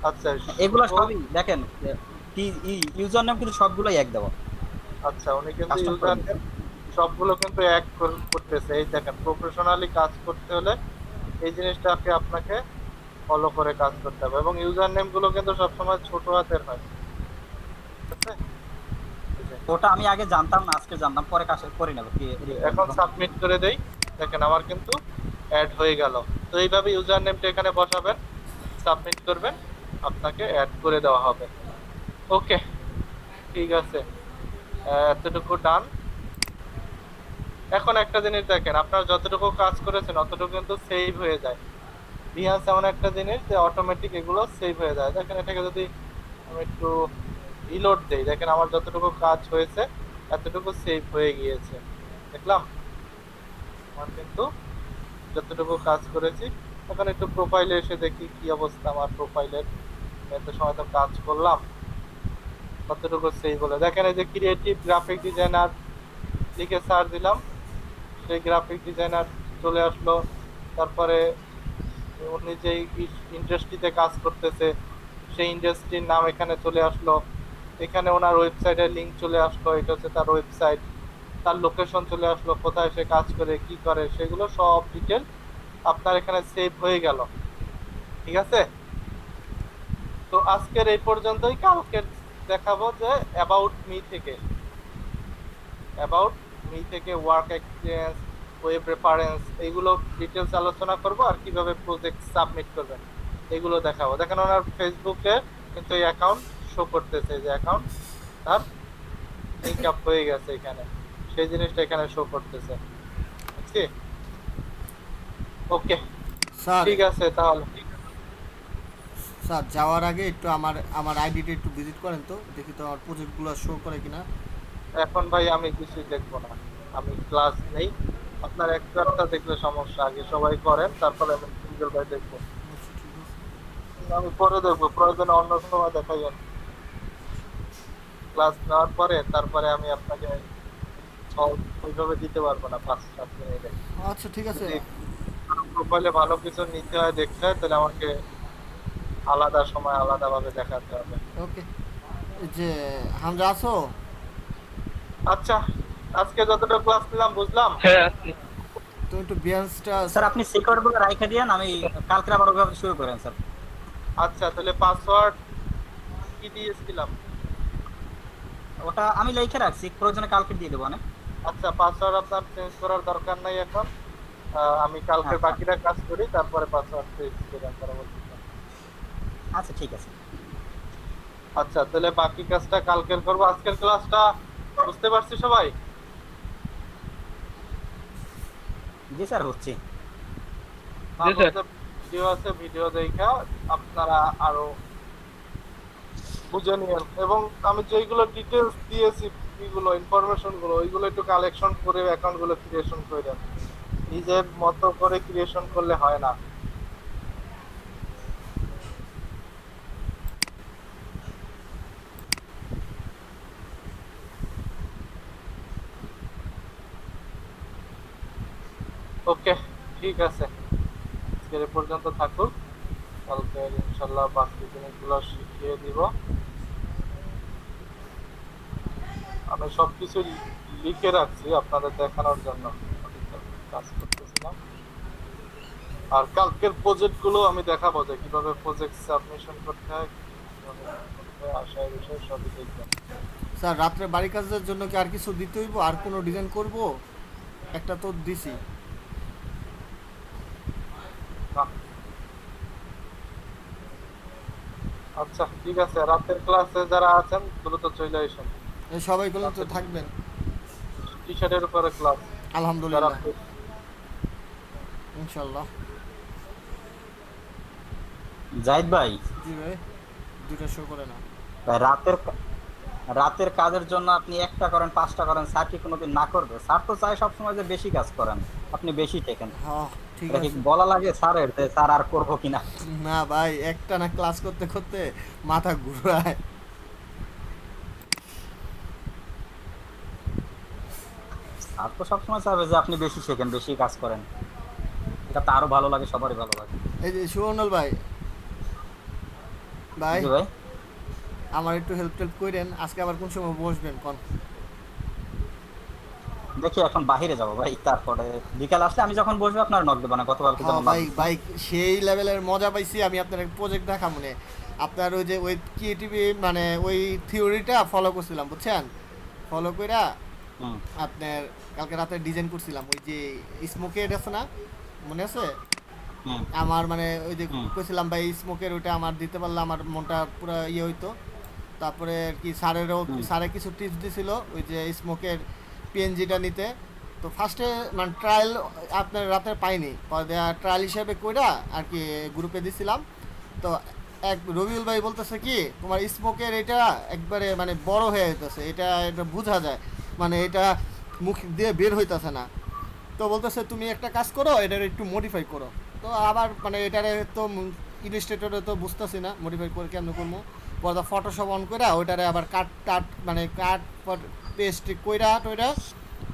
আচ্ছা এগুলো সবই দেখেন ইউজার নেম কিন্তু সবগুলোই এক দেওয়া। আচ্ছা উনি কিন্তু ইউজার নেম সবগুলো কিন্তু এক করতেছে। এই দেখেন প্রফেশনালি কাজ করতে হলে এই জিনিসটাকে আপনাকে ফলো করে কাজ করতে হবে, এবং ইউজার নেম গুলো কিন্তু সবসময় ছোট হাতের হয়, ঠিক আছে? ওটা আমি আগে জানতাম না, আজকে জানলাম, পরে কাজ করে নেব। এখন সাবমিট করে দেই, দেখেন আমার কিন্তু অ্যাড হয়ে গেল। তো এইভাবে ইউজার নেমটা এখানে বসাবেন, সাবমিট করবেন, আপনাকে অ্যাড করে দেওয়া হবে। ওকে ঠিক আছে, এতটুকু ডান। এখন একটা জিনিস দেখেন, আপনারা যতটুকু কাজ করেছেন অতটুকু কিন্তু সেভ হয়ে যায়। বিহান্স এমন একটা জিনিস যে অটোমেটিক এগুলো সেভ হয়ে যায়। দেখেন এটাকে যদি আমি একটু রিলোড দেই, দেখেন আমার যতটুকু কাজ হয়েছে এতটুকু সেভ হয়ে গিয়েছে। দেখলাম আমার কিন্তু যতটুকু কাজ করেছি। এখন একটু প্রোফাইলে এসে দেখি কি অবস্থা আমার প্রোফাইলের, এত সময় তো কাজ করলাম, কতটুকু সেভ হলো। দেখেন এই যে ক্রিয়েটিভ গ্রাফিক ডিজাইনার লিখে সার্চ দিলাম, সেই গ্রাফিক ডিজাইনার চলে আসলো। তারপরে উনি যেই ইন্ডাস্ট্রিতে কাজ করতেছে সেই ইন্ডাস্ট্রির নাম এখানে চলে আসলো। এখানে ওনার ওয়েবসাইটের লিংক চলে আসলো, এটা হচ্ছে তার ওয়েবসাইট। তার লোকেশন চলে আসলো, কোথায় সে কাজ করে, কি করে, সেগুলো সব ডিটেল আপনার এখানে সেভ হয়ে গেল। ঠিক আছে, তো আজকের এই পর্যন্তই। কালকে দেখাবো যে অ্যাবাউট মি থেকে ওয়ার্ক এক্সপিরিয়েন্স, ওয়েব রেফারেন্স, এইগুলো ডিটেলস আলোচনা করব, আর কিভাবে প্রজেক্ট সাবমিট করবেন এগুলো দেখাবো। দেখেন ওনার ফেসবুকে কিন্তু এই অ্যাকাউন্ট শো করতেছে, যে অ্যাকাউন্ট তার লিংক আপ হয়ে গেছে এখানে, সেই জিনিসটা এখানে শো করতেছে। বুঝছি? ওকে স্যার ঠিক আছে তাহলে। স্যার যাওয়ার আগে একটু আমার আইডিটা একটু ভিজিট করেন তো, দেখি তো আমার প্রজেক্টগুলো শো করে কিনা। এখন ভাই আমি কিছুই দেখবো না, আমি ক্লাস নেই। আপনার একটা দেখলে সমস্যা, আগে সবাই করেন, তারপরে আমি সিঙ্গেল ভাই দেখবো। আমি পরে দেখবো, প্রয়োজনে অন্য সময় দেখাই। ক্লাস নেওয়ার পরে তারপরে আমি আপনাকে ওইভাবে দিতে পারবো না 5-7 মিনিটে। আচ্ছা ঠিক আছে। যদি প্রোফাইলে ভালো কিছু নিতে হয়, দেখতে হয়, তাহলে আমাকে আলাদা সময় আলাদা ভাবে দেখাতে হবে। ওকে, যে হামজা আছো? আচ্ছা, আজকে যতটা ক্লাস নিলাম বুঝলাম। হ্যাঁ আছি। তুমি একটু বেঞ্চটা। স্যার আপনি সিকিউর বলে রাইখা দিয়েন, আমি কালকে আবার ওইভাবে শুরু করেন স্যার। আচ্ছা, তাহলে পাসওয়ার্ড কি দিয়েছিলাম? ওটা আমি লিখে রাখছি, প্রয়োজনে কালকে দিয়ে দেবো না। আচ্ছা, পাসওয়ার্ড আপনার চেঞ্জ করার দরকার নাই এখন। আমি কালকে আচ্ছা। বাকিটা কাজ করি, তারপরে পাসওয়ার্ড চেঞ্জ করে পরবর্তীতে। আচ্ছা ঠিক আছে। আচ্ছা, তাহলে বাকি কাজটা কালকের করবো। আজকের ক্লাসটা বুঝতে পারছি সবাই? জি স্যার হচ্ছে। জি স্যার। ভিডিও আছে, ভিডিও দেখা আপনারা আরো বুঝে নিয়েন। এবং আমি যেগুলো ডিটেলস দিয়েছি, এগুলো ইনফরমেশন গুলো, ওইগুলো একটু কালেকশন করে অ্যাকাউন্ট গুলো ক্রিয়েশন করে দেন। নিজের মতো করে ক্রিয়েশন করলে হয় না। ওকে, ঠিক আছে, আজকের এ পর্যন্ত থাকুক। কালকে ইনশাল্লাহ বাকি জিনিসগুলো শিখিয়ে দিব। আমি সবকিছু লিখে রাখছি আপনাদের দেখানোর জন্য, কাজ করতেছিলাম। আর কালকের প্রজেক্ট গুলো আমি দেখাবো যে কিভাবে প্রজেক্ট সাবমিশন করতে হয়, কিভাবে করতে হয়, আশায় বিষয় সবই দেখবেন। স্যার রাত্রে বাড়ি কাজের জন্য কি আর কিছু দিতে হইব? আর কোনো ডিজাইন করব? একটা তো দিছি। বাহ। আচ্ছা ঠিক আছে, রাতের ক্লাসে যারা আছেন দ্রুত চলে আসেন। এই সবাইগুলো তো থাকবেন টি শার্টের উপরে ক্লাস, যারা আলহামদুলিল্লাহ, ইনশাল্লাহ। জাহিদ ভাই, জি ভাই, দুইটা শো করে না। ভাই রাতের কাজের জন্য আপনি একটা করেন 5টা করেন, স্যার কি কোনোদিন না করবে? স্যার তো চায় সবসময় যে বেশি কাজ করেন, আপনি বেশি টেকেন। হ্যাঁ ঠিক এটা কি আছে। বলা লাগে স্যারের যে স্যার আর করবো কিনা? না ভাই, একটা না ক্লাস করতে করতে মাথা ঘুরায়। স্যার তো সবসময় চাইবে যে আপনি বেশি শেখেন, বেশি কাজ করেন। এটা তো আরো ভালো লাগে, সবারই ভালো লাগে। এই যে সুবর্ণল ভাই, ভাই জি ভাই, আমার একটু হেল্প টেল্প করেন। আজকে আবার কোন সময় বসবেন কোন? দেখি এখন বাহিরে যাবো ভাই, তারপরে বিকাল আসলে আমি যখন বসবো আপনার নক দেবো না, গতকালকে হ্যাঁ যেমন ভাই ভাই, সেই লেভেলের মজা পাইছি আমি আপনার প্রজেক্ট দেখা মনে। আপনার ওই যে ওই ক্রিয়েটিভি মানে ওই থিওরিটা ফলো করছিলাম বুঝছেন, ফলো কইরা হুম আপনার কালকে রাতে ডিজাইন করছিলাম। ওই যে স্মোকের আছে না, মনে আছে? হুম আমার মানে ওই যে হুম কইছিলাম ভাই স্মোকের ওইটা আমার দিতে পারলে আমার মনটা পুরো ইয়ে হইতো। তারপরে কি স্যারেরও হুম স্যারে কিছু টিপস দিছিল ওই যে স্মোকের পিএনজিটা নিতে। তো ফার্স্টে মানে ট্রায়াল আপনার রাতে পাইনি, ট্রায়াল হিসেবে কইরা আর কি গ্রুপে দিছিলাম। তো এক রবিউল ভাই বলতেছে কি তোমার স্মোকের এটা একবারে মানে বড় হয়ে যেতেছে, এটা এটা বোঝা যায়, মানে এটা মুখ দিয়ে বের হইতেছে না। তো বলতেছে তুমি একটা কাজ করো, এটার একটু মডিফাই করো। তো আবার মানে এটারে তো ইলিস্ট্রেটরে তো বুঝতেছি না মডিফাই করে কেমন করবো। পরে ফটোশপ অন করে ওইটারে আবার কাট টাট মানে কাট পেস্ট কইরা টইরা,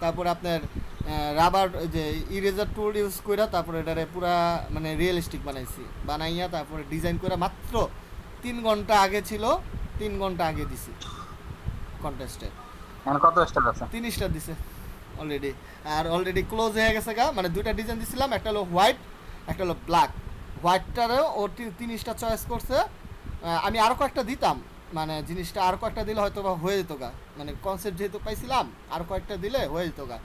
তারপরে আপনার রাবার যে ইরেজার টুল ইউজ কইরা তারপরে এটারে পুরা মানে রিয়েলিস্টিক বানাইছি, বানাইয়া তারপরে ডিজাইন করে মাত্র 3 ঘন্টা আগে ছিল, 3 ঘন্টা আগে দিছি কন্টেস্টে। এখন কত স্টার আছে? 3 স্টার দিছে অলরেডি। আর অলরেডি ক্লোজ হয়ে গেছে গা, মানে দুইটা ডিজাইন দিছিলাম, একটা হলো হোয়াইট, একটা হলো ব্ল্যাক। হোয়াইটটারেও ও 3 স্টার চয়েস করছে। আমি আরও কয়েকটা দিতাম, মানে জিনিসটা আরও কয়েকটা দিলে হয়তো বা হয়ে যেত গা, মানে কনসেপ্ট যেহেতু পাইছিলাম আরও কয়েকটা দিলে হয়ে যেত গা,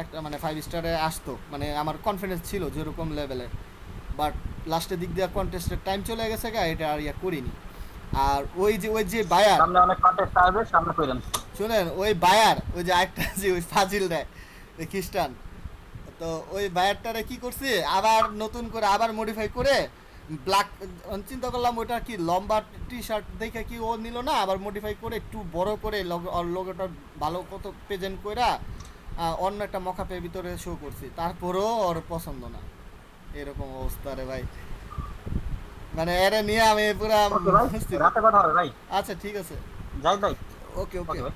একটা মানে 5 স্টারে আসতো, মানে আমার কনফিডেন্স ছিল যেরকম লেভেলের। বাট লাস্টের দিক দিয়ে কন্টেস্টের টাইম চলে গেছে গা, এটা আর ইয়া করিনি। আর ওই যে বায়ার, সামনে অনেক কন্টেস্ট আসবে, সামনে কইরেন। শুনেন ওই বায়ার ওই যে একটা যে ওই ফাজিল দেয় ওই খ্রিস্টান, তো ওই বায়ারটারে কি করছি আবার নতুন করে আবার মডিফাই করে ব্ল্যাক, চিন্তা করলাম ওইটা কি লম্বা টি শার্ট দেখে কি ও নিল না, আবার মডিফাই করে একটু বড় করে লোগোটা ভালো কত প্রেজেন্ট কইরা অন্য একটা মকাপের ভিতরে শো করছি, তারপরেও ওর পছন্দ না। এরকম অবস্থা রে ভাই। মানে এরে নিয়ে আমি পুরা ওকে ভাই, মুস্তিদ। রাতে কথা হবে ভাই। আচ্ছা ঠিক আছে, যাই ভাই। ওকে ওকে ওকে ভাই।